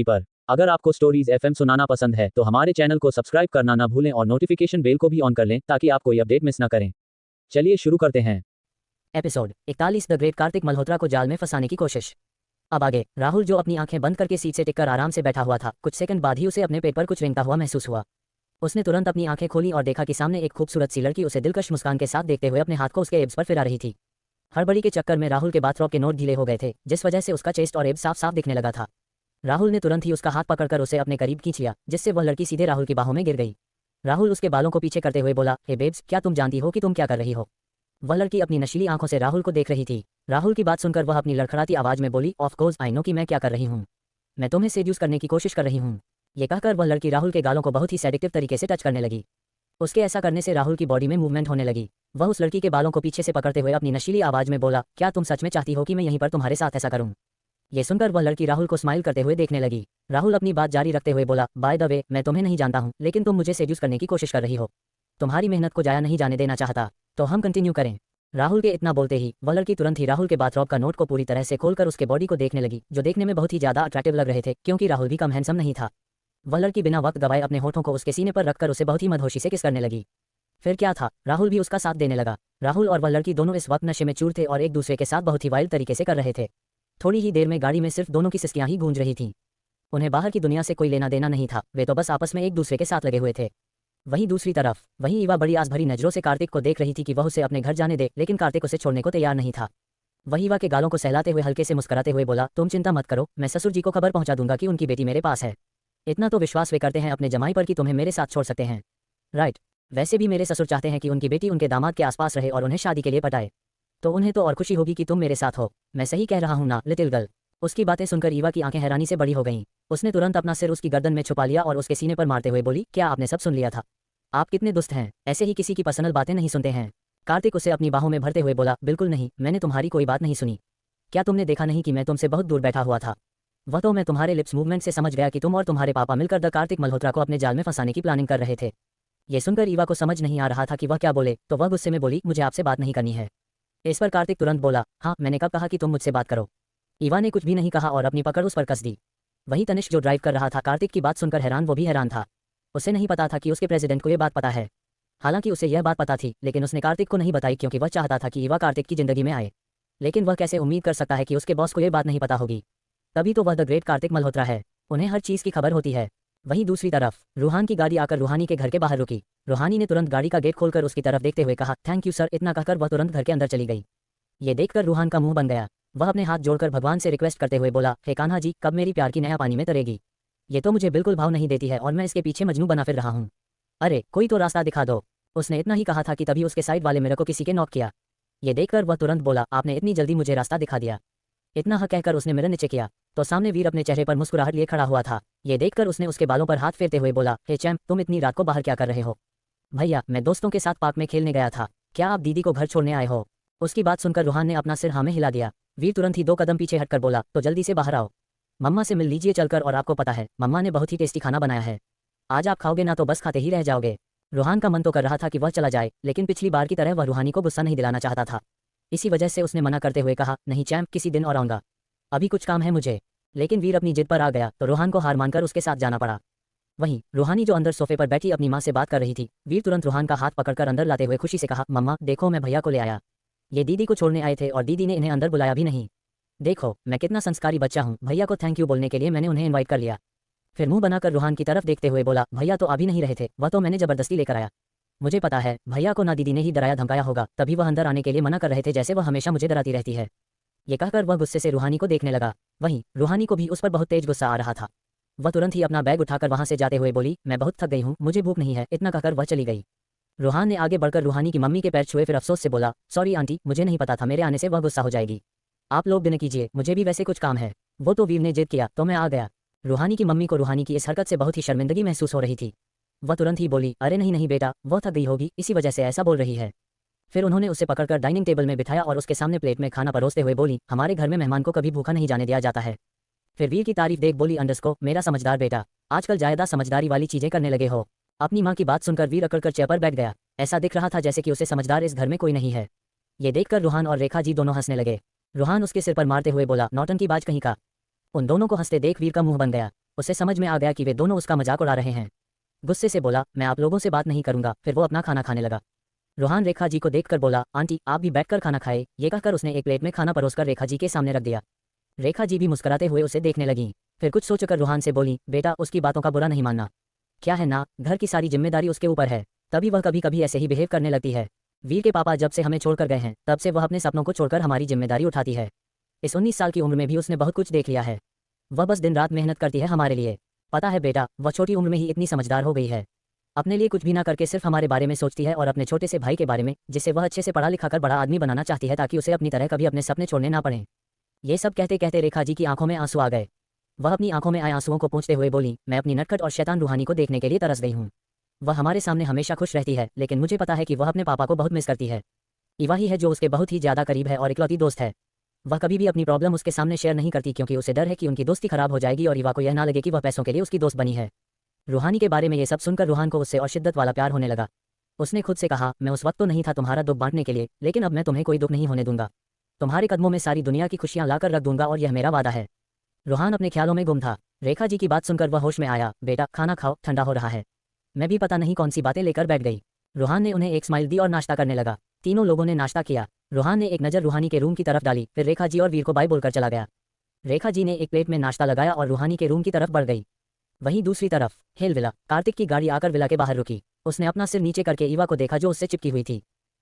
पर। अगर आपको स्टोरीज एफएम सुनाना पसंद है तो हमारे चैनल को सब्सक्राइब करना ना भूलें और नोटिफिकेशन बेल को भी ऑन कर लें ताकि आप कोई अपडेट मिस ना करें। चलिए शुरू करते हैं। Episode 41 the great Kartik Malhotra को जाल में फंसाने की कोशिश। अब आगे राहुल जो अपनी आंखें बंद करके सीट से टिककर आराम से बैठा हुआ था, कुछ सेकंड बाद ही उसे अपने पेट पर कुछ रेंगता हुआ महसूस हुआ। उसने तुरंत अपनी आंखें खोली और देखा कि सामने एक खूबसूरत सी लड़की उसे दिलकश मुस्कान के साथ देखते हुए अपने हाथ को उसके एब्स पर फिरा रही थी। हड़बड़ी के चक्कर में राहुल के बाथरोब के नोट ढीले हो गए थे, जिस वजह से उसका चेस्ट और एब्स साफ साफ दिखने लगा था। राहुल ने तुरंत ही उसका हाथ पकड़कर उसे अपने करीब खींच लिया, जिससे वह लड़की सीधे राहुल की बाहों में गिर गई। राहुल उसके बालों को पीछे करते हुए बोला, हे बेब्स, क्या तुम जानती हो कि तुम क्या कर रही हो? वह लड़की अपनी नशीली आंखों से राहुल को देख रही थी। राहुल की बात सुनकर वह अपनी लड़खड़ाती आवाज में बोली, ऑफ कोर्स आई नो कि मैं क्या कर रही हूँ। मैं तुम्हें सेड्यूस करने की कोशिश कर रही हूँ। ये कहकर वह लड़की राहुल के गालों को बहुत ही सेडिक्टिव तरीके से टच करने लगी। उसके ऐसा करने से राहुल की बॉडी में मूवमेंट होने लगी। वह उस लड़की के बालों को पीछे से पकड़ते हुए अपनी नशीली आवाज में बोला, क्या तुम सच में चाहती हो कि मैं यहीं पर तुम्हारे साथ ऐसा करूं? ये सुनकर वह लड़की राहुल को स्माइल करते हुए देखने लगी। राहुल अपनी बात जारी रखते हुए बोला, बाय द वे, मैं तुम्हें नहीं जानता हूं, लेकिन तुम मुझे सेड्यूस करने की कोशिश कर रही हो। तुम्हारी मेहनत को जाया नहीं जाने देना चाहता, तो हम कंटिन्यू करें। राहुल के इतना बोलते ही वह लड़की तुरंत ही राहुल के बाथरॉब का नोट को पूरी तरह से खोलकर उसके बॉडी को देखने लगी, जो देखने में बहुत ही ज्यादा अट्रैक्टिव लग रहे थे, क्योंकि राहुल भी कम हैंडसम नहीं था। वह लड़की बिना वक्त गवाए अपने होठों को उसके सीने पर रखकर उसे बहुत ही मदहोशी से किस करने लगी। फिर क्या था, राहुल भी उसका साथ देने लगा। राहुल और वह लड़की दोनों इस वक्त नशे में चूर थे और एक दूसरे के साथ बहुत ही वाइल्ड तरीके से कर रहे थे। थोड़ी ही देर में गाड़ी में सिर्फ दोनों की सिसकियां ही गूंज रही थीं। उन्हें बाहर की दुनिया से कोई लेना देना नहीं था, वे तो बस आपस में एक दूसरे के साथ लगे हुए थे। वहीं दूसरी तरफ वहीं ईवा बड़ी आस भरी नजरों से कार्तिक को देख रही थी कि वह उसे अपने घर जाने दे, लेकिन कार्तिक उसे छोड़ने को तैयार नहीं था। वह ईवा के गालों को सहलाते हुए हल्के से मुस्कुराते हुए बोला, तुम चिंता मत करो, मैं ससुर जी को खबर पहुंचा दूंगा कि उनकी बेटी मेरे पास है। इतना तो विश्वास वे करते हैं अपने जमाई पर कि तुम्हें मेरे साथ छोड़ सकते हैं। राइट, वैसे भी मेरे ससुर चाहते हैं कि उनकी बेटी उनके दामाद के आसपास रहे और उन्हें शादी के लिए पटाए। तो उन्हें तो और खुशी होगी कि तुम मेरे साथ हो। मैं सही कह रहा हूं ना लिटिल गर्ल? उसकी बातें सुनकर ईवा की आंखें हैरानी से बड़ी हो गईं। उसने तुरंत अपना सिर उसकी गर्दन में छुपा लिया और उसके सीने पर मारते हुए बोली, क्या आपने सब सुन लिया था? आप कितने दुष्ट हैं, ऐसे ही किसी की पर्सनल बातें नहीं सुनते हैं। कार्तिक उसे अपनी बाहों में भरते हुए बोला, बिल्कुल नहीं, मैंने तुम्हारी कोई बात नहीं सुनी। क्या तुमने देखा नहीं कि मैं तुमसे बहुत दूर बैठा हुआ था? वह तो मैं तुम्हारे लिप्स मूवमेंट से समझ गया कि तुम और तुम्हारे पापा मिलकर द कार्तिक मल्होत्रा को अपने जाल में फंसाने की प्लानिंग कर रहे थे। ये सुनकर ईवा को समझ नहीं आ रहा था कि वह क्या बोले, तो वह गुस्से में बोली, मुझे आपसे बात नहीं करनी है। इस पर कार्तिक तुरंत बोला, हाँ, मैंने कब कहा कि तुम मुझसे बात करो? ईवा ने कुछ भी नहीं कहा और अपनी पकड़ उस पर कस दी। वहीं तनिष्क जो ड्राइव कर रहा था, कार्तिक की बात सुनकर हैरान, वो भी हैरान था। उसे नहीं पता था कि उसके प्रेसिडेंट को यह बात पता है। हालांकि उसे यह बात पता थी, लेकिन उसने कार्तिक को नहीं बताई क्योंकि वह चाहता था कि ईवा कार्तिक की जिंदगी में आए। लेकिन वह कैसे उम्मीद कर सकता है कि उसके बॉस को यह बात नहीं पता होगी? तभी तो वह द ग्रेट कार्तिक मल्होत्रा है, उन्हें हर चीज़ की खबर होती है। वहीं दूसरी तरफ रूहान की गाड़ी आकर रूहानी के घर के बाहर रुकी। रूहानी ने तुरंत गाड़ी का गेट खोलकर उसकी तरफ देखते हुए कहा, थैंक यू सर। इतना कहकर वह तुरंत घर के अंदर चली गई। ये देखकर रूहान का मुंह बन गया। वह अपने हाथ जोड़कर भगवान से रिक्वेस्ट करते हुए बोला, हे कान्हा जी, कब मेरी प्यार की नया पानी में तरेगी? ये तो मुझे बिल्कुल भाव नहीं देती है और मैं इसके पीछे मजनू बना फिर रहा हूँ। अरे कोई तो रास्ता दिखा दो। उसने इतना ही कहा था कि तभी उसके साइड वाले मिरर को किसी के नॉक किया। ये देखकर वह तुरंत बोला, आपने इतनी जल्दी मुझे रास्ता दिखा दिया। इतना हक कहकर उसने मिरर नीचे किया तो सामने वीर अपने चेहरे पर मुस्कुराहट लिए खड़ा हुआ था। ये देखकर उसने उसके बालों पर हाथ फेरते हुए बोला, हे चैम्प, तुम इतनी रात को बाहर क्या कर रहे हो? भैया, मैं दोस्तों के साथ पार्क में खेलने गया था। क्या आप दीदी को घर छोड़ने आए हो? उसकी बात सुनकर रूहान ने अपना सिर हाँ में हिला दिया। वीर तुरंत ही 2 कदम पीछे हटकर बोला, तो जल्दी से बाहर आओ। मम्मा से मिल लीजिए चलकर, और आपको पता है मम्मा ने बहुत ही टेस्टी खाना बनाया है। आज आप खाओगे ना तो बस खाते ही रह जाओगे। रूहान का मन तो कर रहा था कि वह चला जाए, लेकिन पिछली बार की तरह वह रूहानी को गुस्सा नहीं दिलाना चाहता था। इसी वजह से उसने मना करते हुए कहा, नहीं चैम्प, किसी दिन और आऊंगा, अभी कुछ काम है मुझे। लेकिन वीर अपनी जिद पर आ गया तो रूहान को हार मानकर उसके साथ जाना पड़ा। वहीं रूहानी जो अंदर सोफे पर बैठी अपनी माँ से बात कर रही थी, वीर तुरंत रूहान का हाथ पकड़कर अंदर लाते हुए खुशी से कहा, मम्मा देखो, मैं भैया को ले आया। ये दीदी को छोड़ने आए थे और दीदी ने इन्हें अंदर बुलाया भी नहीं। देखो मैं कितना संस्कारी बच्चा हूँ, भैया को थैंक यू बोलने के लिए मैंने उन्हें इन्वाइट कर लिया। फिर मुंह बनाकर रूहान की तरफ देखते हुए बोला, भैया तो अभी नहीं रहे थे, वह तो मैंने जबरदस्ती लेकर आया। मुझे पता है भैया को ना दीदी ने ही डराया धमकाया होगा, तभी वह अंदर आने के लिए मना कर रहे थे, जैसे वह हमेशा मुझे डराती रहती है। ये कहकर वह गुस्से से रूहानी को देखने लगा। वहीं रूहानी को भी उस पर बहुत तेज गुस्सा आ रहा था। वह तुरंत ही अपना बैग उठाकर वहां से जाते हुए बोली, मैं बहुत थक गई हूँ, मुझे भूख नहीं है। इतना कहकर वह चली गई। रूहान ने आगे बढ़कर रूहानी की मम्मी के पैर छुए, फिर अफसोस से बोला, सॉरी आंटी, मुझे नहीं पता था मेरे आने से वह गुस्सा हो जाएगी। आप लोग डिनर कीजिए, मुझे भी वैसे कुछ काम है। वो तो वीर ने जिद किया तो मैं आ गया। रूहानी की मम्मी को रूहानी की इस हरकत से बहुत ही शर्मिंदगी महसूस हो रही थी। वह तुरंत ही बोली, अरे नहीं नहीं बेटा, वह थक गई होगी, इसी वजह से ऐसा बोल रही है। फिर उन्होंने उसे पकड़कर डाइनिंग टेबल में बिठाया और उसके सामने प्लेट में खाना परोसते हुए बोली, हमारे घर में मेहमान को कभी भूखा नहीं जाने दिया जाता है। फिर वीर की तारीफ देख बोली, अंडरस्को, मेरा समझदार बेटा, आजकल ज्यादा समझदारी वाली चीजें करने लगे हो। अपनी माँ की बात सुनकर वीर अकड़कर चेयर पर बैठ गया। ऐसा दिख रहा था जैसे कि उसे समझदार इस घर में कोई नहीं है। ये देखकर रूहान और रेखा जी दोनों हंसने लगे। रूहान उसके सिर पर मारते हुए बोला, नौटंकी बाज कहीं का। उन दोनों को हंसते देख वीर का मुंह बन गया। उसे समझ में आ गया कि वे दोनों उसका मजाक उड़ा रहे हैं। गुस्से से बोला, मैं आप लोगों से बात नहीं करूंगा। फिर वो अपना खाना खाने लगा। रोहान रेखा जी को देखकर बोला, आंटी आप भी बैठकर खाना खाए। ये कहकर उसने एक प्लेट में खाना परोसकर रेखा जी के सामने रख दिया। रेखा जी भी मुस्कुराते हुए उसे देखने लगीं। फिर कुछ सोचकर रोहान से बोली, बेटा उसकी बातों का बुरा नहीं मानना। क्या है ना, घर की सारी जिम्मेदारी उसके ऊपर है, तभी वह कभी कभी ऐसे ही बिहेव करने लगती है। वीर के पापा जब से हमें छोड़कर गए हैं तब से वह अपने सपनों को छोड़कर हमारी जिम्मेदारी उठाती है। इस 19 साल की उम्र में भी उसने बहुत कुछ देख लिया है। वह बस दिन रात मेहनत करती है हमारे लिए। पता है बेटा, वह छोटी उम्र में ही इतनी समझदार हो गई है। अपने लिए कुछ भी ना करके सिर्फ हमारे बारे में सोचती है और अपने छोटे से भाई के बारे में, जिसे वह अच्छे से पढ़ा लिखा कर बड़ा आदमी बनाना चाहती है ताकि उसे अपनी तरह कभी अपने सपने छोड़ने ना पड़े। ये सब कहते कहते रेखा जी की आंखों में आंसू आ गए। वह अपनी आंखों में आए आंसुओं को पोंछते हुए बोली, मैं अपनी नटखट और शैतान रूहानी को देखने के लिए तरस गई हूँ। वह हमारे सामने हमेशा खुश रहती है, लेकिन मुझे पता है कि वह अपने पापा को बहुत मिस करती है। इवा ही है जो उसके बहुत ही ज्यादा करीब है और इकलौती दोस्त है। वह कभी भी अपनी प्रॉब्लम उसके सामने शेयर नहीं करती क्योंकि उसे डर है कि उनकी दोस्ती खराब हो जाएगी और इवा को यह ना लगे कि वह पैसों के लिए उसकी दोस्त बनी है। रूहानी के बारे में ये सब सुनकर रूहान को उससे और शिद्दत वाला प्यार होने लगा। उसने खुद से कहा, मैं उस वक्त तो नहीं था तुम्हारा दुख बांटने के लिए, लेकिन अब मैं तुम्हें कोई दुख नहीं होने दूंगा। तुम्हारे कदमों में सारी दुनिया की खुशियां लाकर रख दूंगा और यह मेरा वादा है। रूहान अपने ख्यालों में गुम था। रेखा जी की बात सुनकर वह होश में आया। बेटा खाना खाओ, ठंडा हो रहा है। मैं भी पता नहीं कौन सी बातें लेकर बैठ गई। रूहान ने उन्हें एक स्माइल दी और नाश्ता करने लगा। तीनों लोगों ने नाश्ता किया। रूहान ने एक नज़र रूहानी के रूम की तरफ डाली, फिर रेखा जी और वीर को बाय बोलकर चला गया। रेखा जी ने एक प्लेट में नाश्ता लगाया और रूहानी के रूम की तरफ बढ़ गई। वहीं दूसरी तरफ हिल विला, कार्तिक की गाड़ी आकर विला के बाहर रुकी। उसने अपना सिर नीचे करके ईवा को देखा जो उससे चिपकी हुई थी।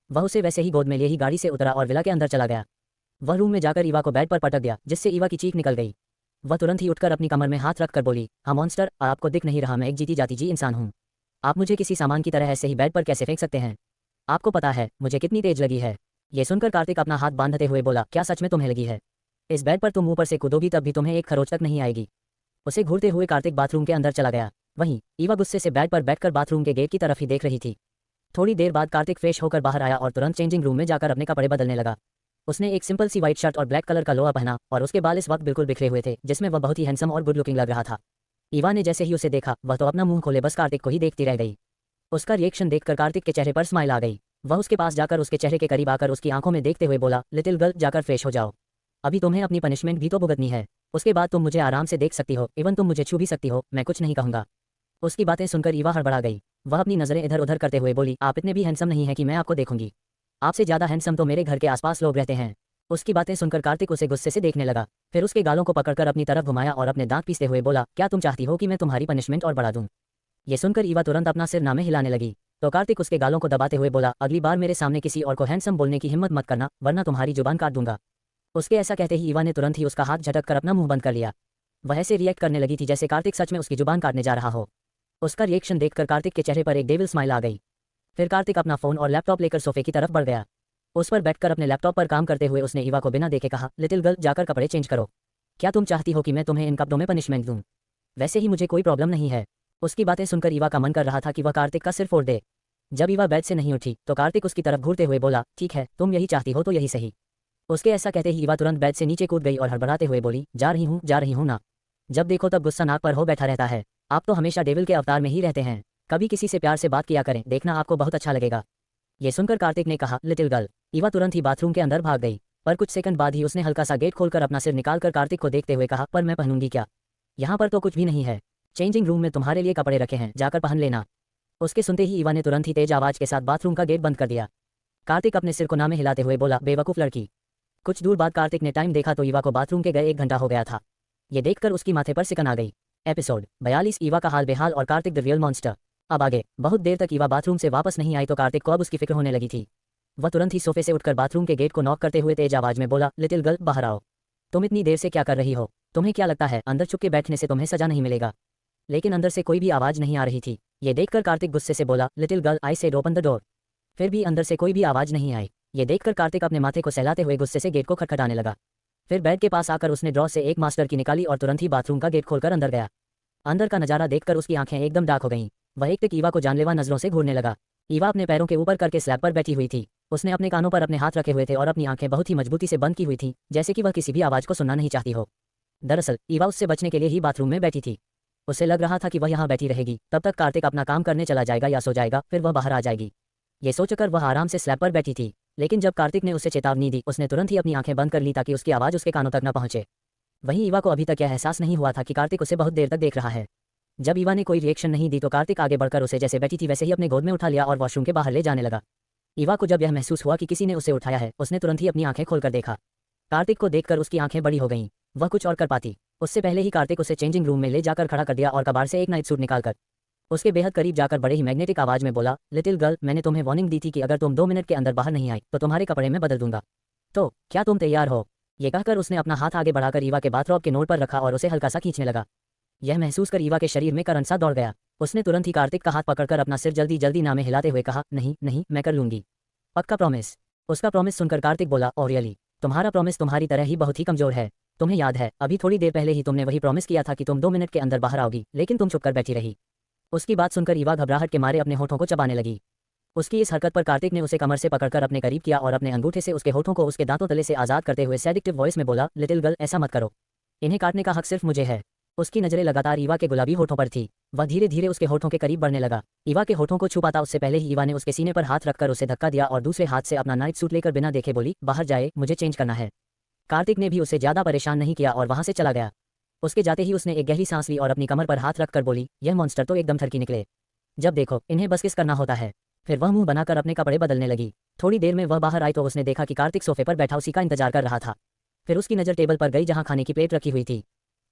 वह उसे वैसे ही गोद में लिए ही गाड़ी से उतरा और विला के अंदर चला गया। वह रूम में जाकर ईवा को बेड पर पटक दिया, जिससे ईवा की चीख निकल गई। वह तुरंत ही उठकर अपनी कमर में हाथ रखकर बोली, हाँ मॉन्स्टर, आपको दिख नहीं रहा मैं एक जीती जाती जी इंसान हूँ। आप मुझे किसी सामान की तरह ऐसे ही बेड पर कैसे फेंक सकते हैं? आपको पता है मुझे कितनी तेज लगी है? ये सुनकर कार्तिक अपना हाथ बांधते हुए बोला, क्या सच में तुम्हें लगी है? इस बेड पर तुम ऊपर से कूदोगी तब भी तुम्हें एक खरोच तक नहीं आएगी। उसे घूरते हुए कार्तिक बाथरूम के अंदर चला गया। वहीं ईवा गुस्से से बेड पर बैठकर बाथरूम के गेट की तरफ ही देख रही थी। थोड़ी देर बाद कार्तिक फ्रेश होकर बाहर आया और तुरंत चेंजिंग रूम में जाकर अपने कपड़े बदलने लगा। उसने एक सिंपल सी व्हाइट शर्ट और ब्लैक कलर का लोअर पहना और उसके बाल इस वक्त बिल्कुल बिखरे हुए थे, जिसमें वह बहुत ही हैंडसम और गुड लुकिंग लग रहा था। ईवा ने जैसे ही उसे देखा वह तो अपना मुंह खोले बस कार्तिक को ही देखती रह गई। उसका रिएक्शन देखकर कार्तिक के चेहरे पर स्माइल आ गई। वह उसके पास जाकर उसके चेहरे के करीब आकर उसकी आंखों में देखते हुए बोला, लिटिल गर्ल जाकर फ्रेश हो जाओ, अभी तुम्हें अपनी पनिशमेंट भी तो भुगतनी है। उसके बाद तुम मुझे आराम से देख सकती हो, इवन तुम मुझे छू भी सकती हो, मैं कुछ नहीं कहूंगा। उसकी बातें सुनकर ईवा हड़बड़ा गई। वह अपनी नजरें इधर उधर करते हुए बोली, आप इतने भी हैंडसम नहीं है कि मैं आपको देखूंगी। आपसे ज्यादा हैंडसम तो मेरे घर के आसपास लोग रहते हैं। उसकी बातें सुनकर कार्तिक उसे गुस्से से देखने लगा। फिर उसके गालों को पकड़कर अपनी तरफ घुमाया और अपने दांत पीसते हुए बोला, क्या तुम चाहती हो कि मैं तुम्हारी पनिशमेंट और बढ़ा दूं? ये सुनकर ईवा तुरंत अपना सिर नामे हिलाने लगी। तो कार्तिक उसके गालों को दबाते हुए बोला, अगली बार मेरे सामने किसी और को हैंडसम बोलने की हिम्मत मत करना, वरना तुम्हारी जुबान काट दूंगा। उसके ऐसा कहते ही ईवा ने तुरंत ही उसका हाथ झटक कर अपना मुंह बंद कर लिया। वह ऐसे रिएक्ट करने लगी थी जैसे कार्तिक सच में उसकी जुबान काटने जा रहा हो। उसका रिएक्शन देखकर कार्तिक के चेहरे पर एक डेविल स्माइल आ गई। फिर कार्तिक अपना फोन और लैपटॉप लेकर सोफे की तरफ बढ़ गया। उस पर बैठकर अपने लैपटॉप पर काम करते हुए उसने ईवा को बिना देखे कहा, लिटिल गर्ल जाकर कपड़े चेंज करो। क्या तुम चाहती हो कि मैं तुम्हें इन कपड़ों में पनिशमेंट दूं? वैसे ही मुझे कोई प्रॉब्लम नहीं है। उसकी बातें सुनकर ईवा का मन कर रहा था कि वह कार्तिक का सिर फोड़ दे। जब ईवा बेड से नहीं उठी तो कार्तिक उसकी तरफ घूरते हुए बोला, ठीक है तुम यही चाहती हो तो यही सही। उसके ऐसा कहते ही ईवा तुरंत बेड से नीचे कूद गई और हड़बड़ाते हुए बोली, जा रही हूँ ना। जब देखो तब गुस्सा नाक पर हो बैठा रहता है। आप तो हमेशा डेविल के अवतार में ही रहते हैं। कभी किसी से प्यार से बात किया करें, देखना आपको बहुत अच्छा लगेगा। ये सुनकर कार्तिक ने कहा, लिटिल गर्ल। ईवा तुरंत ही बाथरूम के अंदर भाग गई, पर कुछ सेकंड बाद ही उसने हल्का सा गेट खोलकर अपना सिर निकालकर कार्तिक को देखते हुए कहा, पर मैं पहनूंगी क्या? यहाँ पर तो कुछ भी नहीं है। चेंजिंग रूम में तुम्हारे लिए कपड़े रखे हैं, जाकर पहन लेना। उसके सुनते ही ईवा ने तुरंत ही तेज आवाज के साथ बाथरूम का गेट बंद कर दिया। कार्तिक अपने सिर को नामे हिलाते हुए बोला, बेवकूफ लड़की। कुछ दूर बाद कार्तिक ने टाइम देखा तो ईवा को बाथरूम के गए 1 घंटा हो गया था। ये देखकर उसकी माथे पर सिकन आ गई। एपिसोड 42 ईवा का हाल बेहाल और कार्तिक द रियल मॉन्स्टर। अब आगे बहुत देर तक ईवा बाथरूम से वापस नहीं आई तो कार्तिक को अब उसकी फिक्र होने लगी थी। वह तुरंत ही सोफे से उठकर बाथरूम के गेट को नॉक करते हुए तेज आवाज में बोला, लिटिल गर्ल बाहर आओ। तुम इतनी देर से क्या कर रही हो? तुम्हें क्या लगता है अंदर छुप के बैठने से तुम्हें सजा नहीं मिलेगा? लेकिन अंदर से कोई भी आवाज नहीं आ रही थी। ये देखकर कार्तिक गुस्से से बोला, little girl I said open the door. फिर भी अंदर से कोई भी आवाज नहीं आई। ये देखकर कार्तिक अपने माथे को सहलाते हुए गुस्से से गेट को खटखटाने लगा। फिर बेड के पास आकर उसने ड्रॉ से एक मास्टर की निकाली और तुरंत ही बाथरूम का गेट खोलकर अंदर गया। अंदर का नजारा देखकर उसकी आंखें एकदम डार्क हो गईं। वह एक ईवा को जानलेवा नजरों से घूरने लगा। ईवा अपने पैरों के ऊपर करके स्लैब पर बैठी हुई थी। उसने अपने कानों पर अपने हाथ रखे हुए थे और अपनी आंखें बहुत ही मजबूती से बंद की हुई थी, जैसे कि वह किसी भी आवाज को सुनना नहीं चाहती हो। दरअसल ईवा उससे बचने के लिए ही बाथरूम में बैठी थी। उसे लग रहा था कि वह यहाँ बैठी रहेगी तब तक कार्तिक अपना काम करने चला जाएगा या सो जाएगा, फिर वह बाहर आ जाएगी। ये सोचकर वह आराम से स्लैब पर बैठी थी। लेकिन जब कार्तिक ने उसे चेतावनी दी उसने तुरंत ही अपनी आंखें बंद कर ली ताकि उसकी आवाज उसके कानों तक न पहुंचे। वहीं ईवा को अभी तक यह एहसास नहीं हुआ था कि कार्तिक उसे बहुत देर तक देख रहा है। जब ईवा ने कोई रिएक्शन नहीं दी तो कार्तिक आगे बढ़कर उसे जैसे बैठी थी वैसे ही अपने गोद में उठा लिया और वॉशरूम के बाहर ले जाने लगा। ईवा को जब यह महसूस हुआ कि किसी ने उसे उठाया है, उसने तुरंत ही अपनी आंखें खोलकर देखा। कार्तिक को देखकर उसकी आंखें बड़ी हो गईं। वह कुछ और कर पाती उससे पहले ही कार्तिक उसे चेंजिंग रूम में ले जाकर खड़ा कर दिया और कबाड़ से एक नाइट सूट निकालकर उसके बेहद करीब जाकर बड़े ही मैग्नेटिक आवाज में बोला, लिटिल गर्ल, मैंने तुम्हें वार्निंग दी थी कि अगर तुम 2 मिनट के अंदर बाहर नहीं आई तो तुम्हारे कपड़े में बदल दूंगा। तो क्या तुम तैयार हो? ये कहकर उसने अपना हाथ आगे बढ़ाकर ईवा के बाथरॉब के नोट पर रखा और उसे हल्का सा खींचने लगा। यह महसूस कर ईवा के शरीर में करंट सा दौड़ गया। उसने तुरंत ही कार्तिक का हाथ पकड़कर अपना सिर जल्दी जल्दी नामे हिलाते हुए कहा, नहीं नहीं, मैं कर लूंगी, पक्का प्रॉमिस। उसका प्रॉमिस सुनकर कार्तिक बोला, ओ रियली? तुम्हारा प्रॉमिस तुम्हारी तरह ही बहुत ही कमजोर है। तुम्हें याद है अभी थोड़ी देर पहले ही तुमने वही प्रॉमिस किया था कि तुम 2 मिनट के अंदर बाहर आओगी, लेकिन तुम चुपकर बैठी रही। उसकी बात सुनकर ईवा घबराहट के मारे अपने होठों को चबाने लगी। उसकी इस हरकत पर कार्तिक ने उसे कमर से पकड़कर अपने करीब किया और अपने अंगूठे से उसके होठों को उसके दांतों तले से आजाद करते हुए सेडिक्टिव वॉइस में बोला, लिटिल गर्ल, ऐसा मत करो, इन्हें काटने का हक सिर्फ मुझे है। उसकी नजरें लगातार ईवा के गुलाबी होठों पर थी। वह धीरे धीरे उसके होठों के करीब बढ़ने लगा। ईवा के होठों को छू पाता उससे पहले ही ईवा ने उसके सीने पर हाथ रखकर उसे धक्का दिया और दूसरे हाथ से अपना नाइट सूट लेकर बिना देखे बोली, बाहर जाए, मुझे चेंज करना है। कार्तिक ने भी उसे ज्यादा परेशान नहीं किया और वहां से चला गया। उसके जाते ही उसने एक गहरी सांस ली और अपनी कमर पर हाथ रखकर बोली, यह मॉन्स्टर तो एकदम थरकी निकले। जब देखो इन्हें बस किस करना होता है। फिर वह मुंह बनाकर अपने कपड़े बदलने लगी। थोड़ी देर में वह बाहर आई तो उसने देखा कि कार्तिक सोफे पर बैठा उसी का इंतजार कर रहा था। फिर उसकी नजर टेबल पर गई जहां खाने की प्लेट रखी हुई थी।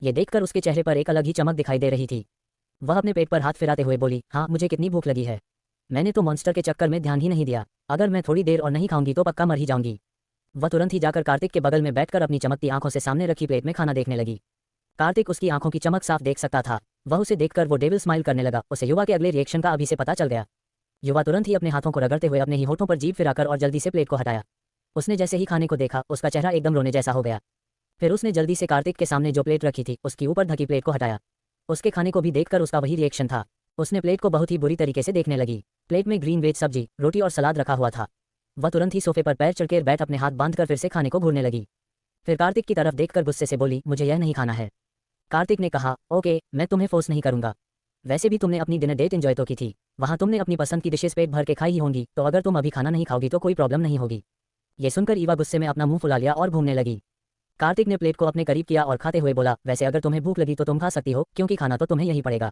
ये देखकर उसके चेहरे पर एक अलग ही चमक दिखाई दे रही थी। वह अपने पेट पर हाथ फिराते हुए बोली, हाँ, मुझे कितनी भूख लगी है। मैंने तो मॉन्स्टर के चक्कर में ध्यान ही नहीं दिया। अगर मैं थोड़ी देर और नहीं खाऊंगी तो पक्का मर ही जाऊंगी। वह तुरंत ही जाकर कार्तिक के बगल में बैठकर अपनी चमकती आंखों से सामने रखी प्लेट में खाना देखने लगी। कार्तिक उसकी आंखों की चमक साफ देख सकता था। वह उसे देखकर वो डेविल स्माइल करने लगा। उसे युवा के अगले रिएक्शन का अभी से पता चल गया। युवा तुरंत ही अपने हाथों को रगड़ते हुए अपने ही होठों पर जीभ फिराकर और जल्दी से प्लेट को हटाया। उसने जैसे ही खाने को देखा उसका चेहरा एकदम रोने जैसा हो गया। फिर उसने जल्दी से कार्तिक के सामने जो प्लेट रखी थी उसकी ऊपर ढकी प्लेट को हटाया। उसके खाने को भी देखकर उसका वही रिएक्शन था। उसने प्लेट को बहुत ही बुरी तरीके से देखने लगी। प्लेट में ग्रीन वेज सब्जी, रोटी और सलाद रखा हुआ था। वह तुरंत ही सोफे पर पैर चढ़कर बैठ अपने हाथ बांधकर फिर से खाने को घूरने लगी। फिर कार्तिक की तरफ देखकर गुस्से से बोली, मुझे यह नहीं खाना है। कार्तिक ने कहा, ओके, मैं तुम्हें फोर्स नहीं करूंगा। वैसे भी तुमने अपनी डिनर डेट एंजॉय तो की थी। वहां तुमने अपनी पसंद की डिशेस पेट भर के खाई ही होंगी, तो अगर तुम अभी खाना नहीं खाओगी तो कोई प्रॉब्लम नहीं होगी। ये सुनकर ईवा गुस्से में अपना मुंह फुला लिया और घूमने लगी। कार्तिक ने प्लेट को अपने करीब किया और खाते हुए बोला, वैसे अगर तुम्हें भूख लगी तो तुम खा सकती हो, क्योंकि खाना तो तुम्हें यही पड़ेगा।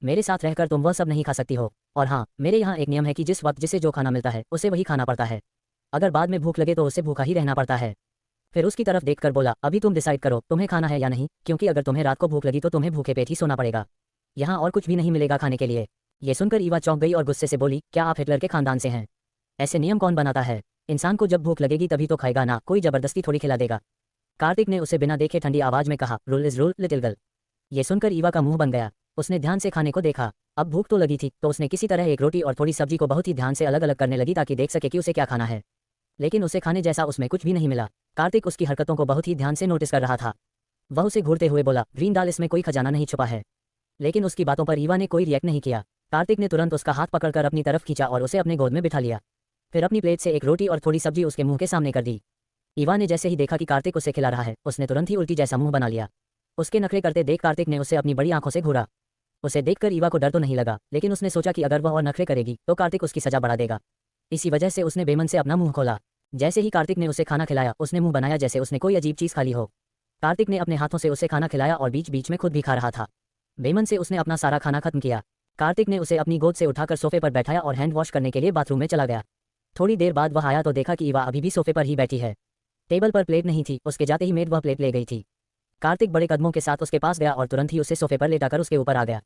मेरे साथ रहकर तुम वह सब नहीं खा सकती हो। और हाँ, मेरे यहाँ एक नियम है कि जिस वक्त जिसे जो खाना मिलता है उसे वही खाना पड़ता है। अगर बाद में भूख लगे तो उसे भूखा ही रहना पड़ता है। फिर उसकी तरफ देखकर बोला, अभी तुम डिसाइड करो तुम्हें खाना है या नहीं, क्योंकि अगर तुम्हें रात को भूख लगी तो तुम्हें भूखे पेट ही सोना पड़ेगा। यहाँ और कुछ भी नहीं मिलेगा खाने के लिए। ये सुनकर ईवा चौंक गई और गुस्से से बोली, क्या आप हिटलर के खानदान से हैं? ऐसे नियम कौन बनाता है? इंसान को जब भूख लगेगी तभी तो खाएगा ना, कोई जबरदस्ती थोड़ी खिला देगा। कार्तिक ने उसे बिना देखे ठंडी आवाज में कहा, rule is rule little girl. ये सुनकर ईवा का मुंह बन गया। उसने ध्यान से खाने को देखा। अब भूख तो लगी थी तो उसने किसी तरह एक रोटी और थोड़ी सब्जी को बहुत ही ध्यान से अलग अलग करने लगी ताकि देख सके कि उसे क्या खाना है। लेकिन उसे खाने जैसा उसमें कुछ भी नहीं मिला। कार्तिक उसकी हरकतों को बहुत ही ध्यान से नोटिस कर रहा था। वह उसे घूरते हुए बोला, ग्रीन दाल, इसमें कोई खजाना नहीं छुपा है। लेकिन उसकी बातों पर ईवा ने कोई रिएक्ट नहीं किया। कार्तिक ने तुरंत उसका हाथ पकड़कर अपनी तरफ खींचा और उसे अपने गोद में बिठा लिया। फिर अपनी प्लेट से एक रोटी और थोड़ी सब्जी उसके मुंह के सामने कर दी। ईवा ने जैसे ही देखा कि कार्तिक उसे खिला रहा है, उसने तुरंत ही उल्टी जैसा मुंह बना लिया। उसके नखरे करते देख कार्तिक ने उसे अपनी बड़ी आंखों से घूरा। उसे देखकर ईवा को डर तो नहीं लगा, लेकिन उसने सोचा कि अगर वह और नखरे करेगी तो कार्तिक उसकी सजा बढ़ा देगा। इसी वजह से उसने बेमन से अपना मुंह खोला। जैसे ही कार्तिक ने उसे खाना खिलाया उसने मुंह बनाया जैसे उसने कोई अजीब चीज खा ली हो। कार्तिक ने अपने हाथों से उसे खाना खिलाया और बीच बीच में खुद भी खा रहा था। बेमन से उसने अपना सारा खाना खत्म किया। कार्तिक ने उसे अपनी गोद से उठाकर सोफे पर बैठाया और हैंड वॉश करने के लिए बाथरूम में चला गया। थोड़ी देर बाद वह आया तो देखा कि ईवा अभी भी सोफे पर ही बैठी है। टेबल पर प्लेट नहीं थी। उसके जाते ही मेड वह प्लेट ले गई थी। कार्तिक बड़े कदमों के साथ उसके पास गया और तुरंत ही उसे सोफे पर लेटाकर उसके ऊपर आ गया।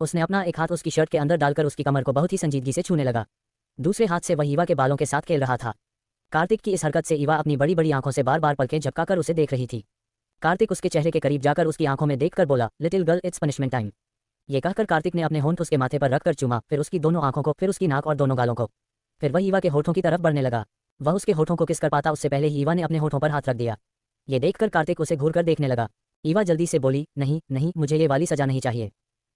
उसने अपना एक हाथ उसकी शर्ट के अंदर डालकर उसकी कमर को बहुत ही संजीदगी से छूने लगा। दूसरे हाथ से वह ईवा के बालों के साथ खेल रहा था। कार्तिक की इस हरकत से ईवा अपनी बड़ी बड़ी आंखों से बार बार पलकें झपकाकर उसे देख रही थी। कार्तिक उसके चेहरे के करीब जाकर उसकी आंखों में देखकर बोला, little girl, it's punishment time. ये कहकर कार्तिक ने अपने होंठ उसके माथे पर रखकर चूमा, फिर उसकी दोनों आंखों को, फिर उसकी नाक और दोनों गालों को। फिर वह ईवा के होठों की तरफ बढ़ने लगा। वह उसके होठों को किस कर पाता उससे पहले ही ईवा ने अपने होठों पर हाथ रख दिया। ये देखकर कार्तिक उसे घूरकर देखने लगा। ईवा जल्दी से बोली, नहीं नहीं, मुझे ये वाली सजा नहीं चाहिए।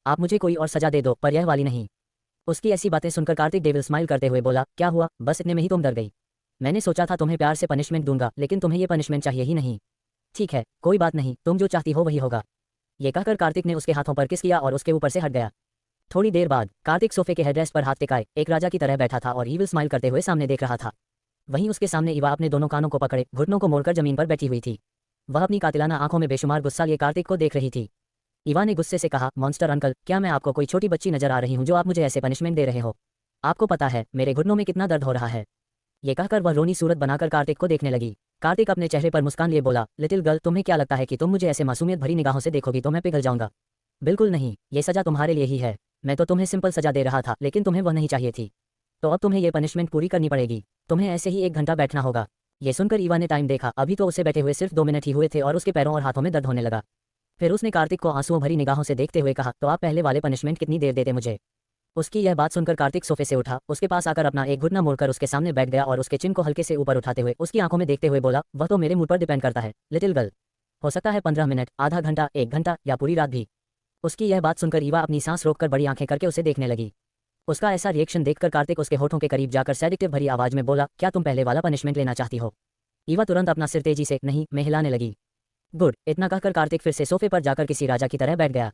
आप मुझे कोई और सजा दे दो, पर यह वाली नहीं। उसकी ऐसी बातें सुनकर कार्तिक डेविल स्माइल करते हुए बोला, क्या हुआ, बस इतने में ही तुम डर गई? मैंने सोचा था तुम्हें प्यार से पनिशमेंट दूंगा, लेकिन तुम्हें ये पनिशमेंट चाहिए ही नहीं। ठीक है, कोई बात नहीं, तुम जो चाहती हो वही होगा। ये कहकर कार्तिक ने उसके हाथों पर किस किया और उसके ऊपर से हट गया। थोड़ी देर बाद कार्तिक सोफे के हेडरेस्ट पर हाथ टिकाए एक राजा की तरह बैठा था और ईविल स्माइल करते हुए सामने देख रहा था। वहीं उसके सामने ईवा अपने दोनों कानों को पकड़े घुटनों को मोड़कर जमीन पर बैठी हुई थी। वह अपनी कातिलाना आंखों में बेशुमार गुस्सा लिए कार्तिक को देख रही थी। ईवा ने गुस्से से कहा, मॉन्स्टर अंकल, क्या मैं आपको कोई छोटी बच्ची नजर आ रही हूँ जो आप मुझे ऐसे पनिशमेंट दे रहे हो? आपको पता है मेरे घुटनों में कितना दर्द हो रहा है। ये कहकर वह रोनी सूरत बनाकर कार्तिक को देखने लगी। कार्तिक अपने चेहरे पर मुस्कान लिए बोला, लिटिल गर्ल, तुम्हें क्या लगता है कि तुम मुझे ऐसे मासूमियत भरी निगाहों से देखोगी तो मैं पिघल जाऊंगा? बिल्कुल नहीं, ये सजा तुम्हारे लिए ही है। मैं तो तुम्हें सिंपल सजा दे रहा था, लेकिन तुम्हें वह नहीं चाहिए थी। तो अब तुम्हें ये पनिशमेंट पूरी करनी पड़ेगी। तुम्हें ऐसे ही 1 घंटा बैठना होगा। ये सुनकर ईवा ने टाइम देखा, अभी तो उसे बैठे हुए सिर्फ 2 मिनट ही हुए थे और उसके पैरों और हाथों में दर्द होने लगा। फिर उसने कार्तिक को आंसुओं भरी निगाहों से देखते हुए कहा, तो आप पहले वाले पनिशमेंट कितनी देर देते मुझे? उसकी यह बात सुनकर कार्तिक सोफे से उठा, उसके पास आकर अपना एक घुटना मोड़कर उसके सामने बैठ गया और उसके चिन को हल्के से ऊपर उठाते हुए उसकी आंखों में देखते हुए बोला, वह तो मेरे मूड पर डिपेंड करता है लिटिल गर्ल। हो सकता है 15 मिनट, आधा घंटा, 1 घंटा या पूरी रात भी। उसकी यह बात सुनकर ईवा अपनी सांस रोककर बड़ी आंखें करके उसे देखने लगी। उसका ऐसा रिएक्शन देखकर कार्तिक उसके होठों के करीब जाकर सैडिक्टिव भरी आवाज में बोला, क्या तुम पहले वाला पनिशमेंट लेना चाहती हो? ईवा तुरंत अपना सिर तेजी से नहीं में हिलाने लगी। गुड, इतना कहकर कार्तिक फिर से सोफे पर जाकर किसी राजा की तरह बैठ गया।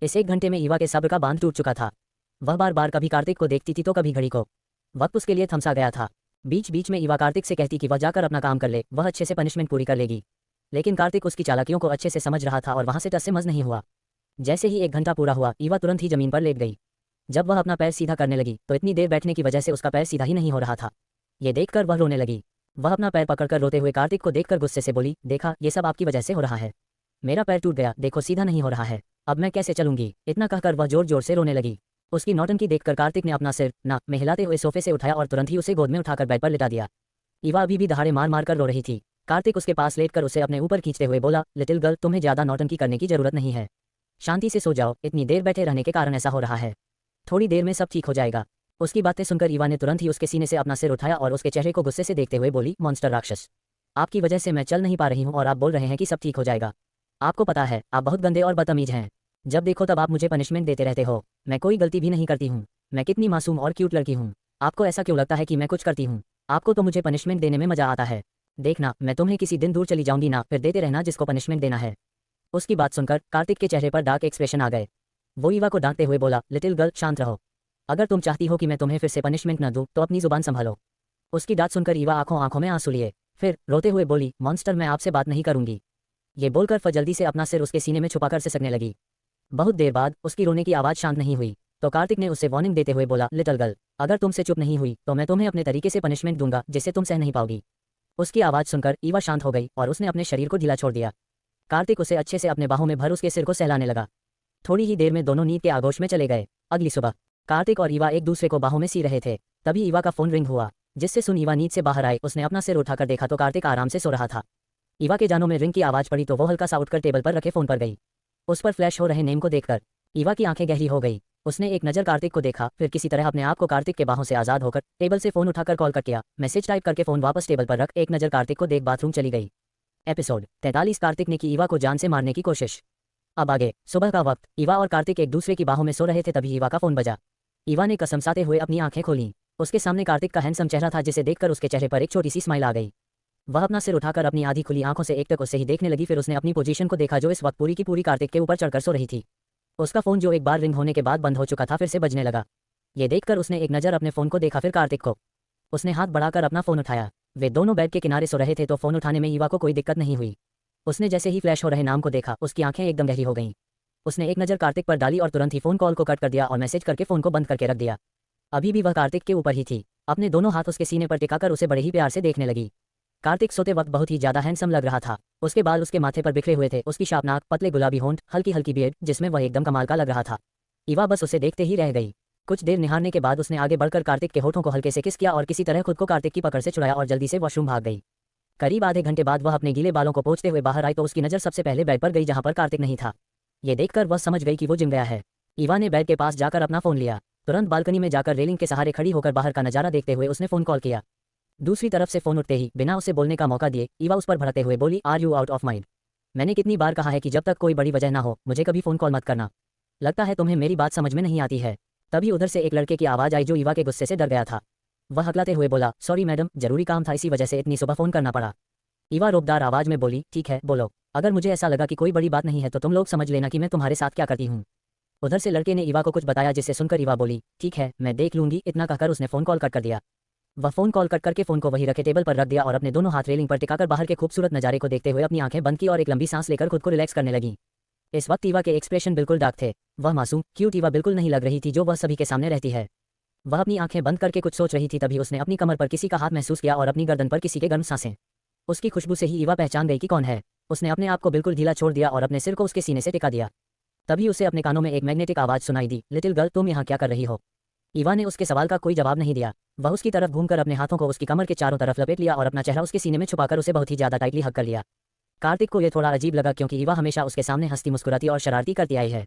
इस 1 घंटे में ईवा के सब्र का बांध टूट चुका था। वह बार बार कभी कार्तिक को देखती थी तो कभी घड़ी को। वक्त उसके लिए थमसा गया था। बीच बीच में ईवा कार्तिक से कहती कि वह जाकर अपना काम कर ले, वह अच्छे से पनिशमेंट पूरी कर लेगी। लेकिन कार्तिक उसकी चालाकियों को अच्छे से समझ रहा था और वहां से टस से मज नहीं हुआ। जैसे ही 1 घंटा पूरा हुआ, ईवा तुरंत ही जमीन पर लेट गई। जब वह अपना पैर सीधा करने लगी तो इतनी देर बैठने की वजह से उसका पैर सीधा ही नहीं हो रहा था। ये देखकर वह रोने लगी। वह अपना पैर पकड़कर रोते हुए कार्तिक को देखकर गुस्से से बोली, देखा, ये सब आपकी वजह से हो रहा है। मेरा पैर टूट गया, देखो सीधा नहीं हो रहा है। अब मैं कैसे चलूंगी? इतना कहकर वह जोर जोर से रोने लगी। उसकी नौटंकी देखकर कार्तिक ने अपना सिर ना में हिलाते हुए सोफे से उठाया और तुरंत ही उसे गोद में उठाकर बेड पर लिटा दिया। ईवा अभी भी दहाड़े मार मार कर रो रही थी। कार्तिक उसके पास लेटकर उसे अपने ऊपर खींचते हुए बोला, लिटिल गर्ल, तुम्हें ज्यादा नौटंकी करने की जरूरत नहीं है। शांति से सो जाओ, इतनी देर बैठे रहने के कारण ऐसा हो रहा है। थोड़ी देर में सब ठीक हो जाएगा। उसकी बातें सुनकर ईवा ने तुरंत ही उसके सीने से अपना सिर उठाया और उसके चेहरे को गुस्से से देखते हुए बोली, मॉन्स्टर राक्षस, आपकी वजह से मैं चल नहीं पा रही हूँ और आप बोल रहे हैं कि सब ठीक हो जाएगा। आपको पता है आप बहुत गंदे और बदतमीज हैं। जब देखो तब आप मुझे पनिशमेंट देते रहते हो। मैं कोई गलती भी नहीं करती हूँ। मैं कितनी मासूम और क्यूट लड़की हूँ। आपको ऐसा क्यों लगता है कि मैं कुछ करती हूँ? आपको तो मुझे पनिशमेंट देने में मजा आता है। देखना, मैं तुम्हें किसी दिन दूर चली जाऊंगी ना, फिर देते रहना जिसको पनिशमेंट देना है। उसकी बात सुनकर कार्तिक के चेहरे पर डार्क एक्सप्रेशन आ गए। वो ईवा को डांटते हुए बोला, लिटिल गर्ल, शांत रहो। अगर तुम चाहती हो कि मैं तुम्हें फिर से पनिशमेंट न दूं तो अपनी जुबान संभालो। उसकी डांट सुनकर ईवा आंखों आंखों में आंसू लिए, फिर रोते हुए बोली, मॉन्स्टर, मैं आपसे बात नहीं करूंगी। ये बोलकर वह जल्दी से अपना सिर उसके सीने में छुपाकर सिसकने लगी। बहुत देर बाद उसकी रोने की आवाज शांत नहीं हुई तो कार्तिक ने उसे वार्निंग देते हुए बोला, लिटिल गर्ल, अगर तुमसे चुप नहीं हुई तो मैं तुम्हें अपने तरीके से पनिशमेंट दूंगा जिससे तुम सह नहीं पाओगी। उसकी आवाज सुनकर ईवा शांत हो गई और उसने अपने शरीर को ढीला छोड़ दिया। कार्तिक उसे अच्छे से अपने बाहों में भर उसके सिर को सहलाने लगा। थोड़ी ही देर में दोनों नींद के आगोश में चले गए। अगली सुबह कार्तिक और ईवा एक दूसरे को बाहों में सी रहे थे। तभी ईवा का फोन रिंग हुआ, जिससे सुन ईवा नींद से बाहर आए। उसने अपना सिर उठाकर देखा तो कार्तिक आराम से सो रहा था। ईवा के जानों में रिंग की आवाज पड़ी तो वो हल्का सा उठकर टेबल पर रखे फोन पर गई। उस पर फ्लैश हो रहे नेम को देखकर ईवा की आंखें गहरी हो गई। उसने एक नजर कार्तिक को देखा, फिर किसी तरह अपने आप को कार्तिक के बाहों से आजाद होकर टेबल से फोन उठाकर कॉल कट किया। मैसेज टाइप करके फोन वापस टेबल पर रख एक नजर कार्तिक को देख बाथरूम चली गई। एपिसोड 43। कार्तिक ने की ईवा को जान से मारने की कोशिश। अब आगे। सुबह का वक्त, ईवा और कार्तिक एक दूसरे की बाहों में सो रहे थे तभी ईवा का फोन बजा। ईवा ने कसमसाते हुए अपनी आंखें खोलीं। उसके सामने कार्तिक का हैंडसम चेहरा था जिसे देखकर उसके चेहरे पर एक छोटी सी स्माइल आ गई। वह अपना सिर उठाकर अपनी आधी खुली आंखों से एकटक उससे ही देखने लगी। फिर उसने अपनी पोजीशन को देखा जो इस वक्त पूरी की पूरी कार्तिक के ऊपर चढ़कर सो रही थी। उसका फोन जो एक बार रिंग होने के बाद बंद हो चुका था फिर से बजने लगा। ये देखकर उसने एक नज़र अपने फोन को देखा, फिर कार्तिक को। उसने हाथ बढ़ाकर अपना फोन उठाया। वे दोनों बेड के किनारे सो रहे थे तो फोन उठाने में ईवा को कोई दिक्कत नहीं हुई। उसने जैसे ही फ्लैश हो रहे नाम को देखा उसकी आंखें एकदम गहरी हो गईं। उसने एक नज़र कार्तिक पर डाली और तुरंत ही फोन कॉल को कट कर दिया और मैसेज करके फोन को बंद करके रख दिया। अभी भी वह कार्तिक के ऊपर ही थी। अपने दोनों हाथ उसके सीने पर टिकाकर उसे बड़े ही प्यार से देखने लगी। कार्तिक सोते वक्त बहुत ही ज्यादा हैंडसम लग रहा था। उसके बाल उसके माथे पर बिखरे हुए थे, उसकी शार्प नाक, पतले गुलाबी होंठ, हल्की हल्की बियर्ड, जिसमें वह एकदम कमाल का लग रहा था। ईवा बस उसे देखते ही रह गई। कुछ देर निहारने के बाद उसने आगे बढ़कर कार्तिक के होठों को हल्के से किस किया और किसी तरह खुद को कार्तिक की पकड़ से छुड़ाया और जल्दी से वॉशरूम भाग गई। करीब आधे घंटे बाद वह अपने गीले बालों को पोंछते हुए बाहर आई तो उसकी नज़र सबसे पहले बेड पर गई जहां पर कार्तिक नहीं था। ये देखकर वह समझ गई कि वो जिम गया है। ईवा ने बेड के पास जाकर अपना फोन लिया। तुरंत बालकनी में जाकर रेलिंग के सहारे खड़ी होकर बाहर का नजारा देखते हुए उसने फोन कॉल किया। दूसरी तरफ से फोन उठते ही बिना उसे बोलने का मौका दिए ईवा उस पर भड़कते हुए बोली, are you out of mind? मैंने कितनी बार कहा है कि जब तक कोई बड़ी वजह ना हो मुझे कभी फोन कॉल मत करना। लगता है तुम्हें मेरी बात समझ में नहीं आती है। तभी उधर से एक लड़के की आवाज आई जो ईवा के गुस्से से डर गया था। वह हकलाते हुए बोला, सॉरी मैडम, जरूरी काम था इसी वजह से इतनी सुबह फोन करना पड़ा। ईवा रोबदार आवाज में बोली, ठीक है बोलो, अगर मुझे ऐसा लगा कि कोई बड़ी बात नहीं है तो तुम लोग समझ लेना कि मैं तुम्हारे साथ क्या करती हूँ। उधर से लड़के ने ईवा को कुछ बताया जिससे सुनकर ईवा बोली, ठीक है मैं देख लूंगी। इतना कहकर उसने फोन कॉल कट कर दिया। वह फोन कॉल कट करके फोन को वहीं रखे टेबल पर रख दिया और अपने दोनों हाथ रेलिंग पर टिकाकर बाहर के खूबसूरत नजारे को देखते हुए अपनी आंखें बंद की और एक लंबी सांस लेकर खुद को रिलैक्स करने लगी। इस वक्त ईवा के एक्सप्रेशन बिल्कुल डार्क थे। वह मासूम क्यूट ईवा बिल्कुल नहीं लग रही थी जो वह सभी के सामने रहती है। वह अपनी आंखें बंद करके कुछ सोच रही थी, तभी उसने अपनी कमर पर किसी का हाथ महसूस किया और अपनी गर्दन पर किसी के गर्म सांसें। उसकी खुशबू से ही ईवा पहचान गई कि कौन है। उसने अपने आप को बिल्कुल ढीला छोड़ दिया और अपने सिर को उसके सीने से टिका दिया। तभी उसे अपने कानों में एक मैग्नेटिक आवाज सुनाई दी, लिटिल गर्ल तुम यहाँ क्या कर रही हो। ईवा ने उसके सवाल का कोई जवाब नहीं दिया। वह उसकी तरफ घूमकर अपने हाथों को उसकी कमर के चारों तरफ लपेट लिया और अपना चेहरा उसके सीने में छुपाकर उसे बहुत ही ज्यादा टाइटली हग कर लिया। कार्तिक को यह थोड़ा अजीब लगा क्योंकि ईवा हमेशा उसके सामने हंसती मुस्कुराती और शरारती करती आई है।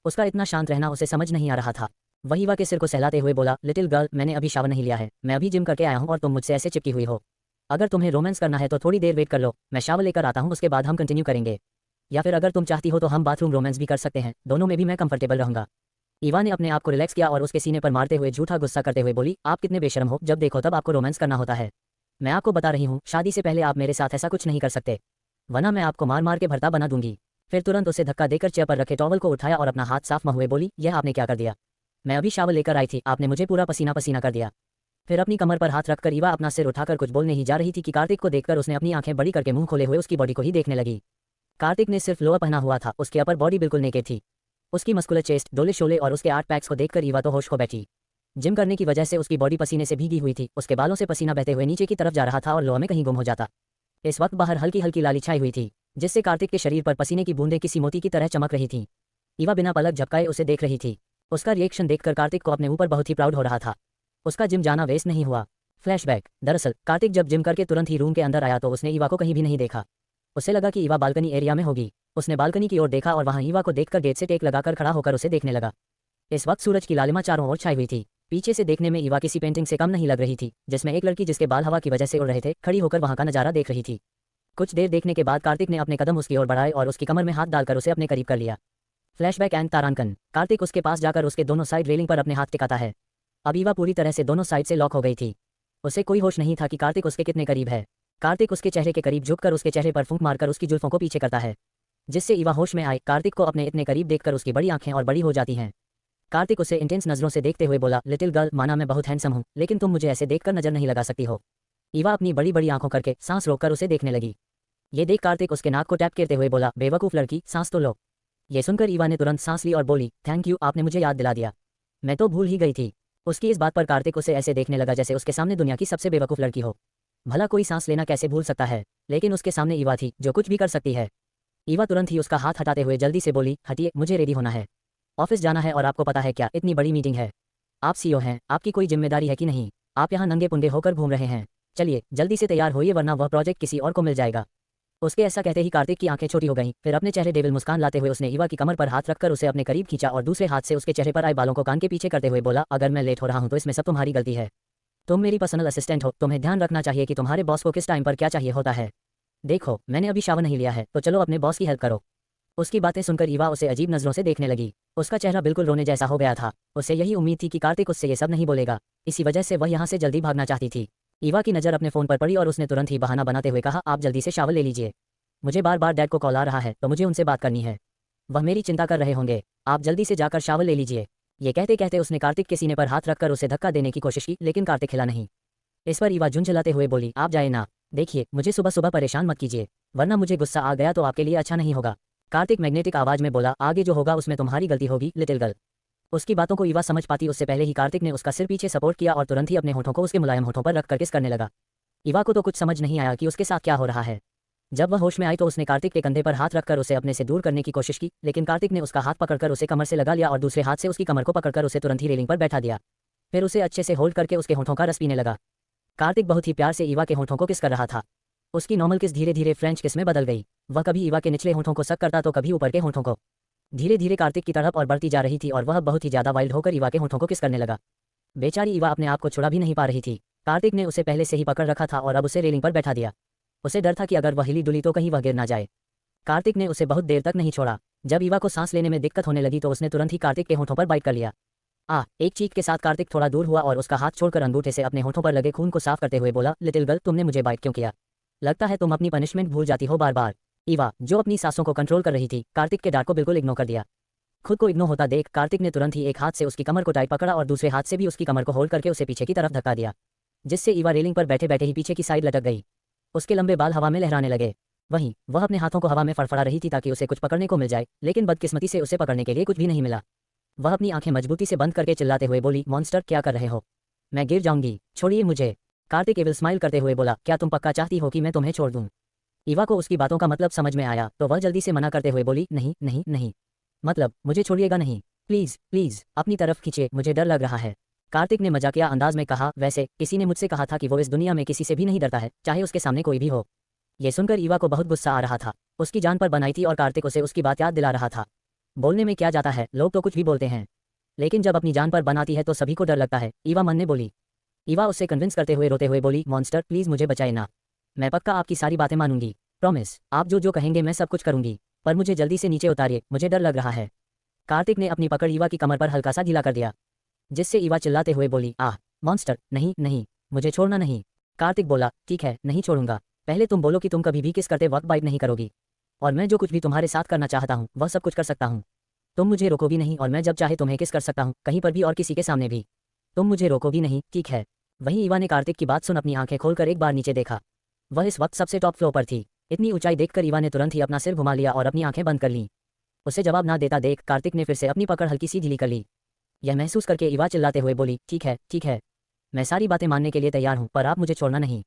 उसका इतना शांत रहना उसे समझ नहीं आ रहा था। वह ईवा के सिर को सहलाते हुए बोला, लिटिल गर्ल मैंने अभी शावर नहीं लिया है, मैं अभी जिम करके आया हूँ और तुम मुझसे ऐसे चिपकी हुई हो। अगर तुम्हें रोमांस करना है तो थोड़ी देर वेट कर लो, मैं शावर लेकर आता हूँ, उसके बाद हम कंटिन्यू करेंगे। या फिर अगर तुम चाहती हो तो हम बाथरूम रोमांस भी कर सकते हैं, दोनों में भी मैं कंफर्टेबल रहूंगा। ईवा ने अपने आप को रिलैक्स किया और उसके सीने पर मारते हुए झूठा गुस्सा करते हुए बोली, आप कितने बेशर्म हो, जब देखो तब आपको रोमांस करना होता है। मैं आपको बता रही हूँ शादी से पहले आप मेरे साथ ऐसा कुछ नहीं कर सकते, वरना मैं आपको मार मार के भरता बना दूंगी। फिर तुरंत उसे धक्का देकर चेयर पर रखे टॉवल को उठाया और अपना हाथ साफ हुए बोली, यह आपने क्या कर दिया। मैं अभी शावर लेकर आई थी, आपने मुझे पूरा पसीना पसीना कर दिया। फिर अपनी कमर पर हाथ रखकर ईवा अपना सिर उठाकर कुछ बोलने ही जा रही थी कि कार्तिक को देखकर उसने अपनी आंखें बड़ी करके मुंह खोले हुए उसकी बॉडी को ही देखने लगी। कार्तिक ने सिर्फ लोअर पहना हुआ था, उसकी अपर बॉडी बिल्कुल नेकेड थी। उसकी मस्कुलर चेस्ट, डोले शोले और उसके 8 पैक्स को देखकर ईवा तो होश खो बैठी। जिम करने की वजह से उसकी बॉडी पसीने से भीगी हुई थी, उसके बालों से पसीना बहते हुए नीचे की तरफ जा रहा था और लोअर में कहीं गुम हो जाता। इस वक्त बाहर हल्की हल्की लाली छाई हुई थी, जिससे कार्तिक के शरीर पर पसीने की बूंदें किसी मोती की तरह चमक रही थीं। ईवा बिना पलक झपकाए उसे देख रही थी। उसका रिएक्शन देखकर कार्तिक को अपने ऊपर बहुत ही प्राउड हो रहा था। उसका जिम जाना वेस्ट नहीं हुआ। फ्लैशबैक, दरअसल कार्तिक जब जिम करके तुरंत ही रूम के अंदर आया तो उसने ईवा को कहीं भी नहीं देखा। उसे लगा कि ईवा बालकनी एरिया में होगी। उसने बालकनी की ओर देखा और वहां ईवा को देखकर गेट से टेक लगाकर खड़ा होकर उसे देखने लगा। इस वक्त सूरज की लालिमा चारों ओर छाई हुई थी। पीछे से देखने में ईवा किसी पेंटिंग से कम नहीं लग रही थी, जिसमें एक लड़की जिसके बाल हवा की वजह से उड़ रहे थे खड़ी होकर वहां का नजारा देख रही थी। कुछ देर देखने के बाद कार्तिक ने अपने कदम उसकी ओर बढ़ाए और उसकी कमर में हाथ डालकर उसे अपने करीब कर लिया। फ्लैशबैक एंड तारांकन, कार्तिक उसके पास जाकर उसके दोनों साइड रेलिंग पर अपने हाथ टिकाता है। अब ईवा पूरी तरह से दोनों साइड से लॉक हो गई थी। उसे कोई होश नहीं था कि कार्तिक उसके कितने करीब है। कार्तिक उसके चेहरे के करीब झुककर उसके चेहरे पर फूंक मारकर उसकी जुल्फों को पीछे करता है, जिससे ईवा होश में आए। कार्तिक को अपने इतने करीब देखकर उसकी बड़ी आंखें और बड़ी हो जाती हैं। कार्तिक उसे इंटेंस नजरों से देखते हुए बोला, लिटिल गर्ल माना मैं बहुत हैंडसम हूँ, लेकिन तुम मुझे ऐसे देखकर नजर नहीं लगा सकती हो। ईवा अपनी बड़ी बड़ी आंखों करके सांस रोककर उसे देखने लगी। ये देख कार्तिक उसके नाक को टैप करते हुए बोला, बेवकूफ लड़की, सांस तो लो। ये सुनकर ईवा ने तुरंत सांस ली और बोली, थैंक यू, आपने मुझे याद दिला दिया, मैं तो भूल ही गई थी। उसकी इस बात पर कार्तिक उसे ऐसे देखने लगा जैसे उसके सामने दुनिया की सबसे बेवकूफ लड़की हो। भला कोई सांस लेना कैसे भूल सकता है, लेकिन उसके सामने ईवा थी जो कुछ भी कर सकती है। ईवा तुरंत ही उसका हाथ हटाते हुए जल्दी से बोली, हटिए, मुझे रेडी होना है, ऑफिस जाना है। और आपको पता है क्या, इतनी बड़ी मीटिंग है, आप सीईओ हैं, आपकी कोई जिम्मेदारी है कि नहीं। आप यहाँ नंगे पुंगे होकर घूम रहे हैं, चलिए जल्दी से तैयार होइए वरना वह प्रोजेक्ट किसी और को मिल जाएगा। उसके ऐसा कहते ही कार्तिक की आंखें छोटी हो गईं। फिर अपने चेहरे डेविल मुस्कान लाते हुए उसने ईवा की कमर पर हाथ रखकर उसे अपने करीब खींचा और दूसरे हाथ से उसके चेहरे पर आए बालों को कान के पीछे करते हुए बोला, अगर मैं लेट हो रहा हूं तो इसमें सब तुम्हारी गलती है। तुम मेरी पर्सनल असिस्टेंट हो, तुम्हें ध्यान रखना चाहिए कि तुम्हारे बॉस को किस टाइम पर क्या चाहिए होता है। देखो मैंने अभी शावर नहीं लिया है, तो चलो अपने बॉस की हेल्प करो। उसकी बातें सुनकर ईवा उसे अजीब नजरों से देखने लगी। उसका चेहरा बिल्कुल रोने जैसा हो गया था। उसे यही उम्मीद थी कि कार्तिक उससे ये सब नहीं बोलेगा, इसी वजह से वह यहाँ से जल्दी भागना चाहती थी। ईवा की नज़र अपने फोन पर पड़ी और उसने तुरंत ही बहाना बनाते हुए कहा, आप जल्दी से शावर ले लीजिए, मुझे बार बार डैड को कॉल आ रहा है तो मुझे उनसे बात करनी है, वह मेरी चिंता कर रहे होंगे, आप जल्दी से जाकर शावर ले लीजिए। ये कहते कहते उसने कार्तिक के सीने पर हाथ रखकर उसे धक्का देने की कोशिश की, लेकिन कार्तिक हिला नहीं। इस पर ईवा झुंझलाते हुए बोली, आप जाए ना, देखिए मुझे सुबह सुबह परेशान मत कीजिए, वरना मुझे गुस्सा आ गया तो आपके लिए अच्छा नहीं होगा। कार्तिक मैग्नेटिक आवाज में बोला, आगे जो होगा उसमें तुम्हारी गलती होगी लिटिल गर्ल। उसकी बातों को ईवा समझ पाती उससे पहले ही कार्तिक ने उसका सिर पीछे सपोर्ट किया और तुरंत ही अपने होठों को उसके मुलायम होठों पर रखकर किस करने लगा। ईवा को तो कुछ समझ नहीं आया कि उसके साथ क्या हो रहा है। जब वह होश में आई तो उसने कार्तिक के कंधे पर हाथ रखकर उसे अपने से दूर करने की कोशिश की, लेकिन कार्तिक ने उसका हाथ पकड़कर उसे कमर से लगा लिया और दूसरे हाथ से उसकी कमर को पकड़कर उसे तुरंत ही रेलिंग पर बैठा दिया। फिर उसे अच्छे से होल्ड करके उसके होठों का रस पीने लगा। कार्तिक बहुत ही प्यार से ईवा के होठों को किस कर रहा था। उसकी नॉर्मल किस धीरे धीरे फ्रेंच किस में बदल गई। वह कभी ईवा के निचले होठों को सक करता तो कभी ऊपर के होठों को। धीरे धीरे कार्तिक की तड़प और बढ़ती जा रही थी और वह बहुत ही ज्यादा वाइल्ड होकर ईवा के होठों को किस करने लगा। बेचारी ईवा अपने आप को छुड़ा भी नहीं पा रही थी। कार्तिक ने उसे पहले से ही पकड़ रखा था और अब उसे रेलिंग पर बैठा दिया। उसे डर था कि अगर वह हिली डुली तो कहीं वह गिर ना जाए। कार्तिक ने उसे बहुत देर तक नहीं छोड़ा। जब ईवा को सांस लेने में दिक्कत होने लगी तो उसने तुरंत ही कार्तिक के होठों पर बाइट कर लिया। एक चीख के साथ कार्तिक थोड़ा दूर हुआ और उसका हाथ छोड़कर अंगूठे से अपने होठों पर लगे खून को साफ करते हुए बोला, लिटिल गर्ल तुमने मुझे बाइट क्यों किया, लगता है तुम अपनी पनिशमेंट भूल जाती हो बार बार। ईवा जो अपनी सांसों को कंट्रोल कर रही थी, कार्तिक के डांट को बिल्कुल इग्नोर कर दिया। खुद को इग्नोर होता देख कार्तिक ने तुरंत ही एक हाथ से उसकी कमर को टाइट पकड़ा और दूसरे हाथ से भी उसकी कमर को होल्ड करके उसे पीछे की तरफ धक्का दिया। जिससे ईवा रेलिंग पर बैठे बैठे ही पीछे की साइड लटक गई। उसके लंबे बाल हवा में लहराने लगे। वहीं वह अपने हाथों को हवा में फड़फड़ा रही थी ताकि उसे कुछ पकड़ने को मिल जाए, लेकिन बदकिस्मती से उसे पकड़ने के लिए कुछ भी नहीं मिला। वह अपनी आंखें मजबूती से बंद करके चिल्लाते हुए बोली, मॉन्स्टर क्या कर रहे हो? मैं गिर जाऊंगी, छोड़िए मुझे। कार्तिक एविल स्माइल करते हुए बोला, क्या तुम पक्का चाहती हो कि मैं तुम्हें छोड़ दूं? ईवा को उसकी बातों का मतलब समझ में आया तो वह जल्दी से मना करते हुए बोली, नहीं नहीं नहीं, मतलब मुझे छोड़िएगा नहीं, प्लीज प्लीज अपनी तरफ खींचे, मुझे डर लग रहा है। कार्तिक ने मजाकिया अंदाज में कहा, वैसे किसी ने मुझसे कहा था कि वो इस दुनिया में किसी से भी नहीं डरता है, चाहे उसके सामने कोई भी हो। ये सुनकर ईवा को बहुत गुस्सा आ रहा था। उसकी जान पर बनाई थी और कार्तिक उसे उसकी बात याद दिला रहा था। बोलने में क्या जाता है, लोग तो कुछ भी बोलते हैं, लेकिन जब अपनी जान पर बनाती है तो सभी को डर लगता है, ईवा मन में बोली। ईवा उससे कन्विंस करते हुए रोते हुए बोली, मॉन्स्टर प्लीज मुझे बचाए ना, मैं पक्का आपकी सारी बातें मानूंगी, प्रॉमिस, आप जो जो कहेंगे मैं सब कुछ करूंगी, पर मुझे जल्दी से नीचे उतारिए, मुझे डर लग रहा है। कार्तिक ने अपनी पकड़ ईवा की कमर पर हल्का सा ढीला कर दिया, जिससे ईवा चिल्लाते हुए बोली, आह मॉन्स्टर, नहीं नहीं, मुझे छोड़ना नहीं। कार्तिक बोला, ठीक है नहीं छोड़ूंगा, पहले तुम बोलो कि तुम कभी भी किस करते वक्त बाइट नहीं करोगी, और मैं जो कुछ भी तुम्हारे साथ करना चाहता हूँ वह सब कुछ कर सकता हूँ। तुम मुझे रोकोगी नहीं और मैं जब चाहे तुम्हें किस कर सकता हूँ, कहीं पर भी और किसी के सामने भी। तुम मुझे रोकोगी नहीं, ठीक है? वहीं ईवा ने कार्तिक की बात सुन अपनी आंखें खोलकर एक बार नीचे देखा। वह इस वक्त सबसे टॉप फ्लोर पर थी। इतनी ऊंचाई देखकर ईवा ने तुरंत ही अपना सिर घुमा लिया और अपनी आंखें बंद कर लीं। उसे जवाब ना देता देख कार्तिक ने फिर से अपनी पकड़ हल्की सी ढीली कर ली। यह महसूस करके ईवा चिल्लाते हुए बोली, ठीक है, मैं सारी बातें मानने के लिए तैयार हूँ, पर आप मुझे छोड़ना नहीं।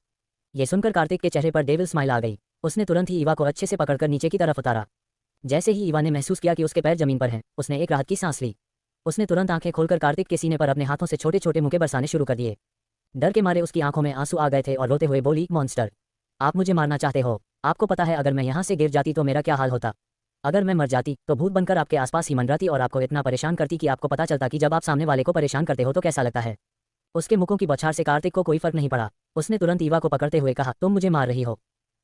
ये सुनकर कार्तिक के चेहरे पर डेविल स्माइल आ गई। उसने तुरंत ही ईवा को अच्छे से पकड़कर नीचे की तरफ उतारा। जैसे ही ईवा ने महसूस किया कि उसके पैर जमीन पर हैं, उसने एक राहत की सांस ली। उसने तुरंत आंखें खोलकर कार्तिक के सीने पर अपने हाथों से छोटे छोटे मुक्के बरसाने शुरू कर दिए। डर के मारे उसकी आंखों में आंसू आ गए थे और रोते हुए बोली, मॉन्स्टर, आप मुझे मारना चाहते हो? आपको पता है अगर मैं यहाँ से गिर जाती तो मेरा क्या हाल होता? अगर मैं मर जाती तो भूत बनकर आपके आसपास ही मंडराती और आपको इतना परेशान करती कि आपको पता चलता कि जब आप सामने वाले को परेशान करते हो तो कैसा लगता है। उसके मुखों की बौछार से कार्तिक को कोई फर्क नहीं पड़ा। उसने तुरंत ईवा को पकड़ते हुए कहा, तुम मुझे मार रही हो?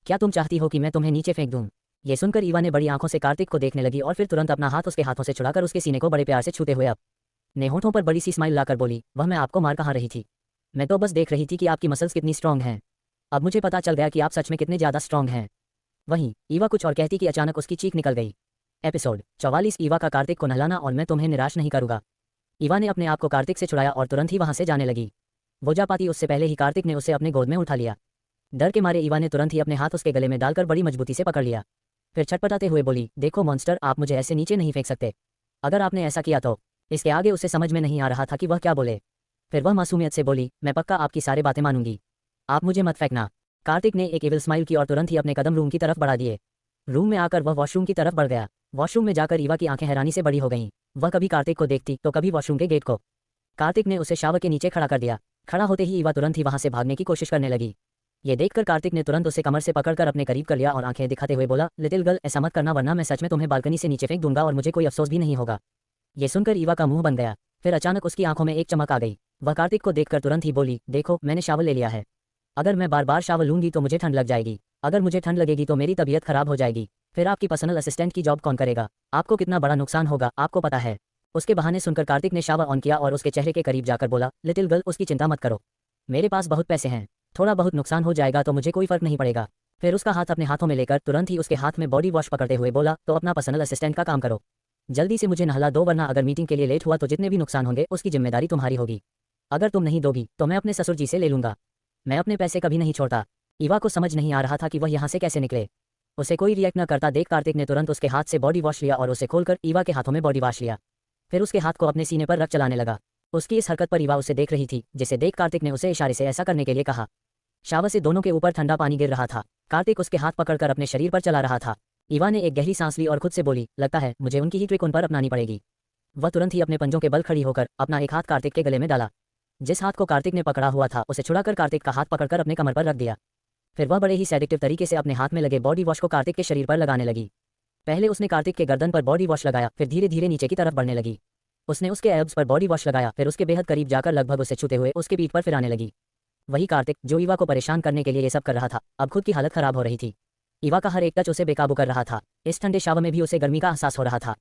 क्या तुम चाहती हो कि मैं तुम्हें नीचे फेंक दूं? ये सुनकर ईवा ने बड़ी आंखों से कार्तिक को देखने लगी और फिर तुरंत अपना हाथ उसके हाथों से छुड़ाकर उसके सीने को बड़े प्यार से छूते हुए अपने होठों पर बड़ी सी स्माइल लाकर बोली, वह मैं आपको मार कहाँ रही थी, मैं तो बस देख रही थी कि आपकी मसल्स कितनी स्ट्रांग हैं। अब मुझे पता चल गया कि आप सच में कितने ज्यादा स्ट्रांग हैं। वहीं ईवा कुछ और कहती कि अचानक उसकी चीख निकल गई। एपिसोड 44 ईवा का कार्तिक को नहलाना और मैं तुम्हें निराश नहीं करूंगा। ईवा ने अपने आप को कार्तिक से छुड़ाया और तुरंत ही वहां से जाने लगी। वो जा पाती उससे पहले ही कार्तिक ने उसे अपने गोद में उठा लिया। डर के मारे ईवा ने तुरंत ही अपने हाथ उसके गले में डालकर बड़ी मजबूती से पकड़ लिया। फिर छटपटाते हुए बोली, देखो मॉन्स्टर, आप मुझे ऐसे नीचे नहीं फेंक सकते। अगर आपने ऐसा किया तो। इसके आगे उसे समझ में नहीं आ रहा था कि वह क्या बोले। फिर वह मासूमियत से बोली, मैं पक्का आपकी सारी बातें मानूंगी, आप मुझे मत फेंकना। कार्तिक ने एक एविल स्माइल की और तुरंत ही अपने कदम रूम की तरफ बढ़ा दिए। रूम में आकर वह वॉशरूम की तरफ बढ़ गया। वॉशरूम में जाकर ईवा की आंखें हैरानी से बड़ी हो गईं। वह कभी कार्तिक को देखती तो कभी वॉशरूम के गेट को। कार्तिक ने उसे शावर के नीचे खड़ा कर दिया। खड़ा होते ही ईवा तुरंत ही वहां से भागने की कोशिश करने लगी। ये देखकर कार्तिक ने तुरंत उसे कमर से पकड़कर अपने करीब कर लिया और आंखें दिखाते हुए बोला, लिटिल गर्ल, ऐसा मत करना वरना मैं सच में तुम्हें बालकनी से नीचे फेंक दूंगा और मुझे कोई अफसोस भी नहीं होगा। ये सुनकर ईवा का मुंह बन गया। फिर अचानक उसकी आंखों में एक चमक आ गई। वह कार्तिक को देखकर तुरंत ही बोली, देखो मैंने शावर ले लिया है। अगर मैं बार बार शावर लूंगी तो मुझे ठंड लग जाएगी। अगर मुझे ठंड लगेगी तो मेरी तबीयत खराब हो जाएगी। फिर आपकी पर्सनल असिस्टेंट की जॉब कौन करेगा? आपको कितना बड़ा नुकसान होगा आपको पता है। उसके बहाने सुनकर कार्तिक ने शावर ऑन किया और उसके चेहरे के करीब जाकर बोला, लिटिल गर्ल, उसकी चिंता मत करो, मेरे पास बहुत पैसे हैं, थोड़ा बहुत नुकसान हो जाएगा तो मुझे कोई फर्क नहीं पड़ेगा। फिर उसका हाथ अपने हाथों में लेकर तुरंत ही उसके हाथ में बॉडी वॉश पकड़ते हुए बोला, तो अपना पर्सनल असिस्टेंट का काम करो, जल्दी से मुझे नहला दो वरना अगर मीटिंग के लिए लेट हुआ तो जितने भी नुकसान होंगे उसकी जिम्मेदारी तुम्हारी होगी। अगर तुम नहीं दोगी तो मैं अपने ससुर जी से ले लूंगा। मैं अपने पैसे कभी नहीं छोड़ता। ईवा को समझ नहीं आ रहा था कि वह यहाँ से कैसे निकले। उसे कोई रिएक्ट न करता देख कार्तिक ने तुरंत उसके हाथ से बॉडी वॉश लिया और उसे खोलकर ईवा के हाथों में बॉडी वॉश लिया। फिर उसके हाथ को अपने सीने पर रख चलाने लगा। उसकी इस हरकत पर ईवा उसे देख रही थी, जिसे देख कार्तिक ने उसे इशारे से ऐसा करने के लिए कहा। शावर से दोनों के ऊपर ठंडा पानी गिर रहा था। कार्तिक उसके हाथ पकड़कर अपने शरीर पर चला रहा था। ईवा ने एक गहरी सांस ली और खुद से बोली, लगता है मुझे उनकी ही ट्रिक उन पर अपनानी पड़ेगी। वह तुरंत ही अपने पंजों के बल खड़ी होकर अपना एक हाथ कार्तिक के गले में डाला। जिस हाथ को कार्तिक ने पकड़ा हुआ था उसे छुड़ाकर कार्तिक का हाथ पकड़कर अपने कमर पर रख दिया। फिर वह बड़े ही सेडिक्टिव तरीके से अपने हाथ में लगे बॉडी वॉश को कार्तिक के शरीर पर लगाने लगी। पहले उसने कार्तिक के गर्दन पर बॉडी वॉश लगाया, फिर धीरे धीरे नीचे की तरफ बढ़ने लगी। उसने उसके एब्स पर बॉडी वॉश लगाया, फिर उसके बेहद करीब जाकर लगभग उसे छूते हुए उसके पीठ पर फिर आने लगी। वही कार्तिक जो ईवा को परेशान करने के लिए ये सब कर रहा था, अब खुद की हालत खराब हो रही थी। ईवा का हर एक टच उसे बेकाबू कर रहा था। इस ठंडे शावर में भी उसे गर्मी का एहसास हो रहा था।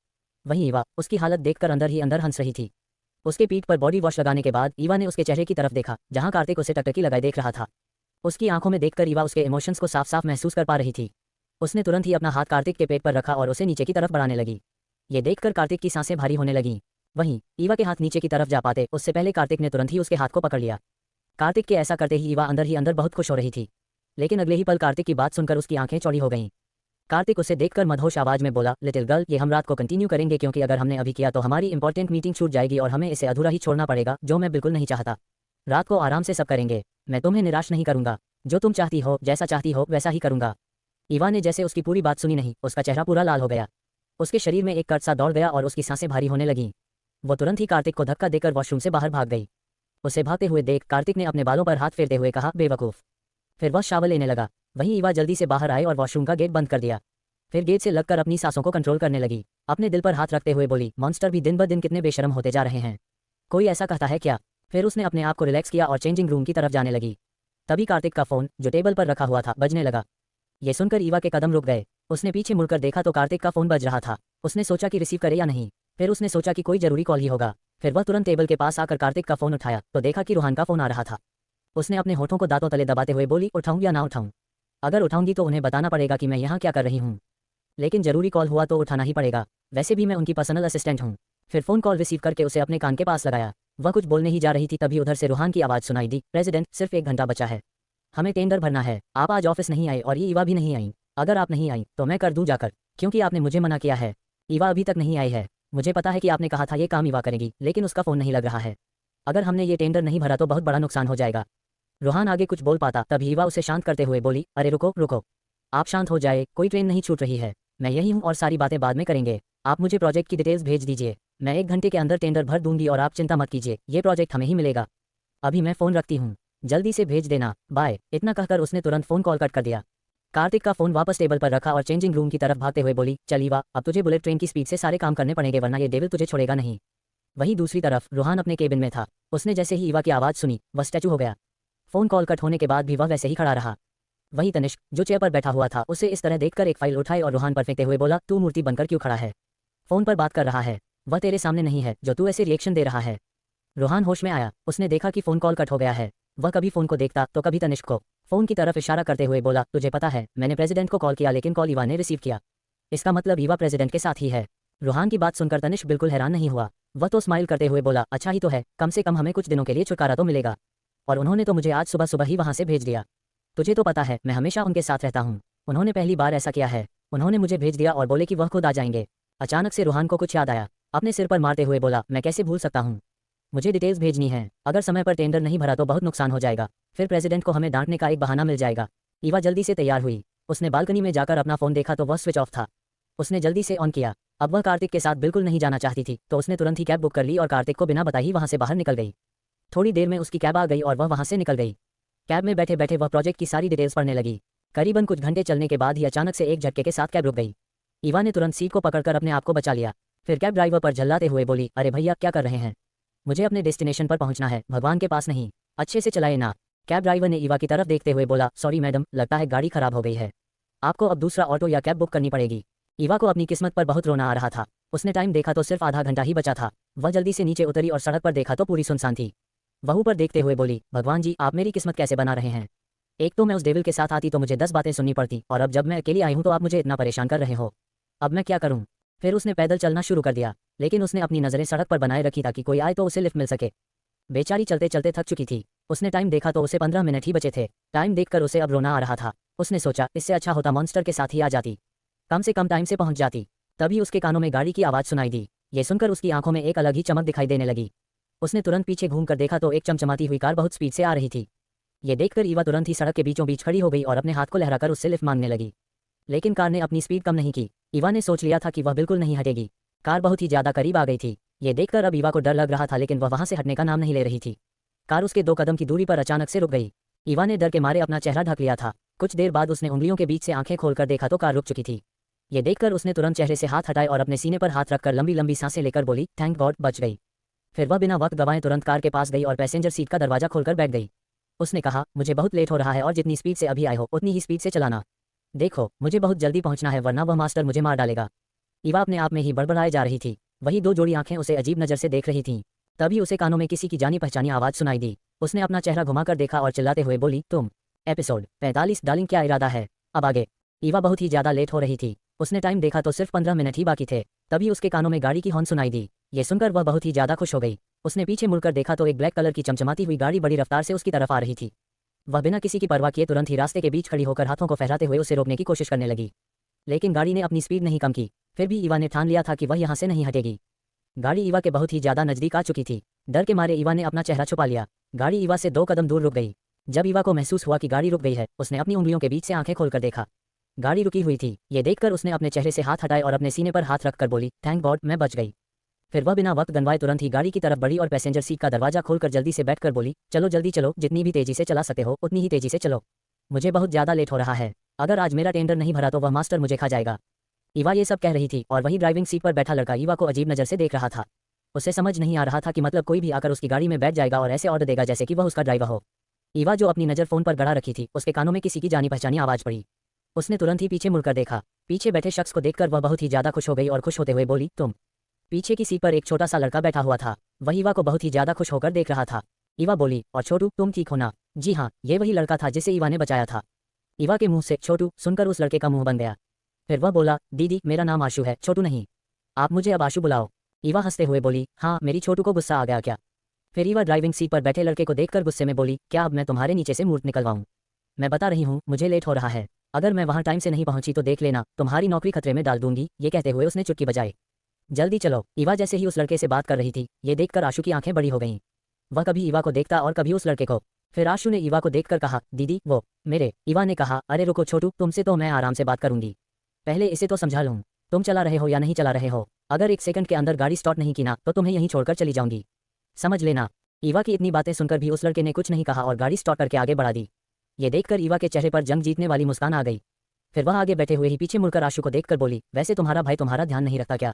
वहीं ईवा उसकी हालत देखकर अंदर ही अंदर हंस रही थी। उसके पीठ पर बॉडी वॉश लगाने के बाद ईवा ने उसके चेहरे की तरफ देखा, जहां कार्तिक उसे टकटकी लगाए देख रहा था। उसकी आंखों में देखकर ईवा उसके इमोशंस को साफ साफ महसूस कर पा रही थी। उसने तुरंत ही अपना हाथ कार्तिक के पेट पर रखा और उसे नीचे की तरफ बढ़ाने लगी। ये देखकर कार्तिक की सांसें भारी होने लगीं। वहीं ईवा के हाथ नीचे की तरफ जा पाते उससे पहले कार्तिक ने तुरंत ही उसके हाथ को पकड़ लिया। कार्तिक के ऐसा करते ही ईवा अंदर ही अंदर बहुत खुश हो रही थी। लेकिन अगले ही पल कार्तिक की बात सुनकर उसकी आंखें चौड़ी हो गईं। कार्तिक उसे देखकर मदहोश आवाज में बोला, लिटिल गर्ल, ये हम रात को कंटिन्यू करेंगे क्योंकि अगर हमने अभी किया तो हमारी इंपॉर्टेंट मीटिंग छूट जाएगी और हमें इसे अधूरा ही छोड़ना पड़ेगा, जो मैं बिल्कुल नहीं चाहता। रात को आराम से सब करेंगे, मैं तुम्हें निराश नहीं करूंगा। जो तुम चाहती हो, जैसा चाहती हो वैसा ही करूंगा। ईवा ने जैसे उसकी पूरी बात सुनी नहीं, उसका चेहरा पूरा लाल हो गया। उसके शरीर में एक कर्ट सा दौड़ गया और उसकी सांसें भारी होने लगीं। वो तुरंत ही कार्तिक को धक्का देकर वॉशरूम से बाहर भाग गई। उसे भागते हुए देख कार्तिक ने अपने बालों पर हाथ फेरते हुए कहा, बेवकूफ़। फिर वह शावर लेने लगा। वहीं ईवा जल्दी से बाहर आए और वॉशरूम का गेट बंद कर दिया। फिर गेट से लगकर अपनी सांसों को कंट्रोल करने लगी। अपने दिल पर हाथ रखते हुए बोली, मॉन्स्टर भी दिन ब दिन कितने बेशरम होते जा रहे हैं। कोई ऐसा कहता है क्या? फिर उसने अपने आप को रिलैक्स किया और चेंजिंग रूम की तरफ जाने लगी। तभी कार्तिक का फोन, जो टेबल पर रखा हुआ था, बजने लगा। ये सुनकर ईवा के कदम रुक गए। उसने पीछे मुड़कर देखा तो कार्तिक का फोन बज रहा था। उसने सोचा कि रिसीव करे या नहीं। फिर उसने सोचा कि कोई जरूरी कॉल ही होगा। फिर वह तुरंत टेबल के पास आकर कार्तिक का फोन उठाया तो देखा कि रूहान का फोन आ रहा था। उसने अपने होठों को दांतों तले दबाते हुए बोली, उठाऊं या ना उठाऊं? अगर उठाऊंगी तो उन्हें बताना पड़ेगा कि मैं यहाँ क्या कर रही हूँ, लेकिन जरूरी कॉल हुआ तो उठाना ही पड़ेगा। वैसे भी मैं उनकी पर्सनल असिस्टेंट हूँ। फिर फोन कॉल रिसीव करके उसे अपने कान के पास लगाया। वह कुछ बोलने ही जा रही थी तभी उधर से रूहान की आवाज़ सुनाई दी, प्रेसिडेंट, सिर्फ 1 घंटा बचा है, हमें टेंडर भरना है। आप आज ऑफिस नहीं आए और ये ईवा भी नहीं आई। अगर आप नहीं आई तो मैं कर दूं जाकर, क्योंकि आपने मुझे मना किया है। ईवा अभी तक नहीं आई है। मुझे पता है कि आपने कहा था ये काम ईवा करेगी, लेकिन उसका फ़ोन नहीं लग रहा है। अगर हमने ये टेंडर नहीं भरा तो बहुत बड़ा नुकसान हो जाएगा। रूहान आगे कुछ बोल पाता तभी ईवा उसे शांत करते हुए बोली, अरे रुको रुको, आप शांत हो जाए, कोई ट्रेन नहीं छूट रही है। मैं यही हूँ और सारी बातें बाद में करेंगे। आप मुझे प्रोजेक्ट की डिटेल्स भेज दीजिए, मैं 1 घंटे के अंदर टेंडर भर दूंगी और आप चिंता मत कीजिए, ये प्रोजेक्ट हमें ही मिलेगा। अभी मैं फ़ोन रखती हूँ, जल्दी से भेज देना, बाय। इतना कहकर उसने तुरंत फ़ोन कॉल कट कर दिया। कार्तिक का फ़ोन वापस टेबल पर रखा और चेंजिंग रूम की तरफ भागते हुए बोली, चल ईवा, अब तुझे बुलेट ट्रेन की स्पीड से सारे काम करने पड़ेंगे वरना ये डेविल तुझे छोड़ेगा नहीं। वहीं दूसरी तरफ रूहान अपने केबिन में था। उसने जैसे ही ईवा की आवाज़ सुनी वह स्टैचू हो गया। फ़ोन कॉल कट होने के बाद भी वह वैसे ही खड़ा रहा। वहीं तनिष्क, जो चेयर पर बैठा हुआ था, उसे इस तरह देखकर एक फाइल उठाए और रूहान पर फेंकते हुए बोला, तू मूर्ति बनकर क्यों खड़ा है? फ़ोन पर बात कर रहा है, वह तेरे सामने नहीं है जो तू ऐसे रिएक्शन दे रहा है। रूहान होश में आया। उसने देखा कि फ़ोन कॉल कट हो गया है। वह कभी फ़ोन को देखता तो कभी तनिष्क को। फ़ोन की तरफ इशारा करते हुए बोला, तुझे पता है मैंने प्रेसिडेंट को कॉल किया लेकिन कॉल ईवा ने रिसीव किया। इसका मतलब ईवा प्रेसिडेंट के साथ ही है। रूहान की बात सुनकर तनिष्क बिल्कुल हैरान नहीं हुआ। वह तो स्माइल करते हुए बोला, अच्छा ही तो है, कम से कम हमें कुछ दिनों के लिए छुटकारा तो मिलेगा। और उन्होंने तो मुझे आज सुबह सुबह ही वहाँ से भेज दिया। तुझे तो पता है मैं हमेशा उनके साथ रहता हूँ। उन्होंने पहली बार ऐसा किया है। उन्होंने मुझे भेज दिया और बोले कि वह खुद आ जाएंगे। अचानक से रूहान को कुछ याद आया। अपने सिर पर मारते हुए बोला, मैं कैसे भूल सकता हूँ, मुझे डिटेल्स भेजनी है। अगर समय पर टेंडर नहीं भरा तो बहुत नुकसान हो जाएगा, फिर प्रेसिडेंट को हमें डांटने का एक बहाना मिल जाएगा। ईवा जल्दी से तैयार हुई। उसने बालकनी में जाकर अपना फ़ोन देखा तो वह स्विच ऑफ था। उसने जल्दी से ऑन किया। अब वह कार्तिक के साथ बिल्कुल नहीं जाना चाहती थी तो उसने तुरंत ही कैब बुक कर ली और कार्तिक को बिना बताए ही वहाँ से बाहर निकल गई। थोड़ी देर में उसकी कैब आ गई और वह वहाँ से निकल गई। कैब में बैठे बैठे वह प्रोजेक्ट की सारी डिटेल्स पढ़ने लगी। करीबन कुछ घंटे चलने के बाद ही अचानक से एक झटके के साथ कैब रुक गई। ईवा ने तुरंत सीट को पकड़कर अपने आप को बचा लिया। फिर कैब ड्राइवर पर झल्लाते हुए बोली, अरे भैया क्या कर रहे हैं, मुझे अपने डेस्टिनेशन पर पहुंचना है, भगवान के पास नहीं। अच्छे से चलाए ना। कैब ड्राइवर ने ईवा की तरफ देखते हुए बोला, सॉरी मैडम, लगता है गाड़ी खराब हो गई है, आपको अब दूसरा ऑटो या कैब बुक करनी पड़ेगी। ईवा को अपनी किस्मत पर बहुत रोना आ रहा था। उसने टाइम देखा तो सिर्फ आधा घंटा ही बचा था। वह जल्दी से नीचे उतरी और सड़क पर देखा तो पूरी सुनसान थी। वह ऊपर देखते हुए बोली, भगवान जी आप मेरी किस्मत कैसे बना रहे हैं। एक तो मैं उस डेविल के साथ आती तो मुझे 10 बातें सुननी पड़ती और अब जब मैं अकेली आई हूँ तो आप मुझे इतना परेशान कर रहे हो। अब मैं क्या करूँ? फिर उसने पैदल चलना शुरू कर दिया, लेकिन उसने अपनी नज़रें सड़क पर बनाए रखी ताकि कोई आए तो उसे लिफ्ट मिल सके। बेचारी चलते चलते थक चुकी थी। उसने टाइम देखा तो उसे 15 मिनट ही बचे थे। टाइम देखकर उसे अब रोना आ रहा था। उसने सोचा इससे अच्छा होता मॉन्स्टर के साथ ही आ जाती, कम से कम टाइम से पहुंच जाती। तभी उसके कानों में गाड़ी की आवाज़ सुनाई दी। ये सुनकर उसकी आंखों में एक अलग ही चमक दिखाई देने लगी। उसने तुरंत पीछे घूमकर देखा तो एक चमचमाती हुई कार बहुत स्पीड से आ रही थी। ये देखकर ईवा तुरंत ही सड़क के बीचों बीच खड़ी हो गई और अपने हाथ को लहराकर उससे लिफ्ट मांगने लगी। लेकिन कार ने अपनी स्पीड कम नहीं की। ईवा ने सोच लिया था कि वह बिल्कुल नहीं हटेगी। कार बहुत ही ज़्यादा करीब आ गई थी। ये देखकर अब ईवा को डर लग रहा था, लेकिन वह वहाँ से हटने का नाम नहीं ले रही थी। कार उसके 2 कदम की दूरी पर अचानक से रुक गई। ईवा ने डर के मारे अपना चेहरा ढक लिया था। कुछ देर बाद उसने उंगलियों के बीच से आंखें खोलकर देखा तो कार रुक चुकी थी। ये देखकर उसने तुरंत चेहरे से हाथ हटाए और अपने सीने पर हाथ रखकर लंबी लंबी सांसें लेकर बोली, थैंक गॉड, बच गई। फिर वह बिना वक्त गवाए तुरंत कार के पास गई और पैसेंजर सीट का दरवाजा खोलकर बैठ गई। उसने कहा, मुझे बहुत लेट हो रहा है और जितनी स्पीड से अभी आए हो उतनी ही स्पीड से चलाना। देखो मुझे बहुत जल्दी पहुंचना है वरना वह मास्टर मुझे मार डालेगा। ईवा अपने आप में ही बड़बड़ाए जा रही थी। वही 2 जोड़ी आंखें उसे अजीब नज़र से देख रही थीं। तभी उसे कानों में किसी की जानी पहचानी आवाज़ सुनाई दी। उसने अपना चेहरा घुमाकर देखा और चिल्लाते हुए बोली, तुम। एपिसोड 45 डार्लिंग, क्या इरादा है अब आगे? ईवा बहुत ही ज़्यादा लेट हो रही थी। उसने टाइम देखा तो सिर्फ 15 मिनट ही बाकी थे। तभी उसके कानों में गाड़ी की हॉर्न सुनाई दी। ये सुनकर वह बहुत ही ज़्यादा खुश हो गई। उसने पीछे मुड़कर देखा तो एक ब्लैक कलर की चमचमाती हुई गाड़ी बड़ी रफ्तार से उसकी तरफ आ रही थी। वह बिना किसी की परवाह किए तुरंत ही रास्ते के बीच खड़ी होकर हाथों को फहराते हुए उसे रोकने की कोशिश करने लगी, लेकिन गाड़ी ने अपनी स्पीड नहीं कम की। फिर भी ईवा ने ठान लिया था कि वह यहाँ से नहीं हटेगी। गाड़ी ईवा के बहुत ही ज्यादा नजदीक आ चुकी थी। डर के मारे ईवा ने अपना चेहरा छुपा लिया। गाड़ी ईवा से 2 कदम दूर रुक गई। जब ईवा को महसूस हुआ कि गाड़ी रुक गई है, उसने अपनी उंगलियों के बीच से आंखें खोलकर देखा। गाड़ी रुकी हुई थी। ये देखकर उसने अपने चेहरे से हाथ हटाए और अपने सीने पर हाथ रखकर बोली, थैंक गॉड, मैं बच गई। फिर वह बिना वक्त गंवाए तुरंत ही गाड़ी की तरफ बढ़ी और पैसेंजर सीट का दरवाजा खोलकर जल्दी से बैठकर बोली, चलो जल्दी चलो, जितनी भी तेजी से चला सकते हो उतनी ही तेजी से चलो, मुझे बहुत ज्यादा लेट हो रहा है। अगर आज मेरा टेंडर नहीं भरा तो वह मास्टर मुझे खा जाएगा। ईवा ये सब कह रही थी और वही ड्राइविंग सीट पर बैठा लड़का ईवा को अजीब नजर से देख रहा था। उसे समझ नहीं आ रहा था कि मतलब कोई भी आकर उसकी गाड़ी में बैठ जाएगा और ऐसे ऑर्डर देगा जैसे कि वह उसका ड्राइवर हो। ईवा जो अपनी नज़र फोन पर गड़ा रखी थी, उसके कानों में किसी की जानी पहचानी आवाज पड़ी। उसने तुरंत ही पीछे मुड़कर देखा। पीछे बैठे शख्स को देखकर वह बहुत ही ज्यादा खुश हो गई और खुश होते हुए बोली, तुम। पीछे की सीट पर एक छोटा सा लड़का बैठा हुआ था। वह ईवा को बहुत ही ज्यादा खुश होकर देख रहा था। ईवा बोली, और छोटू, तुम ठीक हो ना? जी हाँ, ये वही लड़का था जिसे ईवा ने बचाया था। ईवा के मुंह से छोटू सुनकर उस लड़के का मुंह बन गया। फिर वह बोला, दीदी, मेरा नाम आशु है, छोटू नहीं। आप मुझे अब आशु बुलाओ। ईवा हंसते हुए बोली, हाँ, मेरी छोटू को गुस्सा आ गया क्या? फिर ईवा ड्राइविंग सीट पर बैठे लड़के को देखकर गुस्से में बोली, क्या अब मैं तुम्हारे नीचे से मूर्त निकलवाऊं? मैं बता रही हूँ, मुझे लेट हो रहा है। अगर मैं वहाँ टाइम से नहीं पहुंची तो देख लेना, तुम्हारी नौकरी खतरे में डाल दूंगी। ये कहते हुए उसने चुटकी बजाई। जल्दी चलो। ईवा जैसे ही उस लड़के से बात कर रही थी, ये देखकर आशु की आंखें बड़ी हो गईं। वह कभी ईवा को देखता और कभी उस लड़के को। फिर आशु ने ईवा को देखकर कहा, दीदी, वो मेरे। ईवा ने कहा, अरे रुको छोटू, तुमसे तो मैं आराम से बात करूंगी, पहले इसे तो समझा लूं। तुम चला रहे हो या नहीं चला रहे हो? अगर 1 सेकंड के अंदर गाड़ी स्टार्ट नहीं की ना तो तुम्हें यहीं छोड़कर चली जाऊंगी, समझ लेना। ईवा की इतनी बातें सुनकर भी उस लड़के ने कुछ नहीं कहा और गाड़ी स्टार्ट करके आगे बढ़ा दी। ये देखकर ईवा के चेहरे पर जंग जीतने वाली मुस्कान आ गई। फिर वह आगे बैठे हुए ही पीछे मुड़कर आशु को देखकर बोली, वैसे तुम्हारा भाई तुम्हारा ध्यान नहीं रखता क्या?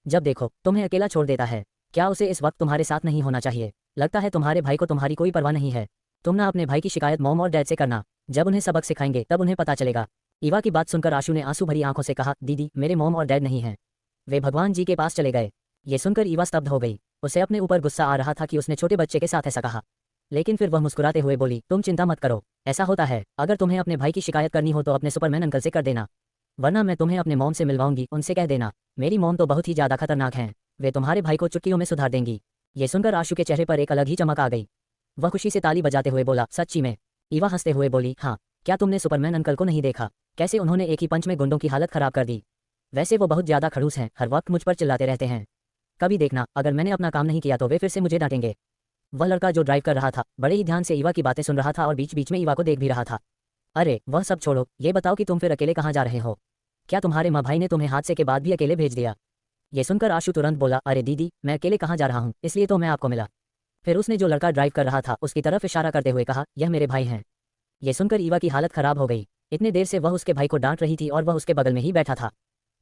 जब देखो तुम्हें अकेला छोड़ देता है। क्या उसे इस वक्त तुम्हारे साथ नहीं होना चाहिए? लगता है तुम्हारे भाई को तुम्हारी कोई परवाह नहीं है। तुम ना अपने भाई की शिकायत मॉम और डैड से करना। जब उन्हें सबक सिखाएंगे तब उन्हें पता चलेगा। ईवा की बात सुनकर आशु ने आंसू भरी आंखों से कहा, दीदी, मेरे मॉम और डैड नहीं हैं, वे भगवान जी के पास चले गए। ये सुनकर ईवा स्तब्ध हो गई। उसे अपने ऊपर गुस्सा आ रहा था कि उसने छोटे बच्चे के साथ ऐसा कहा, लेकिन फिर वह मुस्कुराते हुए बोली, तुम चिंता मत करो, ऐसा होता है। अगर तुम्हें अपने भाई की शिकायत करनी हो तो अपने सुपरमैन अंकल से कर देना, वरना मैं तुम्हें अपने मॉम से मिलवाऊंगी। उनसे कह देना, मेरी मॉम तो बहुत ही ज्यादा खतरनाक हैं, वे तुम्हारे भाई को चुटकियों में सुधार देंगी। ये सुनकर आशु के चेहरे पर एक अलग ही चमक आ गई। वह खुशी से ताली बजाते हुए बोला, सच्ची में? ईवा हंसते हुए बोली, हाँ। क्या तुमने सुपरमैन अंकल को नहीं देखा? कैसे उन्होंने एक ही पंच में गुंडों की हालत खराब कर दी। वैसे वो बहुत ज्यादा खड़ूस हैं, हर वक्त मुझ पर चिल्लाते रहते हैं। कभी देखना, अगर मैंने अपना काम नहीं किया तो वे फिर से मुझे डांटेंगे। वह लड़का जो ड्राइव कर रहा था बड़े ही ध्यान से ईवा की बातें सुन रहा था और बीच बीच में ईवा को देख भी रहा था। अरे वह सब छोड़ो, ये बताओ कि तुम फिर अकेले कहाँ जा रहे हो? क्या तुम्हारे माँ भाई ने तुम्हें हादसे के बाद भी अकेले भेज दिया? ये सुनकर आशु तुरंत बोला, अरे दीदी, मैं अकेले कहाँ जा रहा हूँ, इसलिए तो मैं आपको मिला। फिर उसने जो लड़का ड्राइव कर रहा था उसकी तरफ इशारा करते हुए कहा, यह मेरे भाई हैं। ये सुनकर ईवा की हालत खराब हो गई। इतने देर से वह उसके भाई को डांट रही थी और वह उसके बगल में ही बैठा था।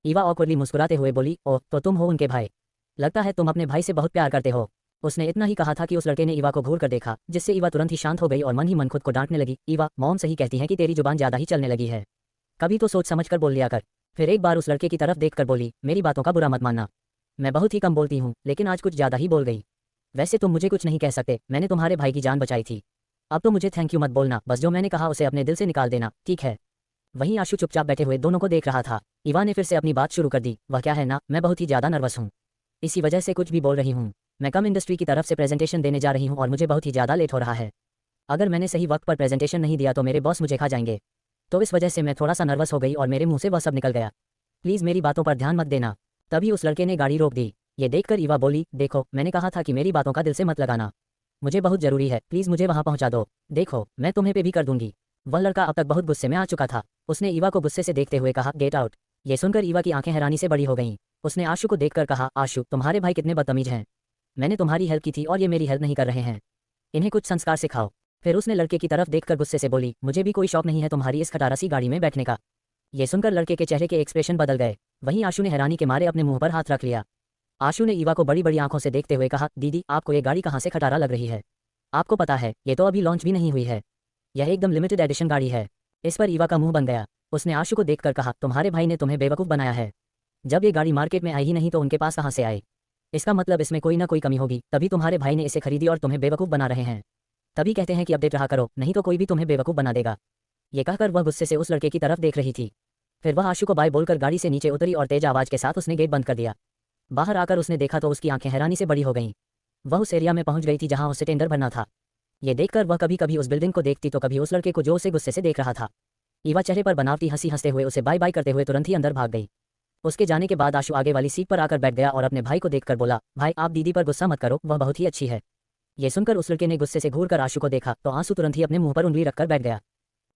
ईवा ऑकवर्डली मुस्कुराते हुए बोली, ओह, तो तुम हो उनके भाई? लगता है तुम अपने भाई से बहुत प्यार करते हो। उसने इतना ही कहा था कि उस लड़के ने ईवा को घूर कर देखा, जिससे ईवा तुरंत ही शांत हो गई और मन ही मन खुद को डांटने लगी, ईवा, मॉम सही कहती है कि तेरी जुबान ज्यादा ही चलने लगी है, कभी तो सोच समझ कर बोल लिया कर। फिर एक बार उस लड़के की तरफ देखकर बोली, मेरी बातों का बुरा मत मानना, मैं बहुत ही कम बोलती हूँ, लेकिन आज कुछ ज्यादा ही बोल गई। वैसे तुम मुझे कुछ नहीं कह सकते, मैंने तुम्हारे भाई की जान बचाई थी। अब तो मुझे थैंक यू मत बोलना, बस जो मैंने कहा उसे अपने दिल से निकाल देना, ठीक है? वहीं आशु चुपचाप बैठे हुए दोनों को देख रहा था। ईवा ने फिर से अपनी बात शुरू कर दी, वह क्या है ना, मैं बहुत ही ज्यादा नर्वस हूँ, इसी वजह से कुछ भी बोल रही हूँ। मैं कम इंडस्ट्री की तरफ से प्रेजेंटेशन देने जा रही हूँ और मुझे बहुत ही ज्यादा लेट हो रहा है। अगर मैंने सही वक्त पर प्रेजेंटेशन नहीं दिया तो मेरे बॉस मुझे खा जाएंगे। तो इस वजह से मैं थोड़ा सा नर्वस हो गई और मेरे मुंह से वह सब निकल गया। प्लीज़ मेरी बातों पर ध्यान मत देना। तभी उस लड़के ने गाड़ी रोक दी। ये देखकर ईवा बोली, देखो, मैंने कहा था कि मेरी बातों का दिल से मत लगाना, मुझे बहुत जरूरी है, प्लीज़ मुझे वहाँ पहुँचा दो। देखो, मैं तुम्हें पे भी कर दूंगी। वह लड़का अब तक बहुत गुस्से में आ चुका था। उसने ईवा को गुस्से से देखते हुए कहा, गेट आउट। ये सुनकर ईवा की आंखें हैरानी से बड़ी हो गईं। उसने आशु को देखकर कहा, आशु, तुम्हारे भाई कितने बदतमीज हैं। मैंने तुम्हारी हेल्प की थी और ये मेरी हेल्प नहीं कर रहे हैं, इन्हें कुछ संस्कार सिखाओ। फिर उसने लड़के की तरफ देखकर गुस्से से बोली, मुझे भी कोई शौक नहीं है तुम्हारी इस खटारा सी गाड़ी में बैठने का। ये सुनकर लड़के के चेहरे के एक्सप्रेशन बदल गए। वहीं आशु ने हैरानी के मारे अपने मुंह पर हाथ रख लिया। आशु ने ईवा को बड़ी बड़ी आंखों से देखते हुए कहा, दीदी, आपको ये गाड़ी कहाँ से खटारा लग रही है? आपको पता है ये तो अभी लॉन्च भी नहीं हुई है, यह एकदम लिमिटेड एडिशन गाड़ी है। इस पर ईवा का मुंह बन गया। उसने आशु को देखकर कहा, तुम्हारे भाई ने तुम्हें बेवकूफ़ बनाया है। जब ये गाड़ी मार्केट में आई ही नहीं तो उनके पास कहाँ से आई? इसका मतलब इसमें कोई ना कोई कमी होगी, तभी तुम्हारे भाई ने इसे खरीदी और तुम्हें बेवकूफ़ बना रहे हैं। तभी कहते हैं कि अपडेट रहा करो, नहीं तो कोई भी तुम्हें बेवकूफ़ बना देगा। ये कहकर वह गुस्से से उस लड़के की तरफ देख रही थी। फिर वह आशु को बाय बोलकर गाड़ी से नीचे उतरी और तेज आवाज़ के साथ उसने गेट बंद कर दिया। बाहर आकर उसने देखा तो उसकी आंखें हैरानी से बड़ी हो गईं। वह उस एरिया में पहुंच गई थी जहां उसे टेंडर भरना था। ये देखकर वह कभी कभी उस बिल्डिंग को देखती तो कभी उस लड़के को जो उसे गुस्से से देख रहा था। ईवा चेहरे पर बनावटी हंसी हंसते हुए उसे बाय बाय करते हुए तुरंत ही अंदर भाग गई। उसके जाने के बाद आशु आगे वाली सीट पर आकर बैठ गया और अपने भाई को देखकर बोला, भाई आप दीदी पर गुस्सा मत करो, वह बहुत ही अच्छी है। ये सुनकर उस लड़के ने गुस्से से घूरकर आशु को देखा तो आंसू तुरंत ही अपने मुंह पर उंगली रखकर बैठ गया।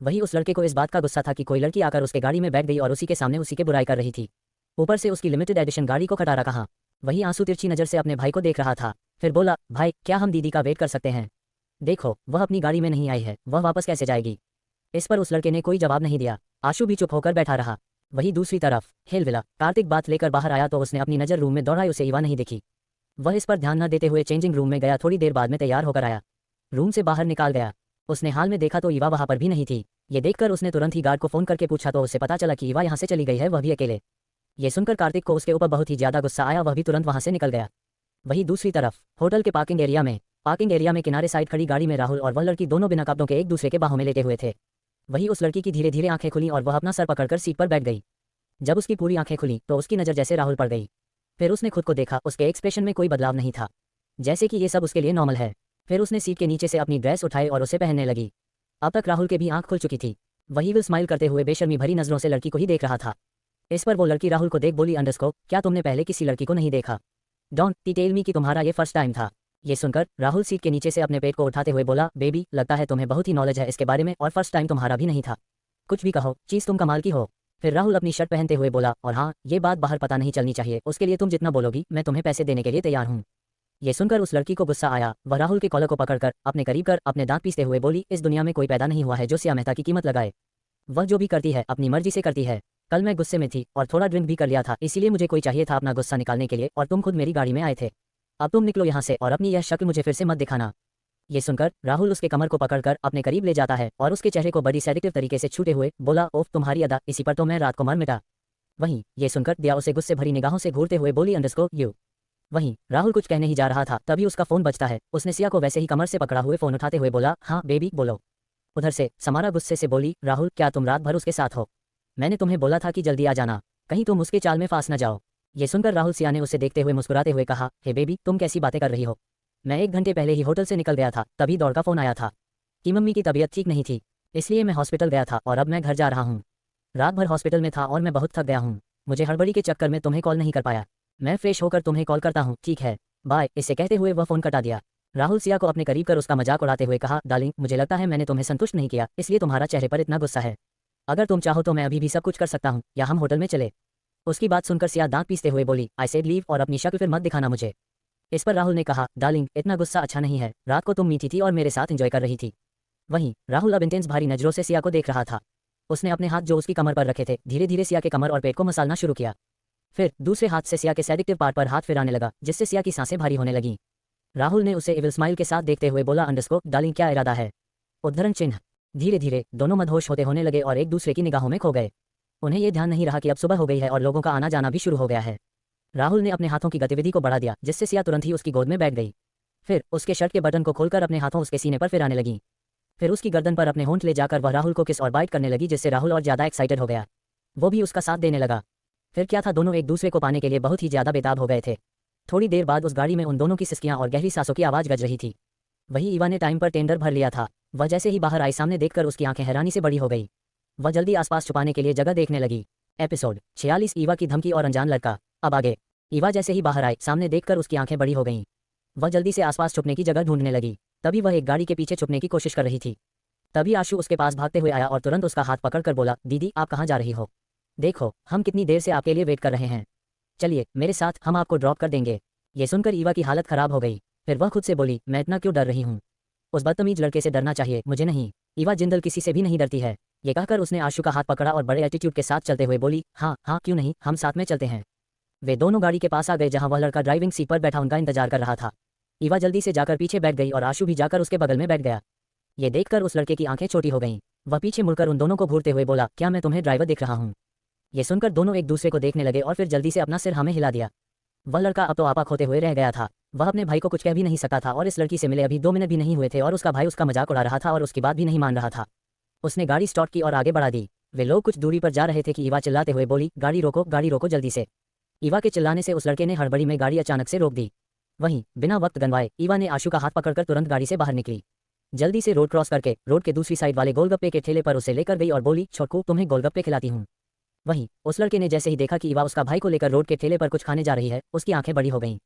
वही उस लड़के को इस बात का गुस्सा था कि कोई लड़की आकर उसके गाड़ी में बैठ गई और उसी के सामने उसी के बुराई कर रही थी। ऊपर से उसकी लिमिटेड एडिशन गाड़ी को खटारा कहाँ। वही आंसू तिरछी नजर से अपने भाई को देख रहा था, फिर बोला, भाई क्या हम दीदी का वेट कर सकते हैं? देखो वह अपनी गाड़ी में नहीं आई है, वह वापस कैसे जाएगी? इस पर उस लड़के ने कोई जवाब नहीं दिया। आशु भी चुप होकर बैठा रहा। वही दूसरी तरफ हेलविला कार्तिक बात लेकर बाहर आया तो उसने अपनी नजर रूम में दौड़ाई, उसे ईवा नहीं दिखी। वह इस पर ध्यान न देते हुए चेंजिंग रूम में गया। थोड़ी देर बाद में तैयार होकर आया, रूम से बाहर निकाल गया। उसने हाल में देखा तो ईवा वहां पर भी नहीं थी। ये देखकर उसने तुरंत ही गार्ड को फोन करके पूछा तो उसे पता चला कि ईवा यहाँ से चली गई है, वह भी अकेले। ये सुनकर कार्तिक को उसके ऊपर बहुत ही ज्यादा गुस्सा आया, वह भी तुरंत वहां से निकल गया। वही दूसरी तरफ होटल के पार्किंग एरिया में किनारे साइड खड़ी गाड़ी में राहुल और वह लड़की दोनों बिना कपड़ों के एक दूसरे के बाहों में लेटे हुए थे। वही उस लड़की की धीरे धीरे आंखें खुली और वह अपना सर पकड़कर सीट पर बैठ गई। जब उसकी पूरी आंखें खुली तो उसकी नज़र जैसे राहुल पर गई। फिर उसने खुद को देखा, उसके एक्सप्रेशन में कोई बदलाव नहीं था, जैसे कि ये सब उसके लिए नॉर्मल है। फिर उसने सीट के नीचे से अपनी ड्रेस उठाई और उसे पहनने लगी। अब तक राहुल के भी आंख खुल चुकी थी। वही विल स्माइल करते हुए बेशर्मी भरी नजरों से लड़की को ही देख रहा था। इस पर वो लड़की राहुल को देख बोली, अंडरस्कोप क्या तुमने पहले किसी लड़की को नहीं देखा? डोंट टेल मी कि तुम्हारा ये फर्स्ट टाइम था। ये सुनकर राहुल सीट के नीचे से अपने पेट को उठाते हुए बोला, बेबी लगता है तुम्हें बहुत ही नॉलेज है इसके बारे में, और फर्स्ट टाइम तुम्हारा भी नहीं था। कुछ भी कहो, चीज़ तुम कमाल की हो। फिर राहुल अपनी शर्ट पहनते हुए बोला, और हाँ ये बात बाहर पता नहीं चलनी चाहिए, उसके लिए तुम जितना बोलोगी मैं तुम्हें पैसे देने के लिए तैयार हूँ। ये सुनकर उस लड़की को गुस्सा आया। वह राहुल के कॉलर को पकड़कर अपने करीब कर अपने दांत पीसते हुए बोली, इस दुनिया में कोई पैदा नहीं हुआ है जो सिया मेहता की कीमत लगाए। वह जो भी करती है अपनी मर्जी से करती है। कल मैं गुस्से में थी और थोड़ा ड्रिंक भी कर लिया था, इसीलिए मुझे कोई चाहिए था अपना गुस्सा निकालने के लिए, और तुम खुद मेरी गाड़ी में आए थे। अब तुम निकलो यहाँ से और अपनी यह शक्ल मुझे फिर से मत दिखाना। ये सुनकर राहुल उसके कमर को पकड़कर अपने करीब ले जाता है और उसके चेहरे को बड़ी सेडिक्टिव तरीके से छूते हुए बोला, ओफ तुम्हारी अदा, इसी पर तो मैं रात को मर मिटा। वहीं ये सुनकर दिया उसे गुस्से भरी निगाहों से घूरते हुए बोली, अंडरस्कोर यू। वहीं राहुल कुछ कहने ही जा रहा था तभी उसका फोन बजता है। उसने सिया को वैसे ही कमर से पकड़ा हुए फोन उठाते हुए बोला, हाँ बेबी बोलो। उधर से समारा गुस्से से बोली, राहुल क्या तुम रात भर उसके साथ हो? मैंने तुम्हें बोला था कि जल्दी आ जाना, कहीं तुम उसके चाल में फांस न जाओ। ये सुनकर राहुल सिया ने उसे देखते हुए मुस्कुराते हुए कहा, हे बेबी तुम कैसी बातें कर रही हो? मैं 1 घंटे पहले ही होटल से निकल गया था, तभी दौड़ का फोन आया था कि मम्मी की तबीयत ठीक नहीं थी, इसलिए मैं हॉस्पिटल गया था और अब मैं घर जा रहा हूँ। रात भर हॉस्पिटल में था और मैं बहुत थक गया हूँ, मुझे हड़बड़ी के चक्कर में तुम्हें कॉल नहीं कर पाया। मैं फ्रेश होकर तुम्हें कॉल करता हूँ, ठीक है बाय। इसे कहते हुए वह फोन कटा दिया। राहुल सिया को अपने करीब कर उसका मजाक उड़ाते हुए कहा, डार्लिंग मुझे लगता है मैंने तुम्हें संतुष्ट नहीं किया, इसलिए तुम्हारा चेहरे पर इतना गुस्सा है। अगर तुम चाहो तो मैं अभी भी सब कुछ कर सकता हूँ, या हम होटल में चले। उसकी बात सुनकर सिया दांत पीसते हुए बोली, आई सेड लीव, और अपनी शक्ल फिर मत दिखाना मुझे। इस पर राहुल ने कहा, डार्लिंग इतना गुस्सा अच्छा नहीं है, रात को तुम मीठी थी और मेरे साथ एंजॉय कर रही थी। वहीं राहुल अब इंटेंस भारी नजरों से सिया को देख रहा था। उसने अपने हाथ जो उसकी कमर पर रखे थे धीरे धीरे सिया के कमर और पेट को मसालना शुरू किया। फिर दूसरे हाथ से सिया के सेडिक्टिव पार्ट पर हाथ फिराने लगा, जिससे सिया की सांसें भारी होने लगीं। राहुल ने उसे इविल स्माइल के साथ देखते हुए बोला, अंडरस्कोर डार्लिंग क्या इरादा है? उद्धरण चिन्ह। धीरे धीरे दोनों मदहोश होने लगे और एक दूसरे की निगाहों में खो गए। उन्हें यह ध्यान नहीं रहा कि अब सुबह हो गई है और लोगों का आना जाना भी शुरू हो गया है। राहुल ने अपने हाथों की गतिविधि को बढ़ा दिया, जिससे सिया तुरंत ही उसकी गोद में बैठ गई। फिर उसके शर्ट के बटन को खोलकर अपने हाथों उसके सीने पर फिराने लगी। फिर उसकी गर्दन पर अपने होंठ ले जाकर वह राहुल को किस और बाइट करने लगी, जिससे राहुल और ज्यादा एक्साइटेड हो गया। वो भी उसका साथ देने लगा। फिर क्या था, दोनों एक दूसरे को पाने के लिए बहुत ही ज्यादा बेताब हो गए थे। थोड़ी देर बाद उस गाड़ी में उन दोनों की सिसकियां और गहरी सांसों की आवाज गज रही थी। वही ईवा ने टाइम पर टेंडर भर लिया था। वह जैसे ही बाहर आई सामने देखकर उसकी आंखें हैरानी से बड़ी हो गई। वह जल्दी आसपास छुपाने के लिए जगह देखने लगी। एपिसोड 46 ईवा की धमकी और अनजान लड़का। अब आगे। ईवा जैसे ही बाहर आई सामने देखकर उसकी आंखें बड़ी हो गईं। वह जल्दी से आसपास छुपने की जगह ढूंढने लगी। तभी वह एक गाड़ी के पीछे छुपने की कोशिश कर रही थी। तभी आशु उसके पास भागते हुए आया और तुरंत उसका हाथ पकड़कर बोला, दीदी आप कहाँ जा रही हो? देखो हम कितनी देर से आपके लिए वेट कर रहे हैं, चलिए मेरे साथ, हम आपको ड्रॉप कर देंगे। ये सुनकर ईवा की हालत खराब हो गई। फिर वह खुद से बोली, मैं इतना क्यों डर रही हूँ? उस बदतमीज लड़के से डरना चाहिए, मुझे नहीं। ईवा जिंदल किसी से भी नहीं डरती है। ये कहकर उसने आशु का हाथ पकड़ा और बड़े एटीट्यूड के साथ चलते हुए बोली, हाँ हाँ क्यों नहीं, हम साथ में चलते हैं। वे दोनों गाड़ी के पास आ गए जहां वह लड़का ड्राइविंग सीट पर बैठा उनका इंतजार कर रहा था। ईवा जल्दी से जाकर पीछे बैठ गई और आशु भी जाकर उसके बगल में बैठ गया। ये देखकर उस लड़के की आंखें छोटी हो गईं। वह पीछे मुड़कर उन दोनों को घूरते हुए बोला, क्या मैं तुम्हें ड्राइवर दिख रहा हूँ? ये सुनकर दोनों एक दूसरे को देखने लगे और फिर जल्दी से अपना सिर हमें हिला दिया। वह लड़का अब तो आपा खोते हुए रह गया था। वह अपने भाई को कुछ कह भी नहीं सकता था और इस लड़की से मिले अभी 2 मिनट भी नहीं हुए थे और उसका भाई उसका मजाक उड़ा रहा था और उसकी बात भी नहीं मान रहा था। उसने गाड़ी स्टार्ट की और आगे बढ़ा दी। वे लोग कुछ दूरी पर जा रहे थे कि ईवा चिल्लाते हुए बोली, गाड़ी रोको जल्दी से। ईवा के चिल्लाने से उस लड़के ने हड़बड़ी में गाड़ी अचानक से रोक दी। वहीं बिना वक्त गंवाए ईवा ने आशु का हाथ पकड़कर तुरंत गाड़ी से बाहर निकली। जल्दी से रोड क्रॉस करके रोड के दूसरी साइड वाले गोलगप्पे के ठेले पर उसे लेकर गई और बोली, छोटकू तुम्हें गोलगप्पे खिलाती हूँ। वहीं उस लड़के ने जैसे ही देखा कि ईवा उसका भाई को लेकर रोड के ठेले पर कुछ खाने जा रही है, उसकी आंखें बड़ी हो गईं।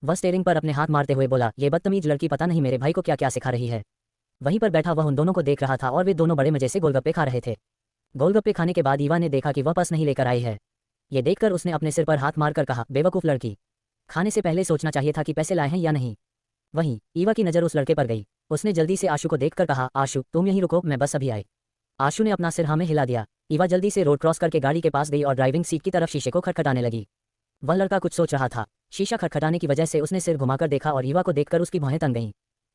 वह स्टीयरिंग पर अपने हाथ मारते हुए बोला, ये बदतमीज लड़की पता नहीं मेरे भाई को क्या क्या सिखा रही है। वहीं पर बैठा वह उन दोनों को देख रहा था और वे दोनों बड़े मजे से गोलगप्पे खा रहे थे। गोलगप्पे खाने के बाद ईवा ने देखा कि वह पर्स नहीं लेकर आई है। ये देखकर उसने अपने सिर पर हाथ मारकर कहा, बेवकूफ़ लड़की, खाने से पहले सोचना चाहिए था कि पैसे लाए हैं या नहीं। वहीं ईवा की नज़र उस लड़के पर गई। उसने जल्दी से आशु को देखकर कहा, आशु तुम यहीं रुको, मैं बस अभी आई। आशु ने अपना सिर हाँ में हिला दिया। ईवा जल्दी से रोड क्रॉस करके गाड़ी के पास गई और ड्राइविंग सीट की तरफ शीशे को खटखटाने लगी। वह लड़का कुछ सोच रहा था। शीशा खटखटाने की वजह से उसने सिर घुमाकर देखा और ईवा को देखकर उसकी भौहें तन गईं।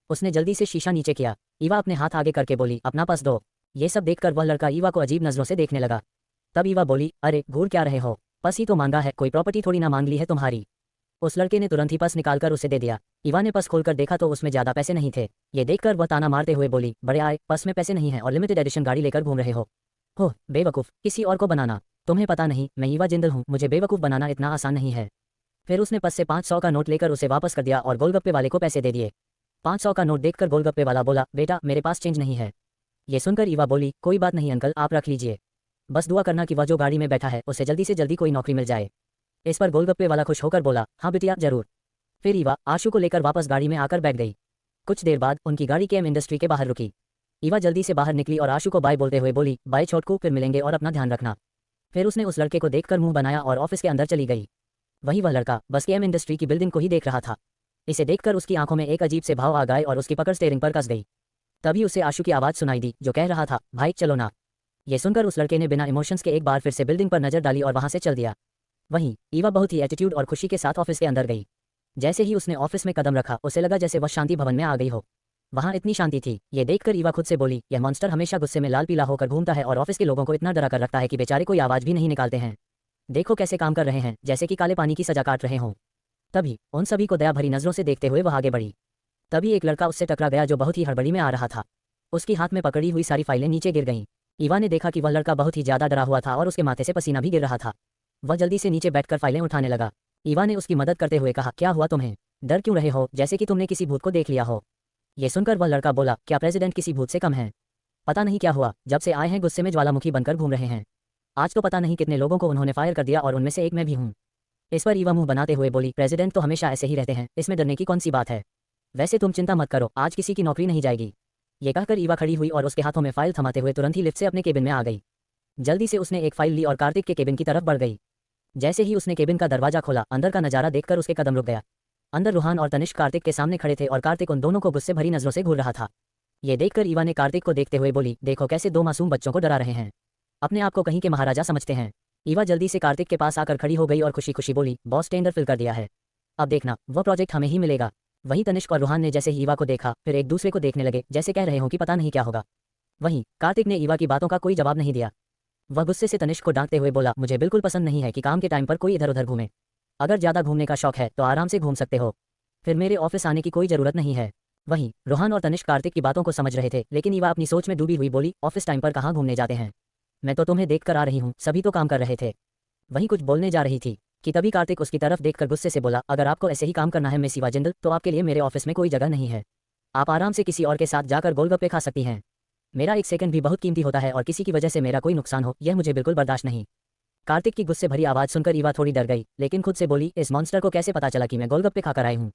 उसने जल्दी से शीशा नीचे किया। ईवा अपने हाथ आगे करके बोली, अपना पर्स दो। ये सब देखकर वह लड़का ईवा को अजीब नजरों से देखने लगा। तब ईवा बोली, अरे घूर क्या रहे हो, पर्स ही तो मांगा है, कोई प्रॉपर्टी थोड़ी ना मांग ली है तुम्हारी। उस लड़के ने तुरंत ही पर्स निकालकर उसे दे दिया। ईवा ने पर्स खोलकर देखा तो उसमें ज्यादा पैसे नहीं थे। ये देखकर वह ताना मारते हुए बोली, बड़े आए, पर्स में पैसे नहीं है और लिमिटेड एडिशन गाड़ी लेकर घूम रहे हो बेवकूफ़, किसी और को बनाना। तुम्हें पता नहीं मैं ईवा जिंदल हूँ, मुझे बेवकूफ़ बनाना इतना आसान नहीं है। फिर उसने पर्स से 500 का नोट लेकर उसे वापस कर दिया और गोलगप्पे वाले को पैसे दे दिए। 500 का नोट देखकर गोलगप्पे वाला बोला, बेटा मेरे पास चेंज नहीं है। ये सुनकर ईवा बोली, कोई बात नहीं अंकल, आप रख लीजिए, बस दुआ करना कि वह जो गाड़ी में बैठा है उसे जल्दी से जल्दी कोई नौकरी मिल जाए। इस पर गोलगप्पे वाला खुश होकर बोला, हाँ बिटिया जरूर। फिर ईवा आशु को लेकर वापस गाड़ी में आकर बैठ गई। कुछ देर बाद उनकी गाड़ी केम इंडस्ट्री के बाहर रुकी। ईवा जल्दी से बाहर निकली और आशु को बाय बोलते हुए बोली, बाय छोटकू, फिर मिलेंगे और अपना ध्यान रखना। फिर उसने उस लड़के को देखकर मुंह बनाया और ऑफिस के अंदर चली गई। वहीं वह लड़का बस केम इंडस्ट्री की बिल्डिंग को ही देख रहा था। इसे देखकर उसकी आंखों में एक अजीब से भाव आ गए और उसकी पकड़ स्टीयरिंग पर कस गई। तभी उसे आशु की आवाज़ सुनाई दी जो कह रहा था, भाई चलो ना। ये सुनकर उस लड़के ने बिना इमोशंस के एक बार फिर से बिल्डिंग पर नजर डाली और वहां से चल दिया। वहीं ईवा बहुत ही एटीट्यूड और खुशी के साथ ऑफिस के अंदर गई। जैसे ही उसने ऑफिस में कदम रखा उसे लगा जैसे वह शांति भवन में आ गई हो। वहां इतनी शांति थी। ये देखकर ईवा खुद से बोली, यह मॉन्स्टर हमेशा गुस्से में लाल पीला होकर घूमता है और ऑफिस के लोगों को इतना डरा कर रखता है कि बेचारे कोई आवाज भी नहीं निकालते हैं। देखो कैसे काम कर रहे हैं, जैसे कि काले पानी की सजा काट रहे हों। तभी उन सभी को दया भरी नजरों से देखते हुए वह आगे बढ़ी। तभी एक लड़का उससे टकरा गया जो बहुत ही हड़बड़ी में आ रहा था। उसकी हाथ में पकड़ी हुई सारी फाइलें नीचे गिर गईं। ईवा ने देखा कि वह लड़का बहुत ही ज्यादा डरा हुआ था और उसके माथे से पसीना भी गिर रहा था। वह जल्दी से नीचे बैठकर फाइलें उठाने लगा। ईवा ने उसकी मदद करते हुए कहा, क्या हुआ तुम्हें, डर क्यों रहे हो, जैसे कि तुमने किसी भूत को देख लिया हो। ये सुनकर वह लड़का बोला, क्या प्रेसिडेंट किसी भूत से कम है। पता नहीं क्या हुआ, जब से आए हैं गुस्से में ज्वालामुखी बनकर घूम रहे हैं। आज तो पता नहीं कितने लोगों को उन्होंने फायर कर दिया और उनमें से एक मैं भी हूँ। इस पर ईवा मुंह बनाते हुए बोली, प्रेसिडेंट तो हमेशा ऐसे ही रहते हैं, इसमें डरने की कौन सी बात है। वैसे तुम चिंता मत करो, आज किसी की नौकरी नहीं जाएगी। ये कहकर ईवा खड़ी हुई और उसके हाथों में फाइल थमाते हुए तुरंत ही लिफ्ट से अपने केबिन में आ गई। जल्दी से उसने एक फाइल ली और कार्तिक के केबिन की तरफ बढ़ गई। जैसे ही उसने केबिन का दरवाजा खोला, अंदर का नजारा देखकर उसके कदम रुक गया। अंदर रूहान और तनिष्क कार्तिक के सामने खड़े थे और कार्तिक उन दोनों को गुस्से भरी नजरों से घूर रहा था। ये देखकर ईवा ने कार्तिक को देखते हुए बोली, देखो कैसे दो मासूम बच्चों को डरा रहे हैं, अपने आप को कहीं के महाराजा समझते हैं। ईवा जल्दी से कार्तिक के पास आकर खड़ी हो गई और खुशी खुशी बोली, बॉस टेंडर फिल कर दिया है, अब देखना वह प्रोजेक्ट हमें ही मिलेगा। वहीं तनिष्क और रूहान ने जैसे ही ईवा को देखा फिर एक दूसरे को देखने लगे, जैसे कह रहे हो कि पता नहीं क्या होगा। वहीं कार्तिक ने ईवा की बातों का कोई जवाब नहीं दिया। वह गुस्से से तनिष्क को डांटते हुए बोला, मुझे बिल्कुल पसंद नहीं है कि काम के टाइम पर कोई इधर उधर घूमे। अगर ज्यादा घूमने का शौक है तो आराम से घूम सकते हो, फिर मेरे ऑफिस आने की कोई जरूरत नहीं है। वहीं रूहान और तनिष्क कार्तिक की बातों को समझ रहे थे, लेकिन ईवा अपनी सोच में डूबी हुई बोली, ऑफिस टाइम पर कहाँ घूमने जाते हैं, मैं तो तुम्हें देख कर आ रही हूँ, सभी तो काम कर रहे थे। वहीं कुछ बोलने जा रही थी कि तभी कार्तिक उसकी तरफ देखकर गुस्से से बोला, अगर आपको ऐसे ही काम करना है मिस ईवा जिंदल, तो आपके लिए मेरे ऑफिस में कोई जगह नहीं है। आप आराम से किसी और के साथ जाकर गोलगप्पे खा सकती हैं। मेरा एक सेकंड भी बहुत कीमती होता है और किसी की वजह से मेरा कोई नुकसान हो, यह मुझे बिल्कुल बर्दाश्त नहीं। कार्तिक की गुस्से भरी आवाज सुनकर ईवा थोड़ी डर गई, लेकिन खुद से बोली, इस मॉन्स्टर को कैसे पता चला कि मैं गोलगप्पे खाकर आई हूँ,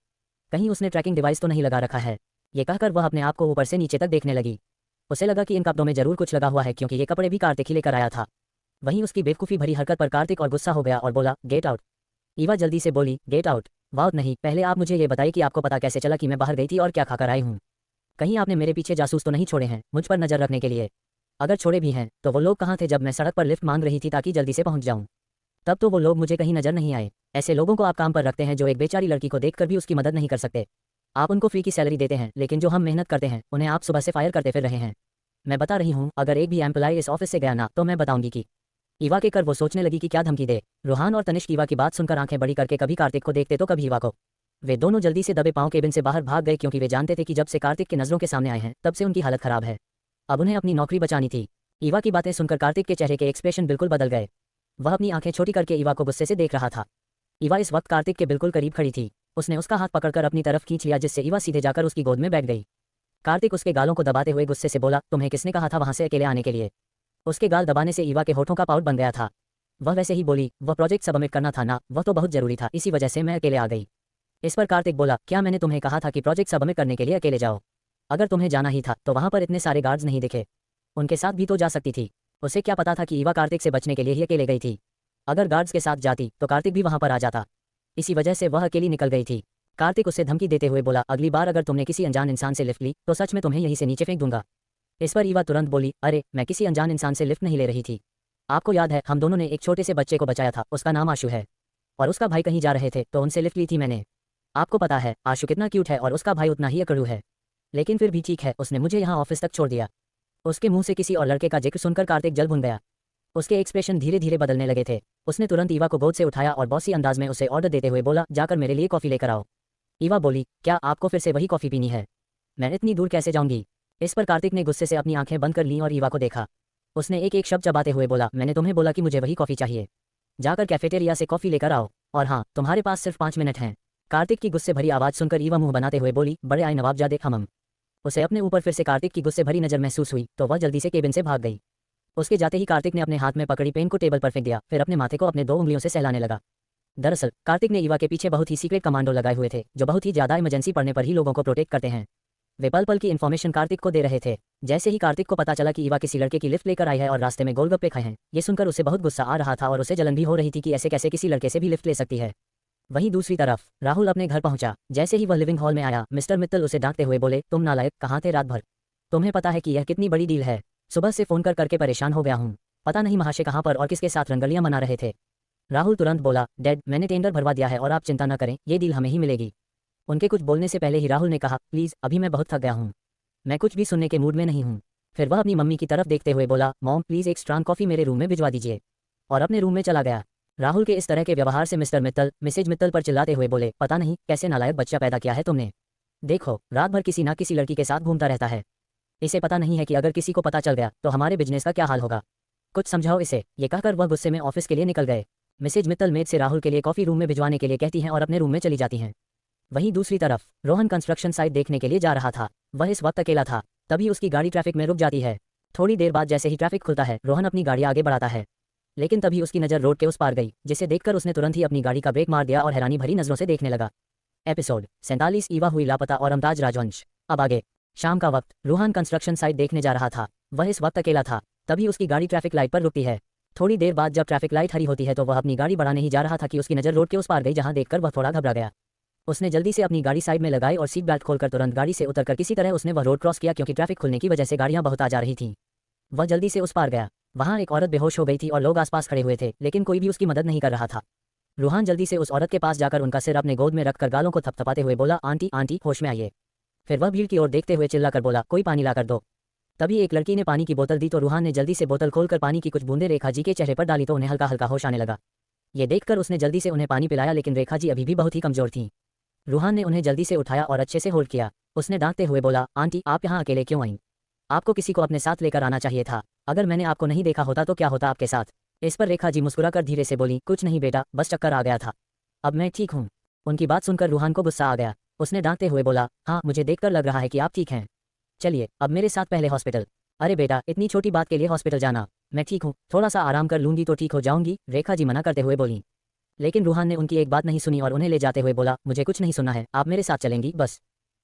कहीं उसने ट्रैकिंग डिवाइस तो नहीं लगा रखा है। ये कहकर वह अपने आप को ऊपर से नीचे तक देखने लगी। उसे लगा कि इन कपड़ों में जरूर कुछ लगा हुआ है, क्योंकि ये कपड़े भी कार्तिक ही लेकर आया था। वहीं उसकी बेवकूफ़ी भरी हरकत पर कार्तिक और गुस्सा हो गया और बोला, गेट आउट। ईवा जल्दी से बोली, गेट आउट? वाह नहीं, पहले आप मुझे ये बताइए कि आपको पता कैसे चला कि मैं बाहर गई थी और क्या खाकर आई हूँ। कहीं आपने मेरे पीछे जासूस तो नहीं छोड़े हैं मुझ पर नजर रखने के लिए? अगर छोड़े भी हैं तो वो लोग कहाँ थे जब मैं सड़क पर लिफ्ट मांग रही थी ताकि जल्दी से पहुंच जाऊं? तब तो वो लोग मुझे कहीं नजर नहीं आए। ऐसे लोगों को आप काम पर रखते हैं जो एक बेचारी लड़की को देखकर भी उसकी मदद नहीं कर सकते। आप उनको फ्री की सैलरी देते हैं, लेकिन जो हम मेहनत करते हैं उन्हें आप सुबह से फायर करते फिर रहे हैं। मैं बता रही हूँ, अगर एक भी एम्प्लॉय इस ऑफिस से गया ना तो मैं बताऊंगी कि। ईवा के कर वो सोचने लगी कि क्या धमकी दे। रूहान और तनिष्क ईवा की बात सुनकर आंखें बड़ी करके कभी कार्तिक को देखते तो कभी ईवा को। वे दोनों जल्दी से दबे पांव केबिन से बाहर भाग गए, क्योंकि वे जानते थे कि जब से कार्तिक की नजरों के सामने आए हैं तब से उनकी हालत खराब है। अब उन्हें अपनी नौकरी बचानी थी। ईवा की बातें सुनकर कार्तिक के चेहरे के एक्सप्रेशन बिल्कुल बदल गए। वह अपनी आंखें छोटी करके ईवा को गुस्से से देख रहा था। ईवा इस वक्त कार्तिक के बिल्कुल करीब खड़ी थी। उसने उसका हाथ पकड़कर अपनी तरफ खींच लिया, जिससे ईवा सीधे जाकर उसकी गोद में बैठ गई। कार्तिक उसके गालों को दबाते हुए गुस्से से बोला, तुम्हें किसने कहा था वहां से अकेले आने के लिए? उसके गाल दबाने से ईवा के होठों का पाउट बन गया था। वह वैसे ही बोली, वह प्रोजेक्ट सबमिट करना था ना, वह तो बहुत जरूरी था, इसी वजह से मैं अकेले आ गई। इस पर कार्तिक बोला, क्या मैंने तुम्हें कहा था कि प्रोजेक्ट सबमिट करने के लिए अकेले जाओ? अगर तुम्हें जाना ही था तो वहां पर इतने सारे गार्ड्स नहीं दिखे, उनके साथ भी तो जा सकती थी। उसे क्या पता था कि ईवा कार्तिक से बचने के लिए ही अकेले गई थी। अगर गार्ड्स के साथ जाती तो कार्तिक भी वहां पर आ जाता, इसी वजह से वह अकेली निकल गई थी। कार्तिक उसे धमकी देते हुए बोला, अगली बार अगर तुमने किसी अनजान इंसान से लिफ्ट ली तो सच में तुम्हें यहीं से नीचे फेंक दूंगा। इस पर ईवा तुरंत बोली, अरे मैं किसी अनजान इंसान से लिफ्ट नहीं ले रही थी। आपको याद है हम दोनों ने एक छोटे से बच्चे को बचाया था, उसका नाम आशु है, और उसका भाई कहीं जा रहे थे तो उनसे लिफ्ट ली थी मैंने। आपको पता है आशु कितना क्यूट है और उसका भाई उतना ही अकड़ू है, लेकिन फिर भी ठीक है, उसने मुझे यहाँ ऑफिस तक छोड़ दिया। उसके मुंह से किसी और लड़के का जिक्र सुनकर कार्तिक जल भुन गया। उसके एक्सप्रेशन धीरे धीरे बदलने लगे थे। उसने तुरंत ईवा को गोद से उठाया और बॉसी अंदाज में उसे ऑर्डर देते हुए बोला, जाकर मेरे लिए कॉफी लेकर आओ। ईवा बोली, क्या आपको फिर से वही कॉफी पीनी है? मैं इतनी दूर कैसे जाऊंगी? इस पर कार्तिक ने गुस्से से अपनी आंखें बंद कर लीं और ईवा को देखा। उसने एक एक शब्द चबाते हुए बोला, मैंने तुम्हें बोला कि मुझे वही कॉफी चाहिए, जाकर कैफेटेरिया से कॉफी लेकर आओ, और हाँ तुम्हारे पास सिर्फ 5 मिनट हैं। कार्तिक की गुस्से भरी आवाज सुनकर ईवा मुंह बनाते हुए बोली, बड़े आए नवाबजादे खमम। उसे अपने ऊपर फिर से कार्तिक की गुस्से भरी नजर महसूस हुई तो वह जल्दी से केबिन से भाग गई। उसके जाते ही कार्तिक ने अपने हाथ में पकड़ी पेन को टेबल पर फेंक दिया, फिर अपने माथे को अपने 2 उंगलियों से सहलाने लगा। दरअसल कार्तिक ने ईवा के पीछे बहुत ही सीक्रेट कमांडो लगाए हुए थे, जो बहुत ही ज्यादा इमरजेंसी पड़ने पर ही लोगों को प्रोटेक्ट करते हैं। वे पल पल की इन्फॉर्मेशन कार्तिक को दे रहे थे। जैसे ही कार्तिक को पता चला कि ईवा किसी लड़के की लिफ्ट लेकर आई है और रास्ते में गोलगप्पे खाए हैं, ये सुनकर उसे बहुत गुस्सा आ रहा था और उसे जलन भी हो रही थी कि ऐसे कैसे किसी लड़के से भी लिफ्ट ले सकती है। वहीं दूसरी तरफ राहुल अपने घर पहुंचा। जैसे ही वह लिविंग हॉल में आया, मिस्टर मित्तल उसे डांटते हुए बोले, तुम नालायक, कहाँ थे रात भर? तुम्हें पता है कि यह कितनी बड़ी डील है? सुबह से फोन कर करके परेशान हो गया हूँ, पता नहीं महाशय कहाँ पर और किसके साथ रंगलियां मना रहे थे। राहुल तुरंत बोला, डैड मैंने टेंडर भरवा दिया है और आप चिंता न करें, ये डील हमें ही मिलेगी। उनके कुछ बोलने से पहले ही राहुल ने कहा, प्लीज अभी मैं बहुत थक गया हूँ, मैं कुछ भी सुनने के मूड में नहीं हूँ। फिर वह अपनी मम्मी की तरफ देखते हुए बोला, मॉम प्लीज एक स्ट्रांग कॉफी मेरे रूम में भिजवा दीजिए, और अपने रूम में चला गया। राहुल के इस तरह के व्यवहार से मिस्टर मित्तल मिसेज मित्तल पर चिल्लाते हुए बोले, पता नहीं कैसे नालायक बच्चा पैदा किया है तुमने। देखो रात भर किसी ना किसी लड़की के साथ घूमता रहता है, इसे पता नहीं है कि अगर किसी को पता चल गया तो हमारे बिजनेस का क्या हाल होगा। कुछ समझाओ इसे। ये कहकर वह गुस्से में ऑफिस के लिए निकल गए। मिसेज मित्तल मेड से राहुल के लिए कॉफी रूम में भिजवाने के लिए कहती हैं और अपने रूम में चली जाती हैं। वहीं दूसरी तरफ रोहन कंस्ट्रक्शन साइट देखने के लिए जा रहा था। वह इस वक्त अकेला था। तभी उसकी गाड़ी ट्रैफिक में रुक जाती है। थोड़ी देर बाद जैसे ही ट्रैफिक खुलता है, रोहन अपनी गाड़ी आगे बढ़ाता है, लेकिन तभी उसकी नज़र रोड के उस पार गई, जिसे देखकर उसने तुरंत ही अपनी गाड़ी का ब्रेक मार दिया और हैरानी भरी नजरों से देखने लगा। एपिसोड 47 ईवा हुई लापता और अमताज राजवंश। अब आगे। शाम का वक्त रोहन कंस्ट्रक्शन साइट देखने जा रहा था। वह इस वक्त अकेला था। तभी उसकी गाड़ी ट्रैफिक लाइट पर रुकती है। थोड़ी देर बाद जब ट्रैफिक लाइट हरी होती है तो वह अपनी गाड़ी बढ़ाने ही जा रहा था कि उसकी नज़र रोड के उस पार गई, जहां देखकर वह थोड़ा घबरा गया। उसने जल्दी से अपनी गाड़ी साइड में लगाई और सीट बेल्ट खोलकर तुरंत गाड़ी से उतरकर किसी तरह उसने वह रोड क्रॉस किया, क्योंकि ट्रैफिक खुलने की वजह से गाड़ियां बहुत आ जा रही थीं। वह जल्दी से उस पार गया। वहां एक औरत बेहोश हो गई थी और लोग आसपास खड़े हुए थे, लेकिन कोई भी उसकी मदद नहीं कर रहा था। रूहान जल्दी से उस औरत के पास जाकर उनका सिर अपने गोद में रखकर गालों को थपथपाते हुए बोला, आंटी आंटी होश में आइए। फिर वह भीड़ की ओर देखते हुए चिल्लाकर बोला, कोई पानी लाकर दो। तभी एक लड़की ने पानी की बोतल दी तो रूहान ने जल्दी से बोतल खोलकर पानी की कुछ बूंदें रेखा जी के चेहरे पर डाली तो उन्हें हल्का हल्का होश आने लगा। ये देखकर उसने जल्दी से उन्हें पानी पिलाया, लेकिन रेखा जी अभी भी बहुत ही कमजोर थीं। रूहान ने उन्हें जल्दी से उठाया और अच्छे से होल्ड किया। उसने डांटते हुए बोला, आंटी आप यहाँ अकेले क्यों आईं? आपको किसी को अपने साथ लेकर आना चाहिए था। अगर मैंने आपको नहीं देखा होता तो क्या होता आपके साथ? इस पर रेखा जी मुस्कुराकर धीरे से बोली, कुछ नहीं बेटा, बस चक्कर आ गया था, अब मैं ठीक हूँ। उनकी बात सुनकर रूहान को गुस्सा आ गया। उसने डांटते हुए बोला, हाँ मुझे देखकर लग रहा है कि आप ठीक हैं, चलिए अब मेरे साथ पहले हॉस्पिटल। अरे बेटा इतनी छोटी बात के लिए हॉस्पिटल जाना? मैं ठीक हूँ, थोड़ा सा आराम कर लूंगी तो ठीक हो जाऊंगी, रेखा जी मना करते हुए बोली। लेकिन रूहान ने उनकी एक बात नहीं सुनी और उन्हें ले जाते हुए बोला, मुझे कुछ नहीं सुनना है, आप मेरे साथ चलेंगी बस,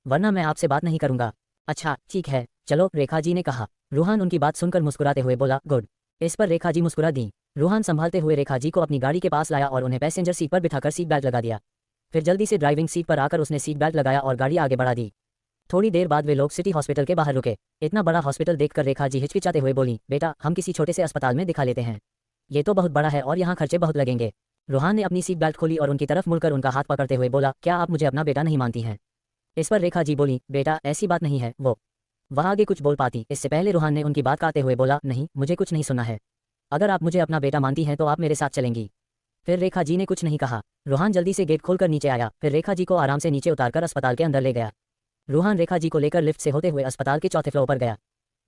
वरना मैं आपसे बात नहीं करूंगा। अच्छा ठीक है चलो, रेखा जी ने कहा। रूहान उनकी बात सुनकर मुस्कुराते हुए बोला, गुड। इस पर रेखा जी मुस्कुरा दी। रूहान संभालते हुए रेखा जी को अपनी गाड़ी के पास लाया और उन्हें पैसेंजर सीट पर बिठाकर सीट बेल्ट लगा दिया। फिर जल्दी से ड्राइविंग सीट पर आकर उसने सीट बेल्ट लगाया और गाड़ी आगे बढ़ा दी। थोड़ी देर बाद वे लोग सिटी हॉस्पिटल के बाहर रुके। इतना बड़ा हॉस्पिटल देखकर रेखा जी हिचकिचाते हुए बोली, बेटा हम किसी छोटे से अस्पताल में दिखा लेते हैं, ये तो बहुत बड़ा है और यहाँ खर्चे बहुत लगेंगे। रूहान ने अपनी सीट बेल्ट खोली और उनकी तरफ मुड़कर उनका हाथ पकड़ते हुए बोला, क्या आप मुझे अपना बेटा नहीं मानती हैं? इस पर रेखा जी बोली, बेटा ऐसी बात नहीं है। वह आगे कुछ बोल पाती इससे पहले रूहान ने उनकी बात काटते हुए बोला, नहीं मुझे कुछ नहीं सुनना है, अगर आप मुझे अपना बेटा मानती हैं तो आप मेरे साथ चलेंगी। फिर रेखा जी ने कुछ नहीं कहा। रूहान जल्दी से गेट खोलकर नीचे आया, फिर रेखा जी को आराम से नीचे उतारकर अस्पताल के अंदर ले गया। रूहान रेखा जी को लेकर लिफ्ट से होते हुए अस्पताल के चौथे फ्लोर पर गया।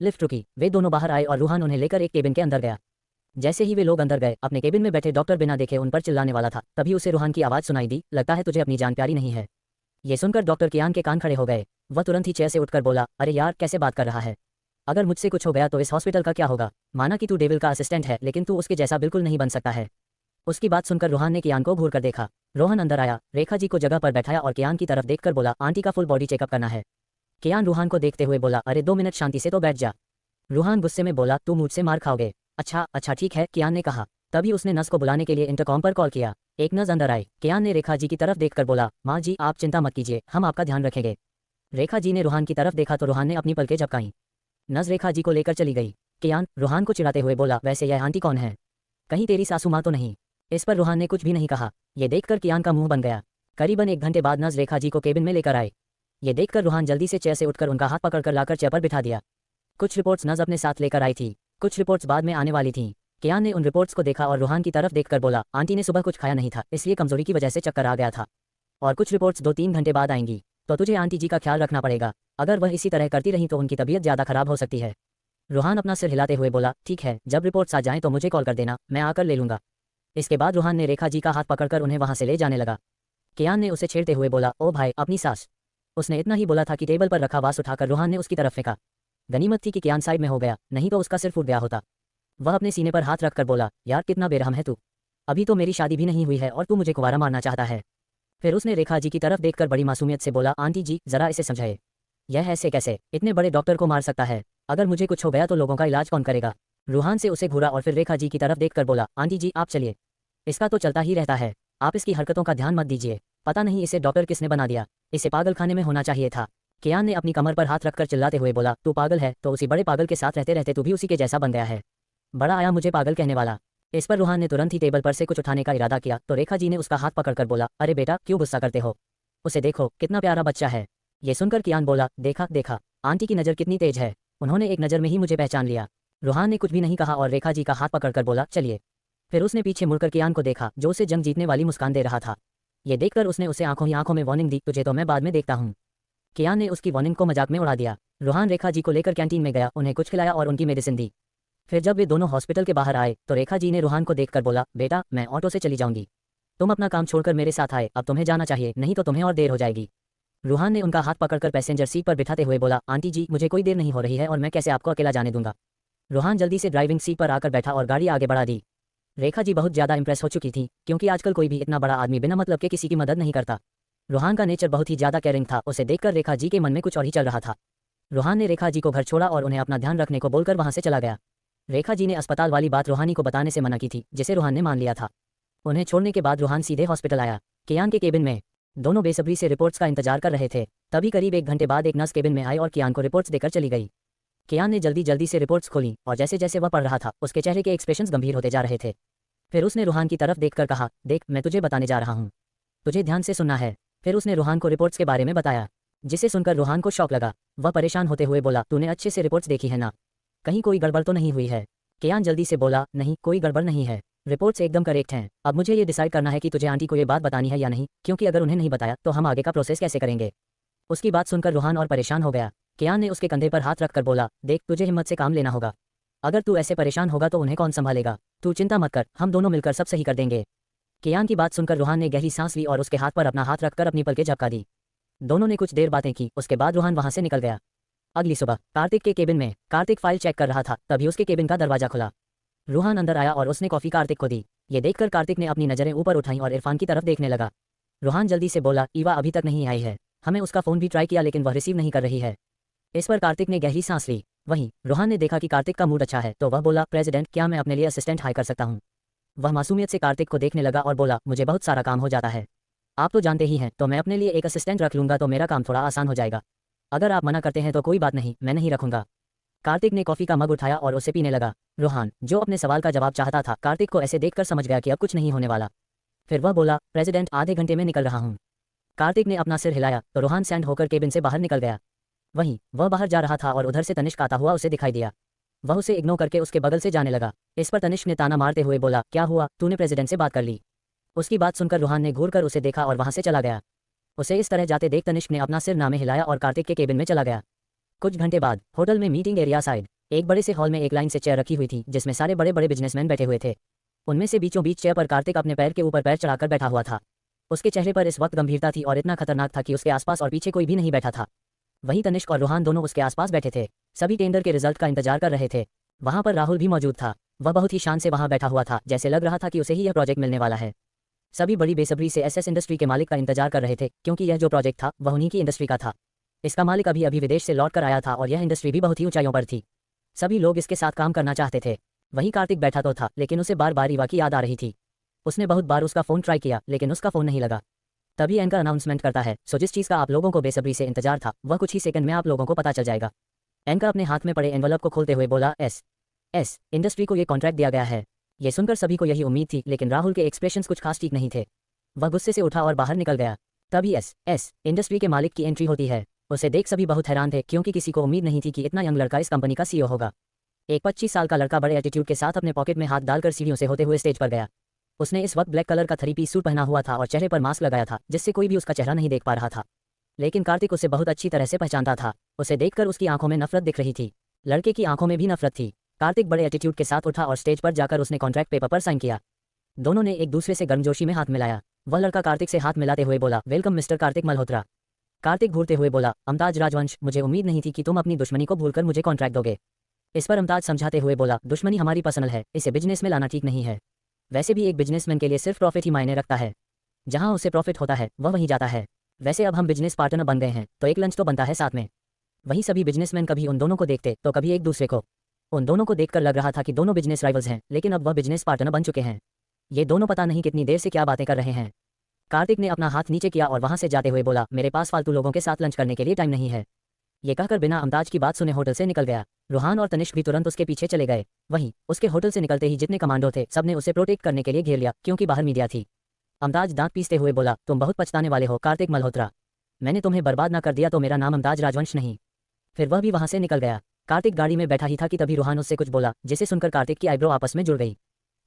लिफ्ट रुकी, वे दोनों बाहर आए और रूहान उन्हें लेकर एक केबिन के अंदर गया। जैसे ही वे लोग अंदर गए, अपने केबिन में बैठे डॉक्टर बिना देखे उन पर चिल्लाने वाला था, तभी उसे रूहान की आवाज़ सुनाई दी, लगता है तुझे अपनी जान प्यारी नहीं है। ये सुनकर डॉक्टर कियान के कान खड़े हो गए। वह तुरंत ही चेयर से उठकर बोला, अरे यार कैसे बात कर रहा है, अगर मुझसे कुछ हो गया तो इस हॉस्पिटल का क्या होगा। माना कि तू डेविल का असिस्टेंट है, लेकिन तू उसके जैसा बिल्कुल नहीं बन सकता है। उसकी बात सुनकर रोहन ने कियान को घूर कर देखा। रोहन अंदर आया, रेखा जी को जगह पर बैठाया और कियान की तरफ देखकर बोला, आंटी का फुल बॉडी चेकअप करना है। कियान रूहान को देखते हुए बोला, अरे 2 मिनट शांति से तो बैठ जा। रूहान गुस्से में बोला, तू मुझसे मार खाओगे। अच्छा अच्छा ठीक है, कियान ने कहा। तभी उसने नर्स को बुलाने के लिए इंटरकॉम पर कॉल किया। एक नर्स अंदर आई। कियान ने रेखा जी की तरफ देखकर बोला, माँ जी आप चिंता मत कीजिए, हम आपका ध्यान रखेंगे। रेखा जी ने रूहान की तरफ देखा तो रूहान ने अपनी पलकें झपकाईं। नर्स रेखा जी को लेकर चली गई। कियान रूहान को चिढ़ाते हुए बोला, वैसे यह आंटी कौन है, कहीं तेरी सासू माँ तो नहीं। इस पर रूहान ने कुछ भी नहीं कहा। ये देखकर कियान का मुंह बन गया। करीबन 1 घंटे बाद नर्स रेखा जी को केबिन में लेकर आए। ये देखकर रूहान जल्दी से चेयर से उठकर उनका हाथ पकड़कर लाकर चेयर पर बिठा दिया। कुछ रिपोर्ट्स नर्स अपने साथ लेकर आई थी, कुछ रिपोर्ट्स बाद में आने वाली थीं। कियान ने उन रिपोर्ट्स को देखा और रूहान की तरफ देखकर बोला, आंटी ने सुबह कुछ खाया नहीं था, इसलिए कमजोरी की वजह से चक्कर आ गया था, और कुछ रिपोर्ट्स 2-3 घंटे बाद आएंगी, तो तुझे आंटी जी का ख्याल रखना पड़ेगा। अगर वह इसी तरह करती रही तो उनकी तबीयत ज़्यादा खराब हो सकती है। रूहान अपना सिर हिलाते हुए बोला, ठीक है, जब रिपोर्ट्स आ जाएं तो मुझे कॉल कर देना, मैं आकर ले लूंगा। इसके बाद रूहान ने रेखा जी का हाथ पकड़कर उन्हें वहां से ले जाने लगा। कियान ने उसे छेड़ते हुए बोला, ओ भाई अपनी सास। उसने इतना ही बोला था कि टेबल पर रखा वास उठाकर रूहान ने उसकी तरफ फेंका। गनीमत थी कि कियान साइड में हो गया, नहीं तो उसका सिर फूट गया होता। वह अपने सीने पर हाथ रखकर बोला, यार कितना बेरहम है तू, अभी तो मेरी शादी भी नहीं हुई है और तू मुझे कुंवारा मारना चाहता है। फिर उसने रेखा जी की तरफ देखकर बड़ी मासूमियत से बोला, आंटी जी जरा इसे समझाइए, यह ऐसे कैसे इतने बड़े डॉक्टर को मार सकता है, अगर मुझे कुछ हो गया तो लोगों का इलाज कौन करेगा। रूहान से उसे घूरा और फिर रेखा जी की तरफ देखकर बोला, आंटी जी आप चलिए, इसका तो चलता ही रहता है, आप इसकी हरकतों का ध्यान मत दीजिए, पता नहीं इसे डॉक्टर किसने बना दिया, इसे पागल खाने में होना चाहिए था। कियान ने अपनी कमर पर हाथ रखकर चिल्लाते हुए बोला, तू पागल है तो उसी बड़े पागल के साथ रहते रहते तू भी उसी के जैसा बन गया है, बड़ा आया मुझे पागल कहने वाला। इस पर रूहान ने तुरंत ही टेबल पर से कुछ उठाने का इरादा किया तो रेखा जी ने उसका हाथ पकड़कर बोला, अरे बेटा क्यों गुस्सा करते हो, उसे देखो कितना प्यारा बच्चा है। ये सुनकर कियान बोला, देखा देखा आंटी की नज़र कितनी तेज है, उन्होंने एक नज़र में ही मुझे पहचान लिया। रूहान ने कुछ भी नहीं कहा और रेखा जी का हाथ पकड़कर बोला, चलिए। फिर उसने पीछे मुड़कर कियान को देखा जो उसे जंग जीतने वाली मुस्कान दे रहा था। ये देखकर उसने उसे आंखों ही आंखों में वार्निंग दी, तुझे तो मैं बाद में देखता हूँ। कियान ने उसकी वार्निंग को मजाक में उड़ा दिया। रूहान रेखा जी को लेकर कैंटीन में गया, उन्हें कुछ खिलाया और उनकी मेडिसिन दी। फिर जब वे दोनों हॉस्पिटल के बाहर आए तो रेखा जी ने रूहान को देखकर बोला, बेटा मैं ऑटो से चली जाऊंगी, तुम अपना काम छोड़कर मेरे साथ आए, अब तुम्हें जाना चाहिए नहीं तो तुम्हें और देर हो जाएगी। रूहान ने उनका हाथ पकड़कर पैसेंजर सीट पर बिठाते हुए बोला, आंटी जी मुझे कोई देर नहीं हो रही है और मैं कैसे आपको अकेला जाने दूंगा। रूहान जल्दी से ड्राइविंग सीट पर आकर बैठा और गाड़ी आगे बढ़ा दी। रेखा जी बहुत ज़्यादा इंप्रेस हो चुकी थी, क्योंकि आजकल कोई भी इतना बड़ा आदमी बिना मतलब के किसी की मदद नहीं करता। रूहान का नेचर बहुत ही ज़्यादा केयरिंग था, उसे देखकर रेखा जी के मन में कुछ और ही चल रहा था। रूहान ने रेखा जी को घर छोड़ा और उन्हें अपना ध्यान रखने को बोलकर वहां से चला गया। रेखा जी ने अस्पताल वाली बात रूहानी को बताने से मना की थी, जिसे रूहान ने मान लिया था। उन्हें छोड़ने के बाद रूहान सीधे हॉस्पिटल आया। कियान के केबिन में दोनों बेसब्री से रिपोर्ट्स का इंतजार कर रहे थे। तभी करीब 1 घंटे बाद एक नर्स केबिन में आई और कियान को रिपोर्ट्स देकर चली गई। कियान ने जल्दी जल्दी से रिपोर्ट्स खोली और जैसे जैसे वह पढ़ रहा था उसके चेहरे के एक्सप्रेशंस गंभीर होते जा रहे थे। फिर उसने रूहान की तरफ देखकर कहा, देख मैं तुझे बताने जा रहा हूँ, तुझे ध्यान से सुनना है। फिर उसने रूहान को रिपोर्ट्स के बारे में बताया, जिसे सुनकर रूहान को शौक लगा। वह परेशान होते हुए बोला, तूने अच्छे से रिपोर्ट्स देखी है ना, कहीं कोई गड़बड़ तो नहीं हुई है। कियान जल्दी से बोला, नहीं कोई गड़बड़ नहीं है, रिपोर्ट्स एकदम करेक्ट हैं। अब मुझे ये डिसाइड करना है कि तुझे आंटी को ये बात बतानी है या नहीं, क्योंकि अगर उन्हें नहीं बताया तो हम आगे का प्रोसेस कैसे करेंगे। उसकी बात सुनकर रूहान और परेशान हो गया। कियान ने उसके कंधे पर हाथ रखकर बोला, देख तुझे हिम्मत से काम लेना होगा, अगर तू ऐसे परेशान होगा तो उन्हें कौन संभालेगा, तू चिंता मत कर, हम दोनों मिलकर सब सही कर देंगे। कियान की बात सुनकर रूहान ने गहरी सांस ली और उसके हाथ पर अपना हाथ रखकर अपनी पलकें झपका दी। दोनों ने कुछ देर बातें की, उसके बाद रूहान वहां से निकल गया। अगली सुबह कार्तिक के केबिन में कार्तिक फाइल चेक कर रहा था, तभी उसके केबिन का दरवाजा खुला। रूहान अंदर आया और उसने कॉफी कार्तिक को दी। ये देखकर कार्तिक ने अपनी नजरें ऊपर उठाई और इरफान की तरफ देखने लगा। रूहान जल्दी से बोला, ईवा अभी तक नहीं आई है, हमें उसका फोन भी ट्राई किया लेकिन वह रिसीव नहीं कर रही है। इस पर कार्तिक ने गहरी सांस ली। वहीं रूहान ने देखा कि कार्तिक का मूड अच्छा है तो वह बोला, प्रेसिडेंट क्या मैं अपने लिए असिस्टेंट हायर कर सकता हूँ। वह मासूमियत से कार्तिक को देखने लगा और बोला, मुझे बहुत सारा काम हो जाता है, आप तो जानते ही हैं, तो मैं अपने लिए एक असिस्टेंट रख लूंगा तो मेरा काम थोड़ा आसान हो जाएगा। अगर आप मना करते हैं तो कोई बात नहीं, मैं नहीं रखूंगा। कार्तिक ने कॉफी का मग उठाया और उसे पीने लगा। रूहान जो अपने सवाल का जवाब चाहता था, कार्तिक को ऐसे देखकर समझ गया कि अब कुछ नहीं होने वाला। फिर वह बोला, प्रेसिडेंट आधे घंटे में निकल रहा हूँ। कार्तिक ने अपना सिर हिलाया तो रूहान सैंड होकर केबिन से बाहर निकल गया। वहीं वह बाहर जा रहा था और उधर से तनिष्क आता हुआ उसे दिखाई दिया। वह उसे इग्नोर करके उसके बगल से जाने लगा। इस पर तनिष्क ने ताना मारते हुए बोला, क्या हुआ, तूने प्रेसिडेंट से बात कर ली। उसकी बात सुनकर रूहान ने घूर कर उसे देखा और वहां से चला गया। उसे इस तरह जाते देख तनिष्क ने अपना सिर नामे हिलाया और कार्तिक के केबिन में चला गया। कुछ घंटे बाद होटल में मीटिंग एरिया साइड एक बड़े से हॉल में एक लाइन से चेयर रखी हुई थी जिसमें सारे बड़े बड़े बिजनेसमैन बैठे हुए थे। उनमें से बीचों बीच चेयर पर कार्तिक अपने पैर के ऊपर पैर चढ़ाकर बैठा हुआ था। उसके चेहरे पर इस वक्त गंभीरता थी और इतना खतरनाक था कि उसके आसपास और पीछे कोई भी नहीं बैठा था। वहीं तनिष्क और रूहान दोनों उसके आसपास बैठे थे। सभी टेंडर के रिजल्ट का इंतजार कर रहे थे। वहां पर राहुल भी मौजूद था। वह बहुत ही शान से वहां बैठा हुआ था, जैसे लग रहा था कि उसे ही यह प्रोजेक्ट मिलने वाला है। सभी बड़ी बेसब्री से एसएस इंडस्ट्री के मालिक का इंतजार कर रहे थे, क्योंकि यह जो प्रोजेक्ट था वह उन्हीं की इंडस्ट्री का था। इसका मालिक अभी अभी विदेश से लौट कर आया था और यह इंडस्ट्री भी बहुत ही ऊंचाइयों पर थी। सभी लोग इसके साथ काम करना चाहते थे। वहीं कार्तिक बैठा तो था, लेकिन उसे बार बार ईवा की याद आ रही थी। उसने बहुत बार उसका फ़ोन ट्राई किया, लेकिन उसका फ़ोन नहीं लगा। तभी एंकर अनाउंसमेंट करता है, सो जिस चीज़ का आप लोगों को बेसब्री से इंतजार था वह कुछ ही सेकंड में आप लोगों को पता चल जाएगा। एंकर अपने हाथ में पड़े एनवलप को खोलते हुए बोला, एस इंडस्ट्री को ये कॉन्ट्रैक्ट दिया गया है। ये सुनकर सभी को यही उम्मीद थी, लेकिन राहुल के एक्सप्रेशंस कुछ खास ठीक नहीं थे। वह गुस्से से उठा और बाहर निकल गया। तभी एस इंडस्ट्री के मालिक की एंट्री होती है। उसे देख सभी बहुत हैरान थे, क्योंकि किसी को उम्मीद नहीं थी कि इतना यंग लड़का इस कंपनी का सीईओ होगा। एक 25 साल का लड़का बड़े एटीट्यूड के साथ अपने पॉकेट में हाथ डालकर सीढ़ियों से होते हुए स्टेज पर गया। उसने इस वक्त ब्लैक कलर का 3 पीस सूट पहना हुआ था और चेहरे पर मास्क लगाया था, जिससे कोई भी उसका चेहरा नहीं देख पा रहा था। लेकिन कार्तिक उसे बहुत अच्छी तरह से पहचानता था। उसे देखकर उसकी आंखों में नफरत दिख रही थी। लड़के की आंखों में भी नफरत थी। कार्तिक बड़े एटीट्यूड के साथ उठा और स्टेज पर जाकर उसने कॉन्ट्रैक्ट पेपर पर साइन किया। दोनों ने एक दूसरे से गर्मजोशी में हाथ मिलाया। वह लड़का कार्तिक से हाथ मिलाते हुए बोला, वेलकम मिस्टर कार्तिक मल्होत्रा। कार्तिक घूरते हुए बोला, अमताज राजवंश, मुझे उम्मीद नहीं थी कि तुम अपनी दुश्मनी को भूलकर मुझे कॉन्ट्रैक्ट दोगे। इस पर अमताज समझाते हुए बोला, दुश्मनी हमारी पर्सनल है, इसे बिजनेस में लाना ठीक नहीं है। वैसे भी एक बिजनेसमैन के लिए सिर्फ प्रॉफिट ही मायने रखता है। जहां उसे प्रॉफिट होता है वह वहीं जाता है। वैसे अब हम बिजनेस पार्टनर बन गए हैं, तो एक लंच तो बनता है साथ में। वहीं सभी बिजनेसमैन कभी उन दोनों को देखते तो कभी एक दूसरे को। उन दोनों को देखकर लग रहा था कि दोनों बिजनेस राइवल्स हैं, लेकिन अब वह बिजनेस पार्टनर बन चुके हैं। ये दोनों पता नहीं कितनी देर से क्या बातें कर रहे हैं। कार्तिक ने अपना हाथ नीचे किया और वहां से जाते हुए बोला, मेरे पास फालतू लोगों के साथ लंच करने के लिए टाइम नहीं है। ये कहकर बिना अमताज की बात सुने होटल से निकल गया। रूहान और तनिष्क भी तुरंत उसके पीछे चले गए। वहीं उसके होटल से निकलते ही जितने कमांडो थे सबने उसे प्रोटेक्ट करने के लिए घेर लिया, क्योंकि बाहर मीडिया थी। अमताज दांत पीसते हुए बोला, तुम बहुत पछताने वाले हो कार्तिक मल्होत्रा। मैंने तुम्हें बर्बाद ना कर दिया तो मेरा नाम अमताज राजवंश नहीं। फिर वह भी वहां से निकल गया। कार्तिक गाड़ी में बैठा ही था कि तभी रूहान उससे कुछ बोला, जिसे सुनकर कार्तिक की आईब्रो आपस में जुड़ गई।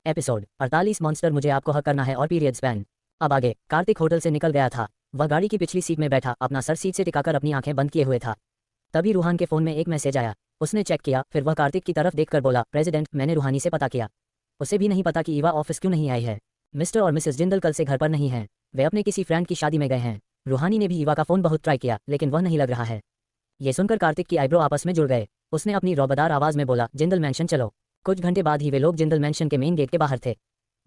एपिसोड 48 मॉन्स्टर मुझे आपको हक करना है और पीरियड स्पैन। अब आगे कार्तिक होटल से निकल गया था। वह गाड़ी की पिछली सीट में बैठा अपना सर सीट से टिकाकर अपनी आंखें बंद किए हुए था। तभी रूहान के फोन में एक मैसेज आया। उसने चेक किया, फिर वह कार्तिक की तरफ देखकर बोला, प्रेसिडेंट, मैंने रूहानी से पता किया। उसे भी नहीं पता कि ईवा ऑफिस क्यों नहीं आई है। मिस्टर और मिसेस जिंदल कल से घर पर नहीं हैं। वे अपने किसी फ्रेंड की शादी में गए हैं। रूहानी ने भी ईवा का फोन बहुत ट्राई किया, लेकिन वह नहीं लग रहा है। ये सुनकर कार्तिक की आईब्रो आपस में जुड़ गए। उसने अपनी रौबदार आवाज में बोला, जिंदल मैंशन चलो। कुछ घंटे बाद ही वे लोग जिंदल मैंशन के मेन गेट के बाहर थे।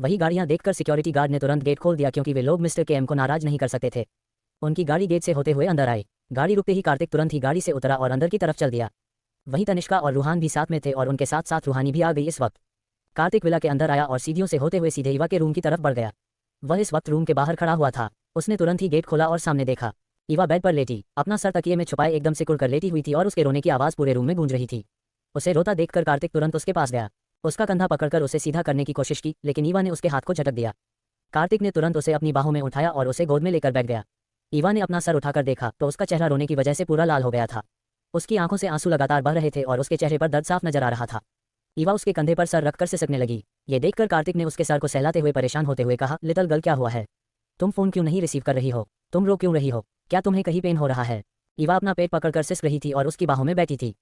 वही गाड़ियां देखकर सिक्योरिटी गार्ड ने तुरंत गेट खोल दिया, क्योंकि वे लोग मिस्टर के एम को नाराज नहीं कर सकते थे। उनकी गाड़ी गेट से होते हुए अंदर आई। गाड़ी रुकते ही कार्तिक तुरंत ही गाड़ी से उतरा और अंदर की तरफ चल दिया। वहीं तनिष्का और रूहान भी साथ में थे और उनके साथ साथ रूहानी भी आ गई। इस वक्त कार्तिक विला के अंदर आया और सीढ़ियों से होते हुए सीधे ईवा के रूम की तरफ बढ़ गया। वह इस वक्त रूम के बाहर खड़ा हुआ था। उसने तुरंत ही गेट खोला और सामने देखा। ईवा बेड पर लेटी अपना सर तकिए में छुपाए एकदम से कुड़कर लेटी हुई थी और उसके रोने की आवाज पूरे रूम में गूंज रही थी। उसे रोता देखकर कार्तिक तुरंत उसके पास गया। उसका कंधा पकड़कर उसे सीधा करने की कोशिश की, लेकिन ईवा ने उसके हाथ को झटक दिया। कार्तिक ने तुरंत उसे अपनी बाहों में उठाया और उसे गोद में लेकर बैठ गया। ईवा ने अपना सर उठाकर देखा तो उसका चेहरा रोने की वजह से पूरा लाल हो गया था। उसकी आंखों से आंसू लगातार बह रहे थे और उसके चेहरे पर दर्द साफ नजर आ रहा था। ईवा उसके कंधे पर सर रखकर सिसकने लगी। ये देखकर कार्तिक ने उसके सर को सहलाते हुए परेशान होते हुए कहा, लिटल गर्ल, क्या हुआ है? तुम फोन क्यों नहीं रिसीव कर रही हो? तुम रो क्यों रही हो? क्या तुम्हें कहीं पेन हो रहा है? ईवा अपना पेट पकड़कर सिसक रही थी और उसकी बाहों में बैठी थी।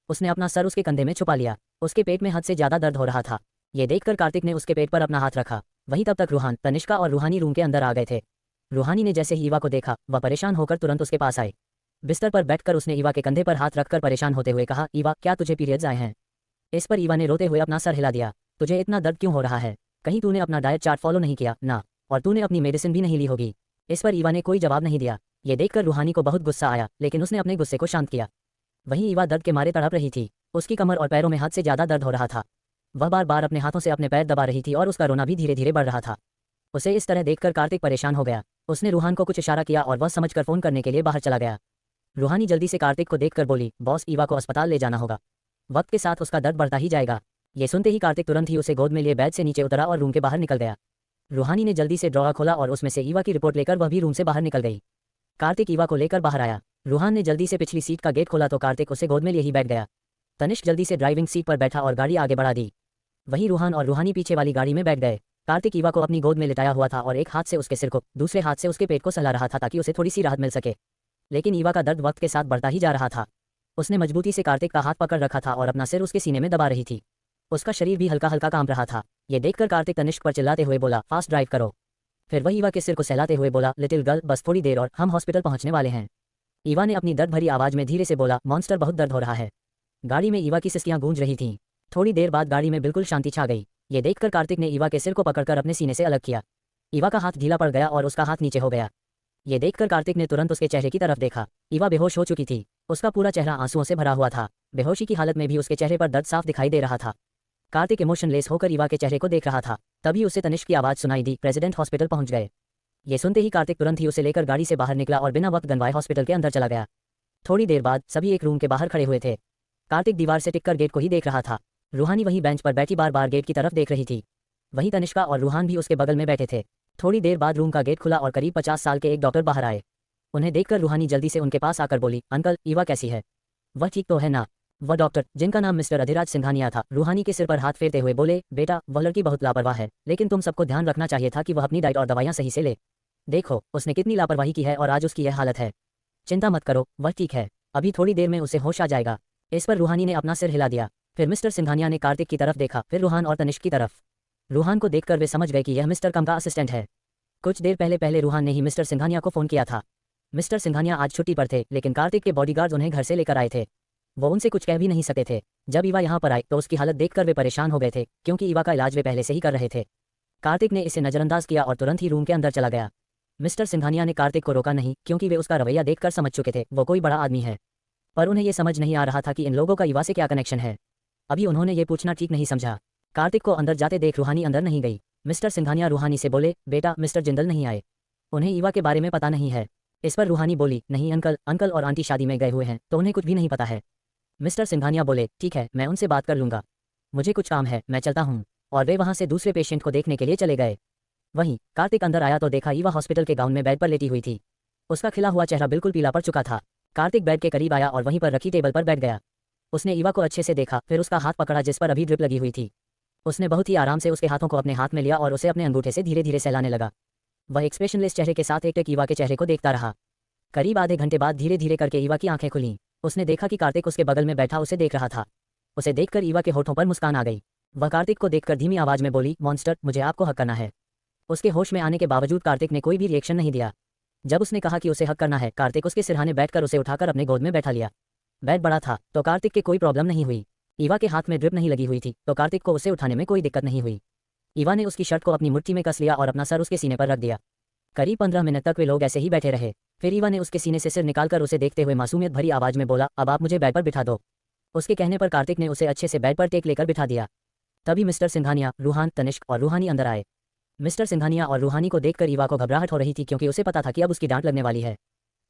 उसने अपना सर उसके कंधे में छुपा लिया। उसके पेट में हद से ज्यादा दर्द हो रहा था। ये देखकर कार्तिक ने उसके पेट पर अपना हाथ रखा। वहीं तब तक रूहान, तनिष्का और रूहानी रूम के अंदर आ गए थे। रूहानी ने जैसे ही ईवा को देखा, वह परेशान होकर तुरंत उसके पास आई। बिस्तर पर बैठकर उसने ईवा के कंधे पर हाथ रखकर परेशान होते हुए कहा, ईवा, क्या तुझे पीरियड्स आए हैं? इस पर ईवा ने रोते हुए अपना सर हिला दिया। तुझे इतना दर्द क्यों हो रहा है? कहीं तूने अपना डाइट चार्ट फॉलो नहीं किया ना? और तूने अपनी मेडिसिन भी नहीं ली होगी। इस पर ईवा ने कोई जवाब नहीं दिया। ये देखकर रूहानी को बहुत गुस्सा आया, लेकिन उसने अपने गुस्से को शांत किया। वहीं ईवा दर्द के मारे तड़प रही थी। उसकी कमर और पैरों में हद से ज्यादा दर्द हो रहा था। वह बार बार अपने हाथों से अपने पैर दबा रही थी और उसका रोना भी धीरे धीरे बढ़ रहा था। उसे इस तरह देखकर कार्तिक परेशान हो गया। उसने रूहान को कुछ इशारा किया और वह समझकर फोन करने के लिए बाहर चला गया। रूहानी जल्दी से कार्तिक को देखकर बोली, बॉस, ईवा को अस्पताल ले जाना होगा। वक्त के साथ उसका दर्द बढ़ता ही जाएगा। ये सुनते ही कार्तिक तुरंत ही उसे गोद में लिए बेड से नीचे उतरा और रूम के बाहर निकल गया। रूहानी ने जल्दी से ड्रॉअर खोला और उसमें से ईवा की रिपोर्ट लेकर वह भी रूम से बाहर निकल गई। कार्तिक ईवा को लेकर बाहर आया। रूहान ने जल्दी से पिछली सीट का गेट खोला तो कार्तिक उसे गोद में लिए ही बैठ गया। तनिष्क जल्दी से ड्राइविंग सीट पर बैठा और गाड़ी आगे बढ़ा दी। वहीं रूहान और रूहानी पीछे वाली गाड़ी में बैठ गए। कार्तिक ईवा को अपनी गोद में लिटाया हुआ था और एक हाथ से उसके सिर को, दूसरे हाथ से उसके पेट को सहला रहा था ताकि उसे थोड़ी सी राहत मिल सके। लेकिन ईवा का दर्द वक्त के साथ बढ़ता ही जा रहा था। उसने मजबूती से कार्तिक का हाथ पकड़ रखा था और अपना सिर उसके सीने में दबा रही थी। उसका शरीर भी हल्का हल्का कांप रहा था। ये देखकर कार्तिक तनिष्क पर चिल्लाते हुए बोला, फास्ट ड्राइव करो। फिर वह ईवा के सिर को सहलाते हुए बोला, लिटिल गर्ल, बस थोड़ी देर और हम हॉस्पिटल पहुंचने वाले हैं। ईवा ने अपनी दर्द भरी आवाज में धीरे से बोला, मॉन्स्टर, बहुत दर्द हो रहा है। गाड़ी में ईवा की सिसकियां गूंज रही थीं। थोड़ी देर बाद गाड़ी में बिल्कुल शांति छा गई। ये देखकर कार्तिक ने ईवा के सिर को पकड़कर अपने सीने से अलग किया। ईवा का हाथ ढीला पड़ गया और उसका हाथ नीचे हो गया। ये देखकर कार्तिक ने तुरंत उसके चेहरे की तरफ देखा। ईवा बेहोश हो चुकी थी। उसका पूरा चेहरा आंसुओं से भरा हुआ था। बेहोशी की हालत में भी उसके चेहरे पर दर्द साफ दिखाई दे रहा था। कार्तिक इमोशनलेस होकर ईवा के चेहरे को देख रहा था। तभी उसे तनिष्क की आवाज सुनाई दी, प्रेसिडेंट हॉस्पिटल पहुंच गए। ये सुनते ही कार्तिक तुरंत ही उसे लेकर गाड़ी से बाहर निकला और बिना वक्त गंवाए हॉस्पिटल के अंदर चला गया। थोड़ी देर बाद सभी एक रूम के बाहर खड़े हुए थे। कार्तिक दीवार से टिककर गेट को ही देख रहा था। रूहानी वहीं बेंच पर बैठी बार बार गेट की तरफ देख रही थी। वहीं तनिष्का और रूहान भी उसके बगल में बैठे थे। थोड़ी देर बाद रूम का गेट खुला और करीब 50 साल के एक डॉक्टर बाहर आए। उन्हें देखकर रूहानी जल्दी से उनके पास आकर बोली, अंकल, ईवा कैसी है? वह ठीक तो है ना? वह डॉक्टर, जिनका नाम मिस्टर अधिराज सिंघानिया था, रूहानी के सिर पर हाथ फेरते हुए बोले, बेटा, वह लड़की बहुत लापरवाह है, लेकिन तुम सबको ध्यान रखना चाहिए था कि वह अपनी डाइट और दवाइयां सही से ले। देखो उसने कितनी लापरवाही की है और आज उसकी यह हालत है। चिंता मत करो, वह ठीक है। अभी थोड़ी देर में उसे होश आ जाएगा। इस पर रूहानी ने अपना सिर हिला दिया। फिर मिस्टर सिंघानिया ने कार्तिक की तरफ देखा, फिर रूहान और तनिष्क की तरफ। रूहान को देखकर वे समझ गए कि यह मिस्टर कम का असिस्टेंट है। कुछ देर पहले रूहान ने ही मिस्टर सिंघानिया को फोन किया था। मिस्टर सिंघानिया आज छुट्टी पर थे, लेकिन कार्तिक के बॉडीगार्ड्स उन्हें घर से लेकर आए थे। वो उनसे कुछ कह भी नहीं सके थे। जब ईवा यहाँ पर आई तो उसकी हालत देखकर वे परेशान हो गए थे, क्योंकि ईवा का इलाज वे पहले से ही कर रहे थे। कार्तिक ने इसे नजरअंदाज किया और तुरंत ही रूम के अंदर चला गया। मिस्टर सिंघानिया ने कार्तिक को रोका नहीं, क्योंकि वे उसका रवैया देखकर समझ चुके थे वो कोई बड़ा आदमी है। पर उन्हें ये समझ नहीं आ रहा था कि इन लोगों का ईवा से क्या कनेक्शन है। अभी उन्होंने ये पूछना ठीक नहीं समझा। कार्तिक को अंदर जाते देख रूहानी अंदर नहीं गई। मिस्टर सिंघानिया रूहानी से बोले, बेटा, मिस्टर जिंदल नहीं आए, उन्हें ईवा के बारे में पता नहीं है। इस पर रूहानी बोली, नहीं अंकल, अंकल और आंटी शादी में गए हुए हैं तो उन्हें कुछ भी नहीं पता है। मिस्टर सिंघानिया बोले, ठीक है, मैं उनसे बात कर लूंगा, मुझे कुछ काम है, मैं चलता हूँ। और वे वहां से दूसरे पेशेंट को देखने के लिए चले गए। वहीं कार्तिक अंदर आया तो देखा ईवा हॉस्पिटल के गाउन में बेड पर लेटी हुई थी। उसका खिला हुआ चेहरा बिल्कुल पीला पड़ चुका था। कार्तिक बेड के करीब आया और वहीं पर रखी टेबल पर बैठ गया। उसने ईवा को अच्छे से देखा, फिर उसका हाथ पकड़ा जिस पर अभी ड्रिप लगी हुई थी। उसने बहुत ही आराम से उसके हाथों को अपने हाथ में लिया और उसे अपने अंगूठे से धीरे धीरे सहलाने लगा। वह एक्सप्रेशनलेस चेहरे के साथ एकटक ईवा के चेहरे को देखता रहा। करीब आधे घंटे बाद धीरे धीरे करके ईवा की आंखें खुलीं। उसने देखा कि कार्तिक उसके बगल में बैठा उसे देख रहा था। उसे देखकर ईवा के होठों पर मुस्कान आ गई। वह कार्तिक को देखकर धीमी आवाज में बोली, मॉन्स्टर, मुझे आपको हक करना है। उसके होश में आने के बावजूद कार्तिक ने कोई भी रिएक्शन नहीं दिया। जब उसने कहा कि उसे हक करना है, कार्तिक उसके सिरहाने बैठकर उसे उठाकर अपने गोद में बैठा लिया। बेड बड़ा था तो कार्तिक के कोई प्रॉब्लम नहीं हुई। ईवा के हाथ में ड्रिप नहीं लगी हुई थी तो कार्तिक को उसे उठाने में कोई दिक्कत नहीं हुई। ईवा ने उसकी शर्ट को अपनी मुट्ठी में कस लिया और अपना सर उसके सीने पर रख दिया। करीब 15 मिनट तक वे लोग ऐसे ही बैठे रहे। फिर ईवा ने उसके सीने से सिर निकालकर उसे देखते हुए मासूमियत भरी आवाज में बोला, अब आप मुझे बेड पर बिठा दो। उसके कहने पर कार्तिक ने उसे अच्छे से बेड पर टेक लेकर बिठा दिया। तभी मिस्टर सिंघानिया, रूहान, तनिष्क और रूहानी अंदर आए। मिस्टर सिंघानिया और रूहानी को देखकर ईवा को घबराहट हो रही थी, क्योंकि उसे पता था कि अब उसकी डांट लगने वाली है।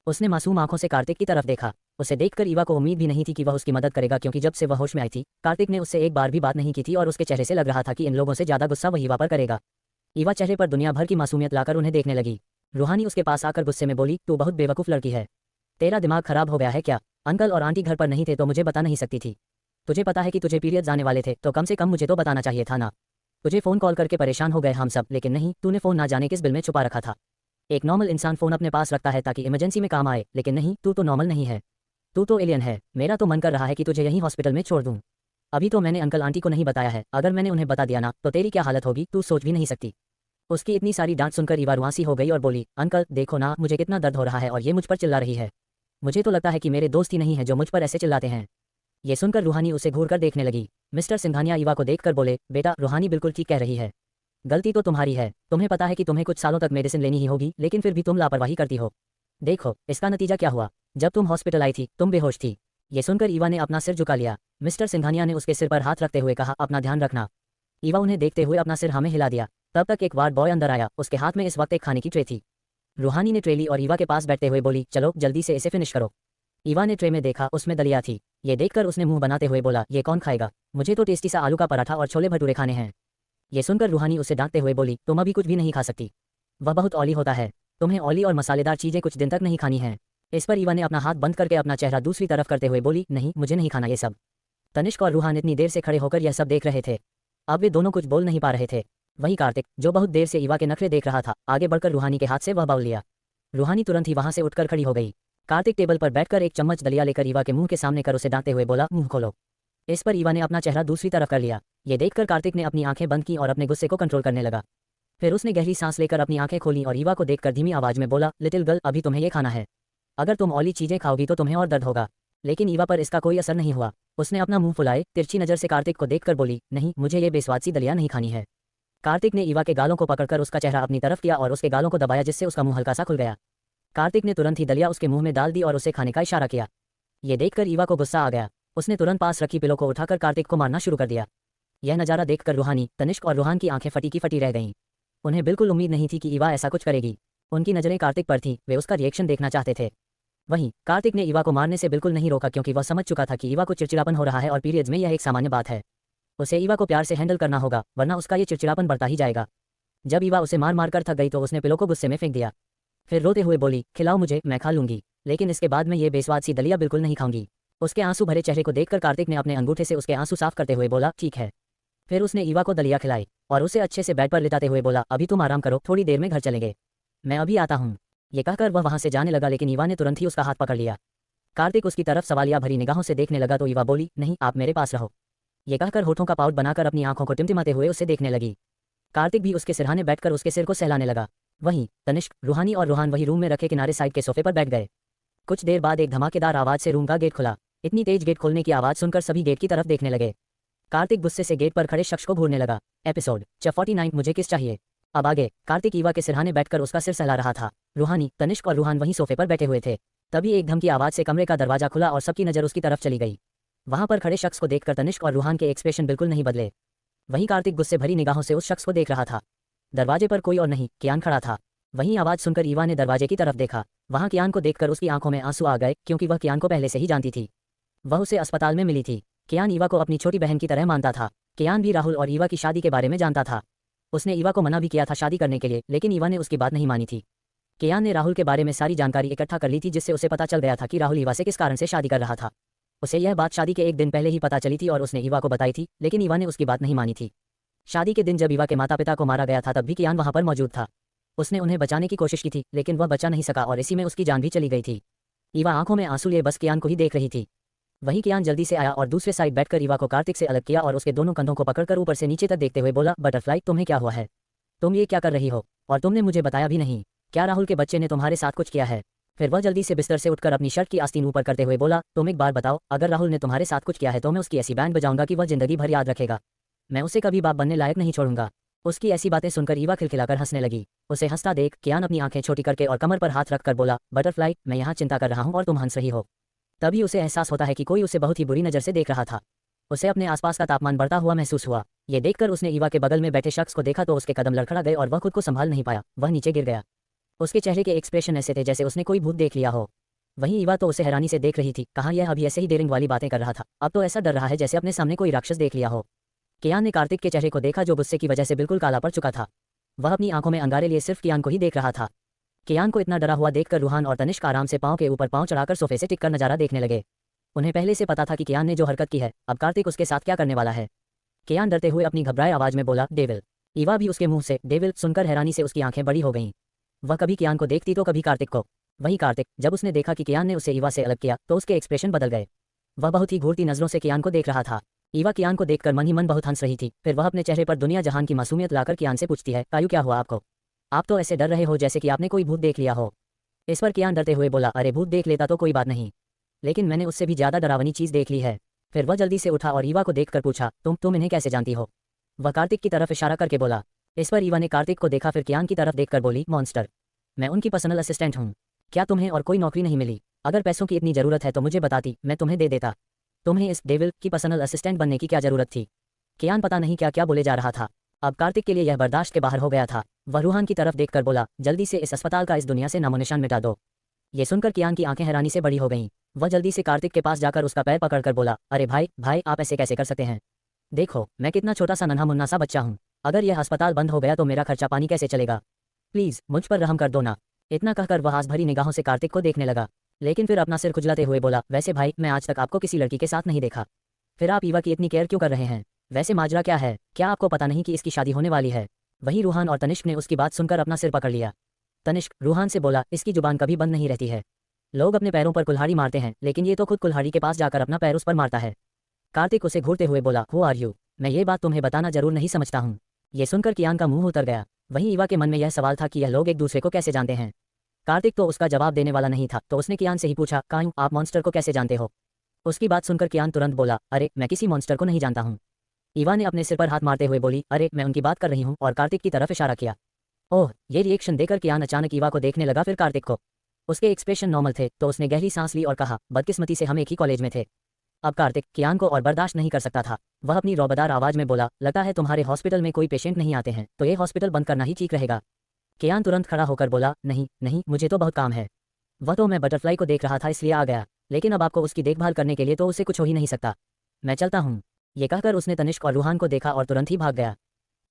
उसने मासूम आंखों से कार्तिक की तरफ देखा। उसे देखकर ईवा को उम्मीद भी नहीं थी कि वह उसकी मदद करेगा, क्योंकि जब से वह होश में आई थी कार्तिक ने उससे एक बार भी बात नहीं की थी और उसके चेहरे से लग रहा था कि इन लोगों से ज्यादा गुस्सा वह ईवा पर करेगा। ईवा चेहरे पर दुनिया भर की मासूमियत लाकर उन्हें देखने लगी। रूहानी उसके पास आकर गुस्से में बोली, तू बहुत बेवकूफ लड़की है, तेरा दिमाग खराब हो गया है क्या? अंकल और आंटी घर पर नहीं थे तो मुझे बता नहीं सकती थी। तुझे पता है कि तुझे पीरियड्स आने वाले थे तो कम से कम मुझे तो बताना चाहिए था ना। तुझे फोन कॉल करके परेशान हो गए हम सब, लेकिन नहीं, तूने फोन ना जाने किस बिल में छुपा रखा था। एक नॉर्मल इंसान फोन अपने पास रखता है ताकि इमरजेंसी में काम आए, लेकिन नहीं, तू तो नॉर्मल नहीं है, तू तो एलियन है। मेरा तो मन कर रहा है कि तुझे यहीं हॉस्पिटल में छोड़ दूं। अभी तो मैंने अंकल आंटी को नहीं बताया है, अगर मैंने उन्हें बता दिया ना तो तेरी क्या हालत होगी तू सोच भी नहीं सकती। उसकी इतनी सारी डांट सुनकर ईवा रुआंसी हो गई और बोली, अंकल देखो ना, मुझे कितना दर्द हो रहा है और ये मुझ पर चिल्ला रही है। मुझे तो लगता है कि मेरे दोस्त ही नहीं है जो मुझ पर ऐसे चिल्लाते हैं। ये सुनकर रूहानी उसे घूरकर देखने लगी। मिस्टर सिंघानिया ईवा को देखकर बोले, बेटा, रूहानी बिल्कुल ठीक कह रही है, गलती तो तुम्हारी है। तुम्हें पता है कि तुम्हें कुछ सालों तक मेडिसिन लेनी ही होगी, लेकिन फिर भी तुम लापरवाही करती हो। देखो इसका नतीजा क्या हुआ। जब तुम हॉस्पिटल आई थी तुम बेहोश थी। ये सुनकर ईवा ने अपना सिर झुका लिया। मिस्टर सिंघानिया ने उसके सिर पर हाथ रखते हुए कहा, अपना ध्यान रखना। ईवा उन्हें देखते हुए अपना सिर हाँ में हिला दिया। तब तक एक वार्ड बॉय अंदर आया। उसके हाथ में इस वक्त एक खाने की ट्रे थी। रूहानी ने ट्रे ली और ईवा के पास बैठते हुए बोली, चलो जल्दी से इसे फिनिश करो। ईवा ने ट्रे में देखा, उसमें दलिया थी। ये देखकर उसने मुंह बनाते हुए बोला, ये कौन खाएगा? मुझे तो टेस्टी सा आलू का पराठा और छोले भटूरे खाने हैं। ये सुनकर रूहानी उसे डांटते हुए बोली, तुम अभी कुछ भी नहीं खा सकती, वह बहुत ऑयली होता है, तुम्हें ऑयली और मसालेदार चीजें कुछ दिन तक नहीं खानी है। इस पर ईवा ने अपना हाथ बंद करके अपना चेहरा दूसरी तरफ करते हुए बोली, नहीं, मुझे नहीं खाना ये सब। तनिष्क और रूहान इतनी देर से खड़े होकर यह सब देख रहे थे। अब वे दोनों कुछ बोल नहीं पा रहे थे। वहीं कार्तिक, जो बहुत देर से ईवा के नखरे देख रहा था, आगे बढ़कर रूहानी के हाथ से वह बाउल लिया। रूहानी तुरंत ही वहां से उठकर खड़ी हो गई। कार्तिक टेबल पर बैठकर एक चम्मच दलिया लेकर ईवा के मुंह के सामने कर उसे डांटते हुए बोला, मुंह खोलो। इस पर ईवा ने अपना चेहरा दूसरी तरफ कर लिया। ये देखकर कार्तिक ने अपनी आंखें बंद की और अपने गुस्से को कंट्रोल करने लगा। फिर उसने गहरी सांस लेकर अपनी आंखें खोली और ईवा को देखकर धीमी आवाज में बोला, लिटिल गर्ल, अभी तुम्हें ये खाना है। अगर तुम ऑयली चीजें खाओगी तो तुम्हें और दर्द होगा। लेकिन ईवा पर इसका कोई असर नहीं हुआ। उसने अपना मुंह फुलाए तिरछी नजर से कार्तिक को देखकर बोली, नहीं, मुझे ये बेस्वाद सी दलिया नहीं खानी है। कार्तिक ने ईवा के गालों को पकड़कर उसका चेहरा अपनी तरफ किया और उसके गालों को दबाया, जिससे उसका मुंह हल्का सा खुल गया। कार्तिक ने तुरंत ही दलिया उसके मुंह में डाल दी और उसे खाने का इशारा किया। ये देखकर ईवा को गुस्सा आ गया। उसने तुरंत पास रखी पिलो को उठाकर कार्तिक को मारना शुरू कर दिया। यह नजारा देखकर रूहानी, तनिष्क और रूहान की आंखें फटी की फटी रह गईं। उन्हें बिल्कुल उम्मीद नहीं थी कि ईवा ऐसा कुछ करेगी। उनकी नजरें कार्तिक पर थीं, वे उसका रिएक्शन देखना चाहते थे। वहीं कार्तिक ने ईवा को मारने से बिल्कुल नहीं रोका, क्योंकि वह समझ चुका था कि ईवा को चिड़चिड़ापन हो रहा है और पीरियड्स में यह एक सामान्य बात है। उसे ईवा को प्यार से हैंडल करना होगा, वरना उसका ये चिड़चिड़ापन बढ़ता ही जाएगा। जब ईवा उसे मार मार कर थक गई तो उसने पिलो को गुस्से में फेंक दिया। फिर रोते हुए बोली, खिलाओ मुझे, मैं खा लूंगी, लेकिन इसके बाद मैं ये बेस्वाद सी दलिया बिल्कुल नहीं खाऊंगी। उसके आंसू भरे चेहरे को देखकर कार्तिक ने अपने अंगूठे से उसके आंसू साफ करते हुए बोला, ठीक है। फिर उसने ईवा को दलिया खिलाई और उसे अच्छे से बेड पर लिटाते हुए बोला, अभी तुम आराम करो, थोड़ी देर में घर चलेंगे, मैं अभी आता हूँ। ये कहकर वह वहां से जाने लगा, लेकिन ईवा ने तुरंत ही उसका हाथ पकड़ लिया। कार्तिक उसकी तरफ सवालिया भरी निगाहों से देखने लगा तो ईवा बोली, नहीं, आप मेरे पास रहो। ये कहकर होठों का पाउट बनाकर अपनी आंखों को टिमटिमाते हुए उसे देखने लगी। कार्तिक भी उसके सिरहाने बैठकर उसके सिर को सहलाने लगा। वहीं तनिष्क, रूहानी और रूहान वही रूम में रखे किनारे साइड के सोफे पर बैठ गए। कुछ देर बाद एक धमाकेदार आवाज से रूम का गेट खुला। इतनी तेज गेट खोलने की आवाज सुनकर सभी गेट की तरफ देखने लगे। कार्तिक गुस्से से गेट पर खड़े शख्स को घूरने लगा। एपिसोड 49, मुझे किस चाहिए। अब आगे कार्तिक ईवा के सिरहाने बैठकर उसका सिर सहला रहा था। रूहानी, तनिष्क और रूहान वहीं सोफे पर बैठे हुए थे। तभी एक धमकी आवाज से कमरे का दरवाजा खुला और सबकी नजर उसकी तरफ चली गई। वहां पर खड़े शख्स को देखकर तनिष्क और रूहान के एक्सप्रेशन बिल्कुल नहीं बदले। वहीं कार्तिक गुस्से भरी निगाहों से उस शख्स को देख रहा था। दरवाजे पर कोई और नहीं, कियान खड़ा था। वहीं आवाज सुनकर ईवा ने दरवाजे की तरफ देखा। वहां कियान को देखकर उसकी आंखों में आंसू आ गए, क्योंकि वह कियान को पहले से ही जानती थी। वह उसे अस्पताल में मिली थी। कियान ईवा को अपनी छोटी बहन की तरह मानता था। कियान भी राहुल और ईवा की शादी के बारे में जानता था। उसने ईवा को मना भी किया था शादी करने के लिए, लेकिन ईवा ने उसकी बात नहीं मानी थी। कियान ने राहुल के बारे में सारी जानकारी इकट्ठा कर ली थी, जिससे उसे पता चल गया था कि राहुल ईवा से किस कारण से शादी कर रहा था। उसे यह बात शादी के एक दिन पहले ही पता चली थी और उसने ईवा को बताई थी, लेकिन ईवा ने उसकी बात नहीं मानी थी। शादी के दिन जब ईवा के माता पिता को मारा गया था तब भी कियान वहां पर मौजूद था। उसने उन्हें बचाने की कोशिश की थी, लेकिन वह बचा नहीं सका और इसी में उसकी जान भी चली गई थी। ईवा आंखों में आंसू लिए बस कियान को ही देख रही थी। वहीं कियान जल्दी से आया और दूसरे साइड बैठकर ईवा को कार्तिक से अलग किया और उसके दोनों कंधों को पकड़कर ऊपर से नीचे तक देखते हुए बोला, बटरफ्लाई, तुम्हें क्या हुआ है? तुम ये क्या कर रही हो? और तुमने मुझे बताया भी नहीं। क्या राहुल के बच्चे ने तुम्हारे साथ कुछ किया है? फिर वह जल्दी से बिस्तर से उठकर अपनी शर्ट की आस्तीन ऊपर करते हुए बोला, तुम एक बार बताओ, अगर राहुल ने तुम्हारे साथ कुछ किया है तो मैं उसकी ऐसी बैंड बजाऊंगा कि वह जिंदगी भर याद रखेगा। मैं उसे कभी बाप बनने लायक नहीं छोड़ूंगा। उसकी ऐसी बातें सुनकर ईवा खिलखिलाकर हंसने लगी। उसे हंसता देख कियान अपनी आंखें छोटी करके और कमर पर हाथ रखकर बोला, बटरफ्लाई, मैं यहाँ चिंता कर रहा हूँ और तुम हंस रही हो। तभी उसे एहसास होता है कि कोई उसे बहुत ही बुरी नज़र से देख रहा था। उसे अपने आसपास का तापमान बढ़ता हुआ महसूस हुआ। ये देखकर उसने ईवा के बगल में बैठे शख्स को देखा तो उसके कदम लड़खड़ा गए और वह खुद को संभाल नहीं पाया, वह नीचे गिर गया। उसके चेहरे के एक्सप्रेशन ऐसे थे जैसे उसने कोई भूत देख लिया हो। वहीं ईवा तो उसे हैरानी से देख रही थी, कहाँ यह अभी ऐसे ही डेयरिंग वाली बातें कर रहा था, अब तो ऐसा डर रहा है जैसे अपने सामने कोई राक्षस देख लिया हो। कियान ने कार्तिक के चेहरे को देखा जो गुस्से की वजह से बिल्कुल काला पड़ चुका था। वह अपनी आंखों में अंगारे लिए सिर्फ कियान को ही देख रहा था। कियान को इतना डरा हुआ देखकर रूहान और तनिष्क आराम से पांव के ऊपर पांव चढ़ाकर सोफे से टिककर नजारा देखने लगे। उन्हें पहले से पता था कि कियान ने जो हरकत की है, अब कार्तिक उसके साथ क्या करने वाला है। कियान डरते हुए अपनी घबराए आवाज में बोला, डेविल। ईवा भी उसके मुंह से डेविल सुनकर हैरानी से उसकी आंखें बड़ी हो गईं। वह कभी कियान को देखती तो कभी कार्तिक को। वहीं कार्तिक जब उसने देखा कि कियान ने उसे ईवा से अलग किया तो उसके एक्सप्रेशन बदल गए। वह बहुत ही घूरती नजरों से कियान को देख रहा था। ईवा कियान को देखकर मन ही मन बहुत हंस रही थी। फिर वह अपने चेहरे पर दुनिया जहान की मासूमियत लाकर कियान से पूछती है, कायू क्या हुआ आपको? आप तो ऐसे डर रहे हो जैसे कि आपने कोई भूत देख लिया हो। इस पर कियान डरते हुए बोला, अरे भूत देख लेता तो कोई बात नहीं, लेकिन मैंने उससे भी ज्यादा डरावनी चीज देख ली है। फिर वह जल्दी से उठा और ईवा को देखकर पूछा, तुम इन्हें कैसे जानती हो? वह कार्तिक की तरफ इशारा करके बोला। इस पर ईवा ने कार्तिक को देखा, फिर कियान की तरफ देखकर बोली, मॉन्स्टर, मैं उनकी पर्सनल असिस्टेंट हूँ। क्या तुम्हें और कोई नौकरी नहीं मिली? अगर पैसों की इतनी जरूरत है तो मुझे बताती, मैं तुम्हें दे देता। तुम्हें इस डेविल की पर्सनल असिस्टेंट बनने की क्या जरूरत थी? कियान पता नहीं क्या क्या बोले जा रहा था। अब कार्तिक के लिए यह बर्दाश्त के बाहर हो गया था। वह रूहान की तरफ देखकर बोला, जल्दी से इस अस्पताल का इस दुनिया से नामोनिशान मिटा दो। ये सुनकर कियान की आंखें हैरानी से बड़ी हो गईं। वह जल्दी से कार्तिक के पास जाकर उसका पैर पकड़कर बोला, अरे भाई आप ऐसे कैसे कर सकते हैं? देखो, मैं कितना छोटा सा नन्हा मुन्ना सा बच्चा हूँ। अगर यह अस्पताल बंद हो गया तो मेरा खर्चा पानी कैसे चलेगा? प्लीज मुझ पर रहम कर दो ना। इतना कहकर वह आस भरी निगाहों से कार्तिक को देखने लगा, लेकिन फिर अपना सिर खुजलाते हुए बोला, वैसे भाई, मैं आज तक आपको किसी लड़की के साथ नहीं देखा, फिर आप ईवा की इतनी केयर क्यों कर रहे हैं? वैसे माजरा क्या है? क्या आपको पता नहीं कि इसकी शादी होने वाली है? वहीं रूहान और तनिष्क ने उसकी बात सुनकर अपना सिर पकड़ लिया। तनिष्क रूहान से बोला, इसकी जुबान कभी बंद नहीं रहती है। लोग अपने पैरों पर कुल्हाड़ी मारते हैं, लेकिन ये तो खुद कुल्हाड़ी के पास जाकर अपना पैर उस पर मारता है। कार्तिक उसे घूरते हुए बोला, हु आर यू? मैं ये बात तुम्हें बताना जरूर नहीं समझता हूँ। ये सुनकर कियान का मुंह उतर गया। वहीं ईवा के मन में यह सवाल था कि यह लोग एक दूसरे को कैसे जानते हैं। कार्तिक तो उसका जवाब देने वाला नहीं था, तो उसने कियान से ही पूछा, कायूं, आप मॉन्स्टर को कैसे जानते हो? उसकी बात सुनकर कियान तुरंत बोला, अरे मैं किसी मॉन्स्टर को नहीं जानता हूँ। ईवा ने अपने सिर पर हाथ मारते हुए बोली, अरे मैं उनकी बात कर रही हूँ, और कार्तिक की तरफ इशारा किया। ओह, ये रिएक्शन देकर कियान अचानक ईवा को देखने लगा, फिर कार्तिक को। उसके एक्सप्रेशन नॉर्मल थे, तो उसने गहरी सांस ली और कहा, बदकिस्मती से हम एक ही कॉलेज में थे। अब कार्तिक कियान को और बर्दाश्त नहीं कर सकता था। वह अपनी रौबदार आवाज में बोला, लगता है तुम्हारे हॉस्पिटल में कोई पेशेंट नहीं आते हैं, तो ये हॉस्पिटल बंद करना ही ठीक रहेगा। कियान तुरंत खड़ा होकर बोला, नहीं नहीं, मुझे तो बहुत काम है। वह तो मैं बटरफ्लाई को देख रहा था इसलिए आ गया, लेकिन अब आपको उसकी देखभाल करने के लिए तो उसे कुछ हो ही नहीं सकता। मैं चलता हूँ। ये कहकर उसने तनिष्क और रूहान को देखा और तुरंत ही भाग गया।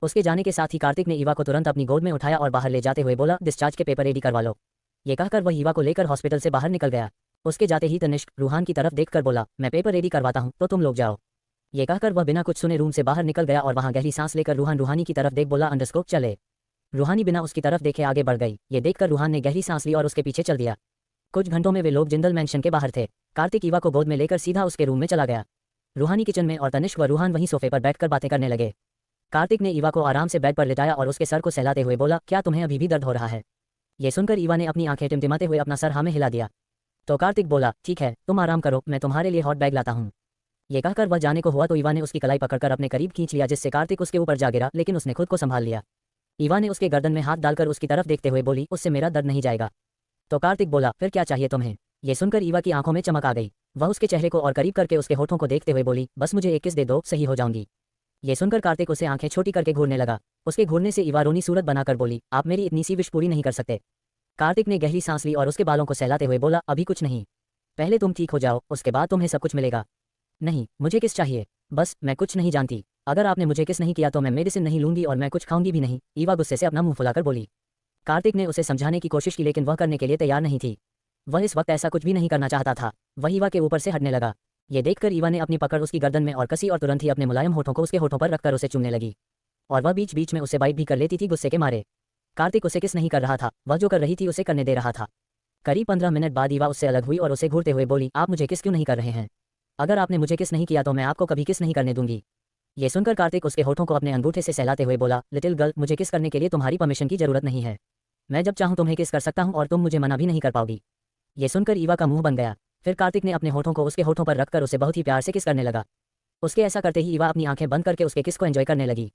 उसके जाने के साथ ही कार्तिक ने ईवा को तुरंत अपनी गोद में उठाया और बाहर ले जाते हुए बोला, डिस्चार्ज के पेपर रेडी करवा लो। ये कहकर वह ईवा को लेकर हॉस्पिटल से बाहर निकल गया। उसके जाते ही तनिष्क रूहान की तरफ देखकर बोला, मैं पेपर रेडी करवाता हूँ, तो तुम लोग जाओ। ये कहकर वह बिना कुछ सुने रूम से बाहर निकल गया और वहां गहरी सांस लेकर रूहानी की तरफ देख बोला, अंडरस्कोप चले। रूहानी बिना उसकी तरफ देखे आगे बढ़ गई। ये देखकर रूहान ने गहरी सांस ली और उसके पीछे चल दिया। कुछ घंटों में वे लोग जिंदल मैंशन के बाहर थे। कार्तिक ईवा को गोद में लेकर सीधा उसके रूम में चला गया। रूहानी किचन में और तनिष्क व रूहान वहीं सोफे पर बैठकर बातें करने लगे। कार्तिक ने ईवा को आराम से बेड पर लिटाया और उसके सर को सहलाते हुए बोला, क्या तुम्हें अभी भी दर्द हो रहा है? ये सुनकर ईवा ने अपनी आंखें टिमटिमाते हुए अपना सर हाँ में हिला दिया। तो कार्तिक बोला, ठीक है, तुम आराम करो, मैं तुम्हारे लिए हॉट बैग लाता हूँ। ये कहकर वह जाने को हुआ तो ईवा ने उसकी कलाई पकड़कर अपने करीब खींच लिया, जिससे कार्तिक उसके ऊपर जा गिरा, लेकिन उसने खुद को संभाल लिया। ईवा ने उसके गर्दन में हाथ डालकर उसकी तरफ देखते हुए बोली, उससे मेरा दर्द नहीं जाएगा। तो कार्तिक बोला, फिर क्या चाहिए तुम्हें? ये सुनकर ईवा की आंखों में चमक आ गई। वह उसके चेहरे को और करीब करके उसके होठों को देखते हुए बोली, बस मुझे एक किस दे दो, सही हो जाऊंगी। ये सुनकर कार्तिक उसे आंखें छोटी करके घूरने लगा। उसके घूरने से ईवा रोनी सूरत बनाकर बोली, आप मेरी इतनी सी विश पूरी नहीं कर सकते। कार्तिक ने गहरी सांस ली और उसके बालों को सहलाते हुए बोला, अभी कुछ नहीं, पहले तुम ठीक हो जाओ, उसके बाद तुम्हें सब कुछ मिलेगा। नहीं, मुझे किस चाहिए? बस मैं कुछ नहीं जानती। अगर आपने मुझे किस नहीं किया तो मैं मेडिसिन नहीं लूंगी और मैं कुछ खाऊंगी भी नहीं। ईवा गुस्से से अपना मुंह फुलाकर बोली। कार्तिक ने उसे समझाने की कोशिश की, लेकिन वह करने के लिए तैयार नहीं थी। वह इस वक्त ऐसा कुछ भी नहीं करना चाहता था। वह ईवा के ऊपर से हटने लगा। ये देखकर ईवा ने अपनी पकड़ उसकी गर्दन में और कसी और तुरंत ही अपने मुलायम होठों को उसके होठों पर रखकर उसे चूमने लगी। और वह बीच बीच में उसे बाइट भी कर लेती थी गुस्से के मारे। कार्तिक उसे किस नहीं कर रहा था, वह जो कर रही थी उसे करने दे रहा था। करीब 15 मिनट बाद ईवा उससे अलग हुई और उसे घूरते हुए बोली, आप मुझे किस क्यों नहीं कर रहे हैं? अगर आपने मुझे किस नहीं किया तो मैं आपको कभी किस नहीं करने दूंगी। ये सुनकर कार्तिक उसके होठों को अपने अंगूठे से सहलाते हुए बोला, लिटिल गर्ल, मुझे किस करने के लिए तुम्हारी परमिशन की जरूरत नहीं है। मैं जब चाहूं तुम्हें किस कर सकता हूं और तुम मुझे मना भी नहीं कर पाओगी। ये सुनकर ईवा का मुंह बन गया। फिर कार्तिक ने अपने होठों को उसके होठों पर रखकर उसे बहुत ही प्यार से किस करने लगा। उसके ऐसा करते ही ईवा अपनी आंखें बंद करके उसके किस को एंजॉय करने लगी।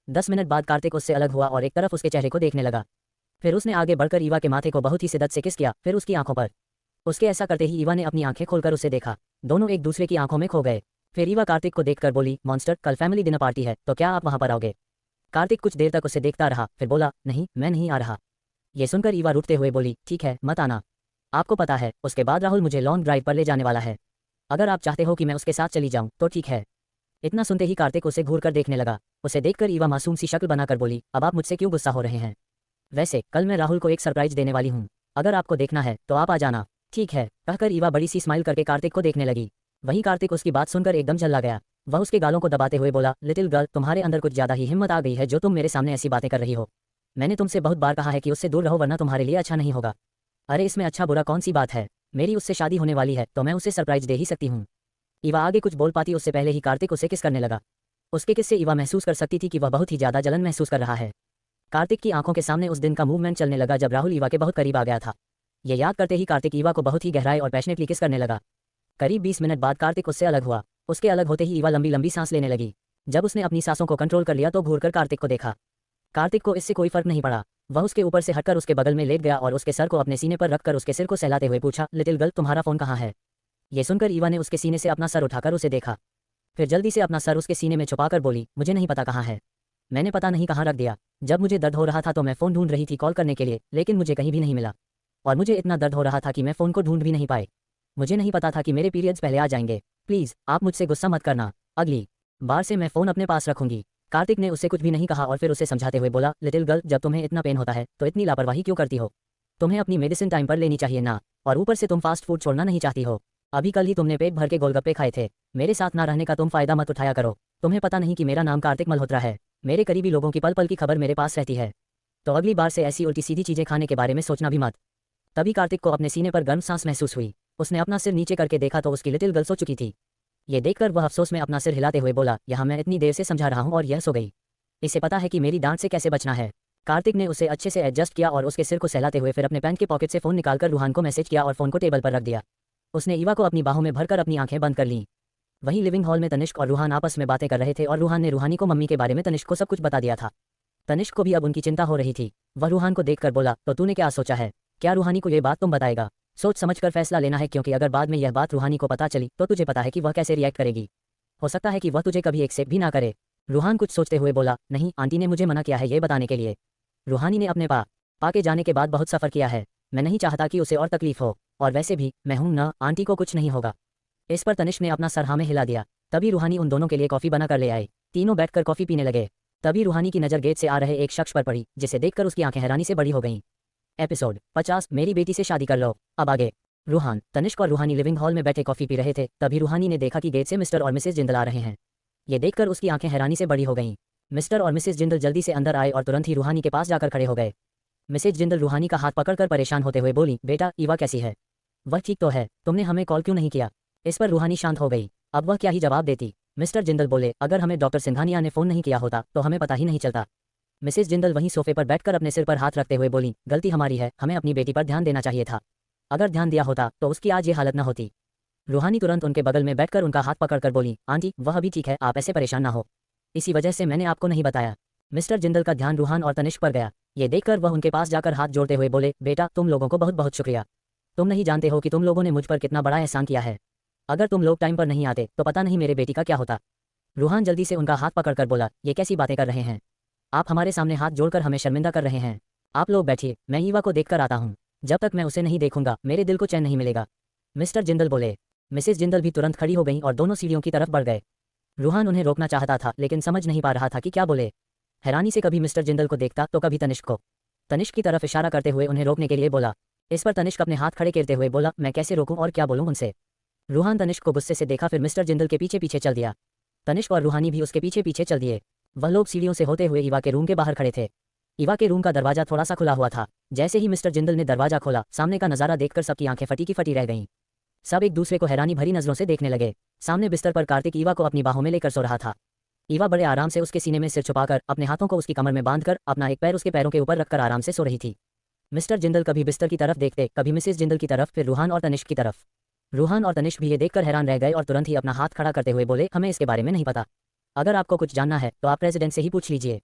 10 मिनट बाद कार्तिक उससे अलग हुआ और एक तरफ उसके चेहरे को देखने लगा। फिर उसने आगे बढ़कर ईवा के माथे को बहुत ही शिद्दत से किस किया, फिर उसकी आंखों पर। उसके ऐसा करते ही ईवा ने अपनी आंखें खोलकर उसे देखा। दोनों एक दूसरे की आंखों में खो गए। फिर ईवा कार्तिक को देखकर बोली, मॉन्स्टर, कल फैमिली डिनर पार्टी है, तो क्या आप वहां पर आओगे? कार्तिक कुछ देर तक उसे देखता रहा, फिर बोला, नहीं, मैं नहीं आ रहा। ये सुनकर ईवा रुठते हुए बोली, ठीक है, मत आना। आपको पता है, उसके बाद राहुल मुझे लॉन्ग ड्राइव पर ले जाने वाला है। अगर आप चाहते हो कि मैं उसके साथ चली जाऊं तो ठीक है। इतना सुनते ही कार्तिक उसे घूर कर देखने लगा। उसे देखकर ईवा मासूम सी शक्ल बनाकर बोली, अब आप मुझसे क्यों गुस्सा हो रहे हैं? वैसे कल मैं राहुल को एक सरप्राइज देने वाली हूँ, अगर आपको देखना है तो आप आ जाना। ठीक है, कहकर ईवा बड़ी सी स्माइल करके कार्तिक को देखने लगी। वहीं कार्तिक उसकी बात सुनकर एकदम झल्ला गया। वह उसके गालों को दबाते हुए बोला, लिटिल गर्ल, तुम्हारे अंदर कुछ ज्यादा ही हिम्मत आ गई है जो तुम मेरे सामने ऐसी बातें कर रही हो। मैंने तुमसे बहुत बार कहा है कि उससे दूर रहो, वरना तुम्हारे लिए अच्छा नहीं होगा। अरे इसमें अच्छा बुरा कौन सी बात है? मेरी उससे शादी होने वाली है तो मैं उसे सरप्राइज दे ही सकती हूँ। ईवा आगे कुछ बोल पाती उससे पहले ही कार्तिक उसे किस करने लगा। उसके किस से ईवा महसूस कर सकती थी कि वह बहुत ही ज्यादा जलन महसूस कर रहा है। कार्तिक की आंखों के सामने उस दिन का मूवमेंट चलने लगा जब राहुल ईवा के बहुत करीब आ गया था। ये याद करते ही कार्तिक ईवा को बहुत ही गहराई और पैशनेटली किस करने लगा। करीब 20 मिनट बाद कार्तिक उससे अलग हुआ। उसके अलग होते ही ईवा लंबी लंबी सांस लेने लगी। जब उसने अपनी सांसों को कंट्रोल कर लिया तो घूरकर कार्तिक को देखा। कार्तिक को इससे कोई फर्क नहीं पड़ा। वह उसके ऊपर से हटकर उसके बगल में लेट गया और उसके सर को अपने सीने पर रखकर उसके सिर को सहलाते हुए पूछा, लिटिल गर्ल, तुम्हारा फोन कहाँ है? ये सुनकर ईवा ने उसके सीने से अपना सर उठाकर उसे देखा। फिर जल्दी से अपना सर उसके सीने में छुपाकर बोली, मुझे नहीं पता कहाँ है। मैंने पता नहीं कहाँ रख दिया। जब मुझे दर्द हो रहा था तो मैं फ़ोन ढूंढ रही थी कॉल करने के लिए, लेकिन मुझे कहीं भी नहीं मिला। और मुझे इतना दर्द हो रहा था कि मैं फ़ोन को ढूंढ भी नहीं पाए। मुझे नहीं पता था कि मेरे पीरियड्स पहले आ जाएंगे। प्लीज़ आप मुझसे गुस्सा मत करना, अगली बार से मैं फ़ोन अपने पास रखूंगी। कार्तिक ने उससे कुछ भी नहीं कहा और फिर उसे समझाते हुए बोला, लिटिल गर्ल, जब तुम्हें इतना पेन होता है तो इतनी लापरवाही क्यों करती हो? तुम्हें अपनी मेडिसिन टाइम पर लेनी चाहिए ना, और ऊपर से तुम फास्ट फूड छोड़ना नहीं चाहती हो। अभी कल ही तुमने पेट भर के गोलगप्पे खाए थे। मेरे साथ ना रहने का तुम फायदा मत उठाया करो। तुम्हें पता नहीं कि मेरा नाम कार्तिक मल्होत्रा है। मेरे करीबी लोगों की पल पल की खबर मेरे पास रहती है। तो अगली बार से ऐसी उल्टी सीधी चीजें खाने के बारे में सोचना भी मत। तभी कार्तिक को अपने सीने पर गर्म सांस महसूस हुई। उसने अपना सिर नीचे करके देखा तो उसकी लिटिल गर्ल सो चुकी थी। ये देखकर वह अफसोस में अपना सिर हिलाते हुए बोला, यहाँ मैं इतनी देर से समझा रहा हूँ और यह सो गई। इसे पता है कि मेरी डांट से कैसे बचना है। कार्तिक ने उसे अच्छे से एडजस्ट किया और उसके सिर को सहलाते हुए फिर अपने पैंट के पॉकेट से फ़ोन निकालकर रूहान को मैसेज किया और फ़ोन को टेबल पर रख दिया। उसने ईवा को अपनी बाहों में भरकर अपनी आंखें बंद कर लीं। वहीं लिविंग हॉल में तनिष्क और रूहान आपस में बातें कर रहे थे और रूहान ने रूहानी को मम्मी के बारे में तनिष्क को सब कुछ बता दिया था। तनिष्क को भी अब उनकी चिंता हो रही थी। वह रूहान को देखकर बोला, तो तूने क्या सोचा है? क्या रूहानी को ये बात तुम बताएगा? सोच समझकर फैसला लेना है, क्योंकि अगर बाद में यह बात रूहानी को पता चली तो तुझे पता है कि वह कैसे रिएक्ट करेगी। हो सकता है कि वह तुझे कभी एक्सेप्ट भी ना करे। रूहान कुछ सोचते हुए बोला, नहीं, आंटी ने मुझे मना किया है ये बताने के लिए। रूहानी ने अपने पा के जाने के बाद बहुत सफ़र किया है। मैं नहीं चाहता कि उसे और तकलीफ हो, और वैसे भी मैं हूं ना, आंटी को कुछ नहीं होगा। इस पर तनिष्क ने अपना सर हाँ में हिला दिया। तभी रूहानी उन दोनों के लिए कॉफ़ी बनाकर ले आए। तीनों बैठकर कॉफ़ी पीने लगे। तभी रूहानी की नज़र गेट से आ रहे एक शख्स पर पड़ी, जिसे देखकर उसकी आंखें हैरानी से बड़ी हो गईं। एपिसोड 50, मेरी बेटी से शादी कर लो। अब आगे। रूहान, तनिष्क और रूहानी लिविंग हॉल में बैठे कॉफ़ी पी रहे थे। तभी रूहानी ने देखा कि गेट से मिस्टर और मिसेज जिंदल आ रहे हैं। ये देखकर उसकी आंखें हैरानी से बड़ी हो गईं। मिस्टर और मिसेज जिंदल जल्दी से अंदर आए और तुरंत ही रूहानी के पास जाकर खड़े हो गए। मिसेज जिंदल रूहानी का हाथ पकड़कर परेशान होते हुए बोली, बेटा ईवा कैसी है? वह ठीक तो है, तुमने हमें कॉल क्यों नहीं किया? इस पर रूहानी शांत हो गई। अब वह क्या ही जवाब देती। मिस्टर जिंदल बोले, अगर हमें डॉक्टर सिंघानिया ने फ़ोन नहीं किया होता तो हमें पता ही नहीं चलता। मिसेज जिंदल वहीं सोफे पर बैठकर अपने सिर पर हाथ रखते हुए बोली, गलती हमारी है, हमें अपनी बेटी पर ध्यान देना चाहिए था। अगर ध्यान दिया होता तो उसकी आज ये हालत न होती। रूहानी तुरंत उनके बगल में बैठकर उनका हाथ पकड़कर बोली, आंटी वह अभी ठीक है, आप ऐसे परेशान ना हो। इसी वजह से मैंने आपको नहीं बताया। मिस्टर जिंदल का ध्यान रूहान और तनिष्क पर गया। ये देखकर वह उनके पास जाकर हाथ जोड़ते हुए बोले, बेटा तुम लोगों को बहुत बहुत शुक्रिया। तुम नहीं जानते हो कि तुम लोगों ने मुझ पर कितना बड़ा एहसान किया है। अगर तुम लोग टाइम पर नहीं आते तो पता नहीं मेरे बेटी का क्या होता। रूहान जल्दी से उनका हाथ पकड़कर बोला, ये कैसी बातें कर रहे हैं? आप हमारे सामने हाथ जोड़कर हमें शर्मिंदा कर रहे हैं। आप लोग बैठिए, मैं ईवा को देखकर आता हूँ। जब तक मैं उसे नहीं देखूंगा मेरे दिल को चैन नहीं मिलेगा। मिस्टर जिंदल बोले। मिसेज जिंदल भी तुरंत खड़ी हो गईं और दोनों सीढ़ियों की तरफ बढ़ गए। रूहान उन्हें रोकना चाहता था लेकिन समझ नहीं पा रहा था कि क्या बोले। हैरानी से कभी मिस्टर जिंदल को देखता तो कभी तनिष्क को। तनिष्क की तरफ इशारा करते हुए उन्हें रोकने के लिए बोला। इस पर तनिष्क अपने हाथ खड़े करते हुए बोला, मैं कैसे रोकूं और क्या बोलूं उनसे? रूहान तनिष्क को गुस्से से देखा, फिर मिस्टर जिंदल के पीछे पीछे चल दिया। तनिष्क और रूहानी भी उसके पीछे पीछे चल दिए। वह लोग सीढ़ियों से होते हुए ईवा के रूम के बाहर खड़े थे। ईवा के रूम का दरवाजा थोड़ा सा खुला हुआ था। जैसे ही मिस्टर जिंदल ने दरवाजा खोला, सामने का नजारा देखकर सबकी आंखें फटी की फटी रह गईं। सब एक दूसरे को हैरानी भरी नजरों से देखने लगे। सामने बिस्तर पर कार्तिक ईवा को अपनी बाहों में लेकर सो रहा था। ईवा बड़े आराम से उसके सीने में सिर छुपाकर अपने हाथों को उसकी कमर में बांधकर अपना एक पैर उसके पैरों के ऊपर रखकर आराम से सो रही थी। मिस्टर जिंदल कभी बिस्तर की तरफ देखते, कभी मिसेज जिंदल की तरफ, फिर रूहान और तनिष्क की तरफ। रूहान और तनिष्क भी ये देखकर हैरान रह गए और तुरंत ही अपना हाथ खड़ा करते हुए बोले, हमें इसके बारे में नहीं पता। अगर आपको कुछ जानना है तो आप प्रेसिडेंट से ही पूछ लीजिए।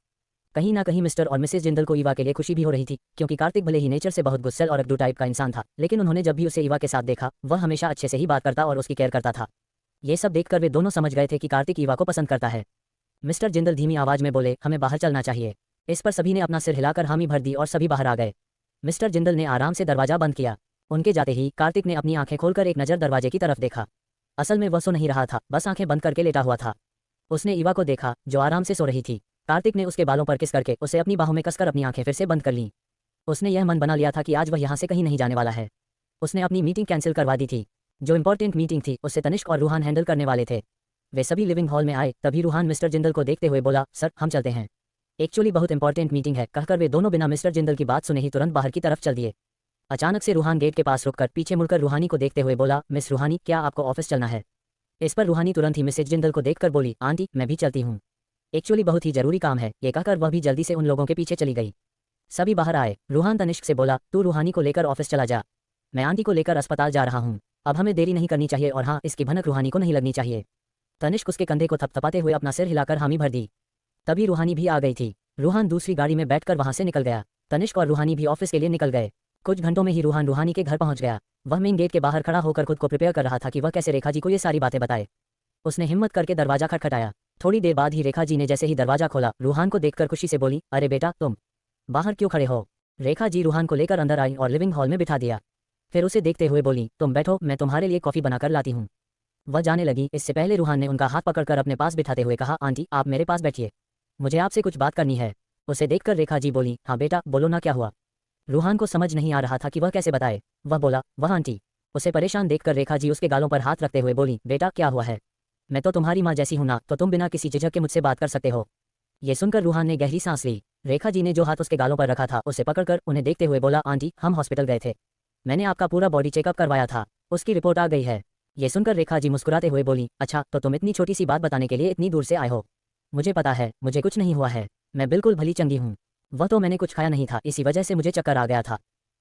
कहीं ना कहीं मिस्टर और मिसेज जिंदल को ईवा के लिए खुशी भी हो रही थी, क्योंकि कार्तिक भले ही नेचर से बहुत गुस्सैल और अगडू टाइप का इंसान था, लेकिन उन्होंने जब भी उसे ईवा के साथ देखा वह हमेशा अच्छे से ही बात करता और उसकी केयर करता था। ये सब देखकर वे दोनों समझ गए थे कि कार्तिक ईवा को पसंद करता है। मिस्टर जिंदल धीमी आवाज में बोले, हमें बाहर चलना चाहिए। इस पर सभी ने अपना सिर हिलाकर हामी भर दी और सभी बाहर आ गए। मिस्टर जिंदल ने आराम से दरवाजा बंद किया। उनके जाते ही कार्तिक ने अपनी आंखें खोलकर एक नज़र दरवाजे की तरफ देखा। असल में वह सो नहीं रहा था, बस आंखें बंद करके लेटा हुआ था। उसने ईवा को देखा जो आराम से सो रही थी। कार्तिक ने उसके बालों पर किस करके उसे अपनी बाहों में कसकर अपनी आंखें फिर से बंद कर लीं। उसने यह मन बना लिया था कि आज वह यहाँ से कहीं नहीं जाने वाला है। उसने अपनी मीटिंग कैंसिल करवा दी थी। जो इंपॉर्टेंट मीटिंग थी उससे तनिष्क और रूहान हैंडल करने वाले थे। वे सभी लिविंग हॉल में आए। तभी रूहान मिस्टर जिंदल को देखते हुए बोला, सर हम चलते हैं, एक्चुअली बहुत इंपॉर्टेंट मीटिंग है। कहकर वे दोनों बिना मिस्टर जिंदल की बात सुने ही तुरंत बाहर की तरफ चल दिए। अचानक से रूहान गेट के पास रुककर पीछे मुड़कर रूहानी को देखते हुए बोला, मिस रूहानी क्या आपको ऑफिस चलना है? इस पर रूहानी तुरंत ही मिसेज जिंदल को देखकर बोली, आंटी मैं भी चलती हूँ, एक्चुअली बहुत ही जरूरी काम है। ये कहकर वह भी जल्दी से उन लोगों के पीछे चली गई। सभी बाहर आए। रूहान तनिष्क से बोला, तू रूहानी को लेकर ऑफिस चला जा, मैं आंटी को लेकर अस्पताल जा रहा हूँ। अब हमें देरी नहीं करनी चाहिए और हाँ, इसकी भनक रूहानी को नहीं लगनी चाहिए। तनिष्क उसके कंधे को थपथपाते हुए अपना सिर हिलाकर हामी भर दी। तभी रूहानी भी आ गई थी। रूहान दूसरी गाड़ी में बैठकर वहां से निकल गया। तनिष्क और रूहानी भी ऑफिस के लिए निकल गए। कुछ घंटों में ही रूहान रूहानी के घर पहुंच गया। वह मेन गेट के बाहर खड़ा होकर खुद को प्रिपेयर कर रहा था कि वह कैसे रेखा जी को ये सारी बातें बताए। उसने हिम्मत करके दरवाजा खटखटाया। थोड़ी देर बाद ही रेखा जी ने जैसे ही दरवाजा खोला, रूहान को देखकर खुशी से बोली, अरे बेटा तुम बाहर क्यों खड़े हो? रेखा जी रूहान को लेकर अंदर आई और लिविंग हॉल में बिठा दिया। फिर उसे देखते हुए बोली, तुम बैठो, मैं तुम्हारे लिए कॉफी बनाकर लाती हूँ। वह जाने लगी। इससे पहले रूहान ने उनका हाथ पकड़कर अपने पास बिठाते हुए कहा, आंटी आप मेरे पास बैठिए, मुझे आपसे कुछ बात करनी है। उसे देखकर रेखा जी बोली, हाँ बेटा बोलो ना, क्या हुआ? रूहान को समझ नहीं आ रहा था कि वह कैसे बताए। वह बोला, वह आंटी। उसे परेशान देखकर रेखा जी उसके गालों पर हाथ रखते हुए बोली, बेटा क्या हुआ है? मैं तो तुम्हारी माँ जैसी हूं ना, तो तुम बिना किसी झिझक के मुझसे बात कर सकते हो। ये सुनकर रूहान ने गहरी सांस ली। रेखा जी ने जो हाथ उसके गालों पर रखा था उसे पकड़कर उन्हें देखते हुए बोला, आंटी हम हॉस्पिटल गए थे, मैंने आपका पूरा बॉडी चेकअप करवाया था, उसकी रिपोर्ट आ गई है। ये सुनकर रेखा जी मुस्कुराते हुए बोली, अच्छा तो तुम इतनी छोटी सी बात बताने के लिए इतनी दूर से आए हो। मुझे पता है, मुझे कुछ नहीं हुआ है, मैं बिल्कुल भली चंगी हूँ। वह तो मैंने कुछ खाया नहीं था, इसी वजह से मुझे चक्कर आ गया था।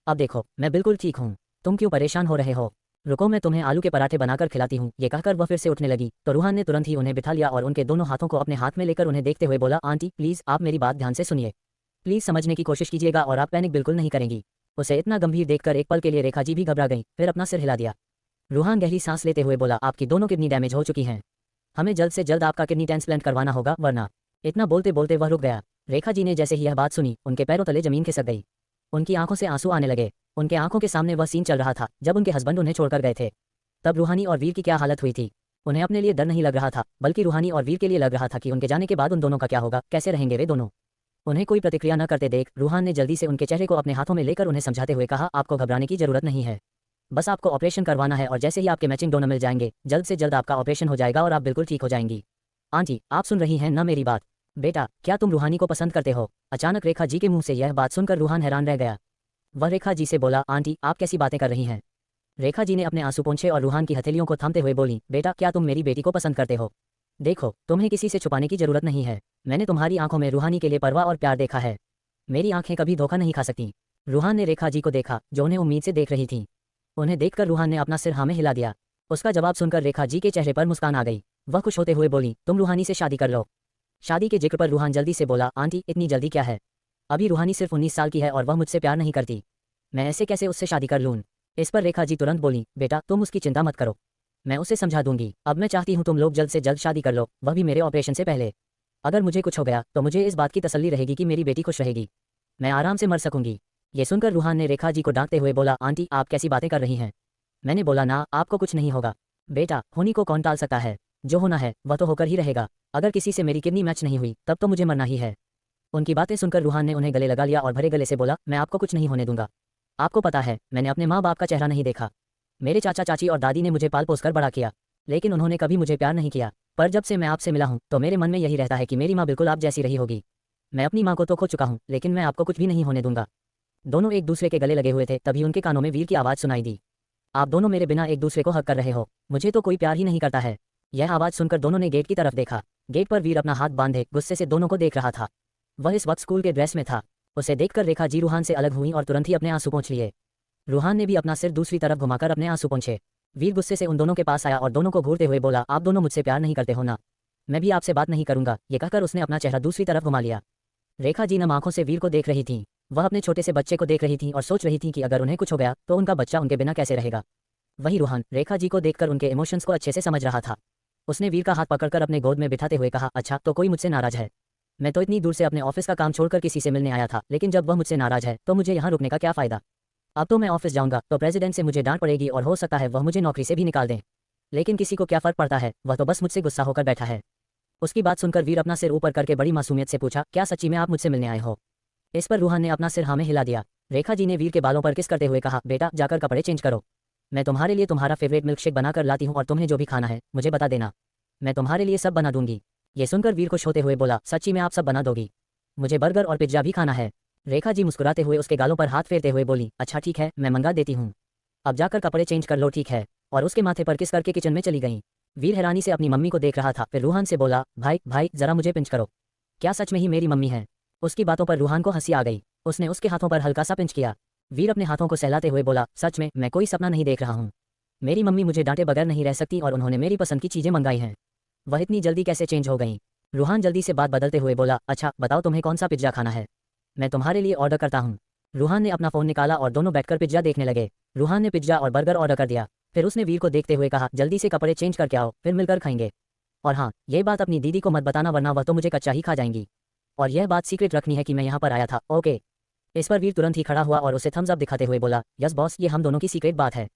अब देखो, मैं बिल्कुल ठीक हूँ। तुम क्यों परेशान हो रहे हो? रुको, मैं तुम्हें आलू के पराठे बनाकर खिलाती हूँ। ये कहकर वह फिर से उठने लगी तो रूहान ने तुरंत ही उन्हें बिठा लिया और उनके दोनों हाथों को अपने हाथ में लेकर उन्हें देखते हुए बोला, आंटी प्लीज़ आप मेरी बात ध्यान से सुनिए। प्लीज़ समझने की कोशिश कीजिएगा और आप पैनिक बिल्कुल नहीं करेंगी। उसे इतना गंभीर देखकर एक पल के लिए रेखा जी भी घबरा गई, फिर अपना सिर हिला दिया। रूहान गहरी सांस लेते हुए बोला, आपकी दोनों किडनी डैमेज हो चुकी हैं। हमें जल्द से जल्द आपका किडनी ट्रांसप्लांट करवाना होगा, वरना। इतना बोलते बोलते वह रुक गया। रेखा जी ने जैसे ही यह बात सुनी, उनके पैरों तले जमीन खिसक गई। उनकी आंखों से आंसू आने लगे। उनके आंखों के सामने वह सीन चल रहा था जब उनके हस्बैंड उन्हें छोड़कर गए थे। तब रूहानी और वीर की क्या हालत हुई थी। उन्हें अपने लिए डर नहीं लग रहा था, बल्कि रूहानी और वीर के लिए लग रहा था कि उनके जाने के बाद उन दोनों का क्या होगा, कैसे रहेंगे वे दोनों। उन्हें कोई प्रतिक्रिया न करते देख रूहान ने जल्दी से उनके चेहरे को अपने हाथों में लेकर उन्हें समझाते हुए कहा, आपको घबराने की जरूरत नहीं है। बस आपको ऑपरेशन करवाना है और जैसे ही आपके मैचिंग डोनर मिल जाएंगे, जल्द से जल्द आपका ऑपरेशन हो जाएगा और आप बिल्कुल ठीक हो जाएंगी। आंटी, आप सुन रही हैं ना मेरी बात? बेटा, क्या तुम रूहानी को पसंद करते हो? अचानक रेखा जी के मुंह से यह बात सुनकर रूहान हैरान रह गया। वह रेखा जी से बोला, आंटी आप कैसी बातें कर रही हैं? रेखा जी ने अपने आंसू पोंछे और रूहान की हथेलियों को थामते हुए बोली, बेटा क्या तुम मेरी बेटी को पसंद करते हो? देखो, तुम्हें किसी से छुपाने की जरूरत नहीं है। मैंने तुम्हारी आंखों में रूहानी के लिए परवाह और प्यार देखा है। मेरी आंखें कभी धोखा नहीं खा सकती। रूहान ने रेखा जी को देखा, जो उन्हें उम्मीद से देख रही थी। उन्हें देखकर रूहान ने अपना सिर हाँ में हिला दिया। उसका जवाब सुनकर रेखा जी के चेहरे पर मुस्कान आ गई। वह खुश होते हुए बोली, तुम रूहानी से शादी कर लो। शादी के जिक्र पर रूहान जल्दी से बोला, आंटी इतनी जल्दी क्या है? अभी रूहानी सिर्फ 19 साल की है और वह मुझसे प्यार नहीं करती। मैं ऐसे कैसे उससे शादी कर लूँ? इस पर रेखा जी तुरंत बोली, बेटा तुम उसकी चिंता मत करो, मैं उसे समझा दूंगी। अब मैं चाहती हूँ तुम लोग जल्द से जल्द शादी कर लो, वह भी मेरे ऑपरेशन से पहले। अगर मुझे कुछ हो गया तो मुझे इस बात की तसल्ली रहेगी कि मेरी बेटी खुश रहेगी। मैं आराम से मर सकूंगी। ये सुनकर रूहान ने रेखा जी को डांटते हुए बोला, आंटी आप कैसी बातें कर रही हैं? मैंने बोला ना, आपको कुछ नहीं होगा। बेटा, होनी को कौन टाल सकता है? जो होना है वह तो होकर ही रहेगा। अगर किसी से मेरी किडनी मैच नहीं हुई तब तो मुझे मरना ही है। उनकी बातें सुनकर रूहान ने उन्हें गले लगा लिया और भरे गले से बोला, मैं आपको कुछ नहीं होने दूंगा। आपको पता है, मैंने अपने माँ बाप का चेहरा नहीं देखा। मेरे चाचा चाची और दादी ने मुझे पाल पोस कर बड़ा किया, लेकिन उन्होंने कभी मुझे प्यार नहीं किया। पर जब से मैं आपसे मिला हूँ तो मेरे मन में यही रहता है कि मेरी माँ बिल्कुल आप जैसी रही होगी। मैं अपनी माँ को तो खो चुका हूँ, लेकिन मैं आपको कुछ भी नहीं होने दूंगा। दोनों एक दूसरे के गले लगे हुए थे, तभी उनके कानों में वीर की आवाज़ सुनाई दी, आप दोनों मेरे बिना एक दूसरे को हक कर रहे हो, मुझे तो कोई प्यार ही नहीं करता है। यह आवाज़ सुनकर दोनों ने गेट की तरफ देखा। गेट पर वीर अपना हाथ बांधे गुस्से से दोनों को देख रहा था। वह इस वक्त स्कूल के ड्रेस में था। उसे देखकर रेखा जी रूहान से अलग हुई और तुरंत ही अपने आंसू पोंछ लिए। रूहान ने भी अपना सिर दूसरी तरफ घुमाकर अपने आंसू पोंछे। वीर गुस्से से उन दोनों के पास आया और दोनों को घूरते हुए बोला, आप दोनों मुझसे प्यार नहीं करते हो ना? मैं भी आपसे बात नहीं करूंगा। ये कहकर उसने अपना चेहरा दूसरी तरफ घुमा लिया। रेखा जी नम आंखों से वीर को देख रही थी। वह अपने छोटे से बच्चे को देख रही थी और सोच रही थी कि अगर उन्हें कुछ हो गया तो उनका बच्चा उनके बिना कैसे रहेगा। वही रूहान रेखा जी को देखकर उनके इमोशंस को अच्छे से समझ रहा था। उसने वीर का हाथ पकड़कर अपने गोद में बिठाते हुए कहा, अच्छा तो कोई मुझसे नाराज है? मैं तो इतनी दूर से अपने ऑफिस का काम छोड़कर किसी से मिलने आया था, लेकिन जब वह मुझसे नाराज है तो मुझे यहाँ रुकने का क्या फ़ायदा? अब तो मैं ऑफिस जाऊंगा तो प्रेसिडेंट से मुझे डांट पड़ेगी और हो सकता है वह मुझे नौकरी से भी निकाल दें। लेकिन किसी को क्या फ़र्क पड़ता है, वह तो बस मुझसे गुस्सा होकर बैठा है। उसकी बात सुनकर वीर अपना सिर ऊपर करके बड़ी मासूमियत से पूछा, क्या सच्ची में आप मुझसे मिलने आए हो? इस पर रूहान ने अपना सिर हाँ में हिला दिया। रेखा जी ने वीर के बालों पर किस करते हुए कहा, बेटा जाकर कपड़े चेंज करो। मैं तुम्हारे लिए तुम्हारा फेवरेट मिल्कशेक बनाकर लाती हूँ और तुम्हें जो भी खाना है मुझे बता देना, मैं तुम्हारे लिए सब बना दूंगी। ये सुनकर वीर खुश होते हुए बोला, सच्ची में आप सब बना दोगी? मुझे बर्गर और पिज्जा भी खाना है। रेखा जी मुस्कुराते हुए उसके गालों पर हाथ फेरते हुए बोली, अच्छा ठीक है, मैं मंगा देती हूँ। अब जाकर कपड़े चेंज कर लो, ठीक है। और उसके माथे पर किस करके किचन में चली गई। वीर हैरानी से अपनी मम्मी को देख रहा था, फिर रूहान से बोला, भाई भाई जरा मुझे पिंच करो। क्या सच में ही मेरी मम्मी है? उसकी बातों पर रूहान को हंसी आ गई। उसने उसके हाथों पर हल्का सा पिंच किया। वीर अपने हाथों को सहलाते हुए बोला, सच में मैं कोई सपना नहीं देख रहा हूँ। मेरी मम्मी मुझे डांटे बगैर नहीं रह सकती और उन्होंने मेरी पसंद की चीज़ें मंगाई हैं। वह इतनी जल्दी कैसे चेंज हो गई? रूहान जल्दी से बात बदलते हुए बोला, अच्छा बताओ तुम्हें कौन सा पिज्जा खाना है, मैं तुम्हारे लिए ऑर्डर करता हूँ। रूहान ने अपना फ़ोन निकाला और दोनों बैठकर पिज्जा देखने लगे। रूहान ने पिज्जा और बर्गर ऑर्डर कर दिया। फिर उसने वीर को देखते हुए कहा, जल्दी से कपड़े चेंज करके आओ, फिर मिलकर खाएंगे। और हाँ, ये बात अपनी दीदी को मत बताना वरना वह तो मुझे कच्चा ही खा जाएंगी। और यह बात सीक्रेट रखनी है कि मैं यहाँ पर आया था, ओके? इस पर वीर तुरंत ही खड़ा हुआ और उसे थम्स अप दिखाते हुए बोला, यस बॉस, ये हम दोनों की सीक्रेट बात है,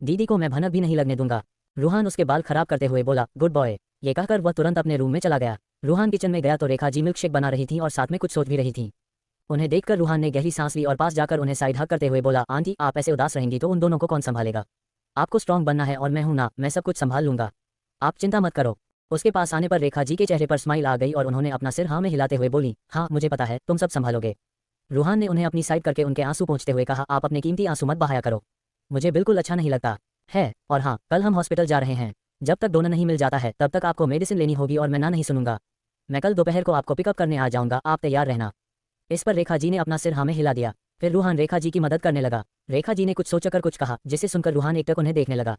दीदी को मैं भनक भी नहीं लगने दूंगा। रूहान उसके बाल खराब करते हुए बोला, गुड बॉय। ये कहकर वह तुरंत अपने रूम में चला गया। रूहान किचन में गया तो रेखा जी मिल्कशेक बना रही थी और साथ में कुछ सोच भी रही थी। उन्हें देखकर रूहान ने गहरी सांस ली और पास जाकर उन्हें साइड हक करते हुए बोला, आंटी आप ऐसे उदास रहेंगी तो उन दोनों को कौन संभालेगा? आपको स्ट्रांग बनना है और मैं हूं ना, मैं सब कुछ संभाल लूंगा, आप चिंता मत करो। उसके पास आने पर रेखा जी के चेहरे पर स्माइल आ गई और उन्होंने अपना सिर हाँ में हिलाते हुए बोली, हाँ मुझे पता है तुम सब संभालोगे। रूहान ने उन्हें अपनी साइड करके उनके आंसू पोंछते हुए कहा, आप अपने कीमती आंसू मत बहाया करो। मुझे बिल्कुल अच्छा नहीं लगता है। और हाँ, कल हम हॉस्पिटल जा रहे हैं। जब तक डोनर नहीं मिल जाता है तब तक आपको मेडिसिन लेनी होगी और मैं ना नहीं सुनूंगा। मैं कल दोपहर को आपको पिकअप करने आ जाऊंगा, आप तैयार रहना। इस पर रेखा जी ने अपना सिर हाँ में हिला दिया। फिर रूहान रेखा जी की मदद करने लगा। रेखा जी ने कुछ सोचकर कुछ कहा, जिसे सुनकर रूहान एकटक उन्हें देखने लगा।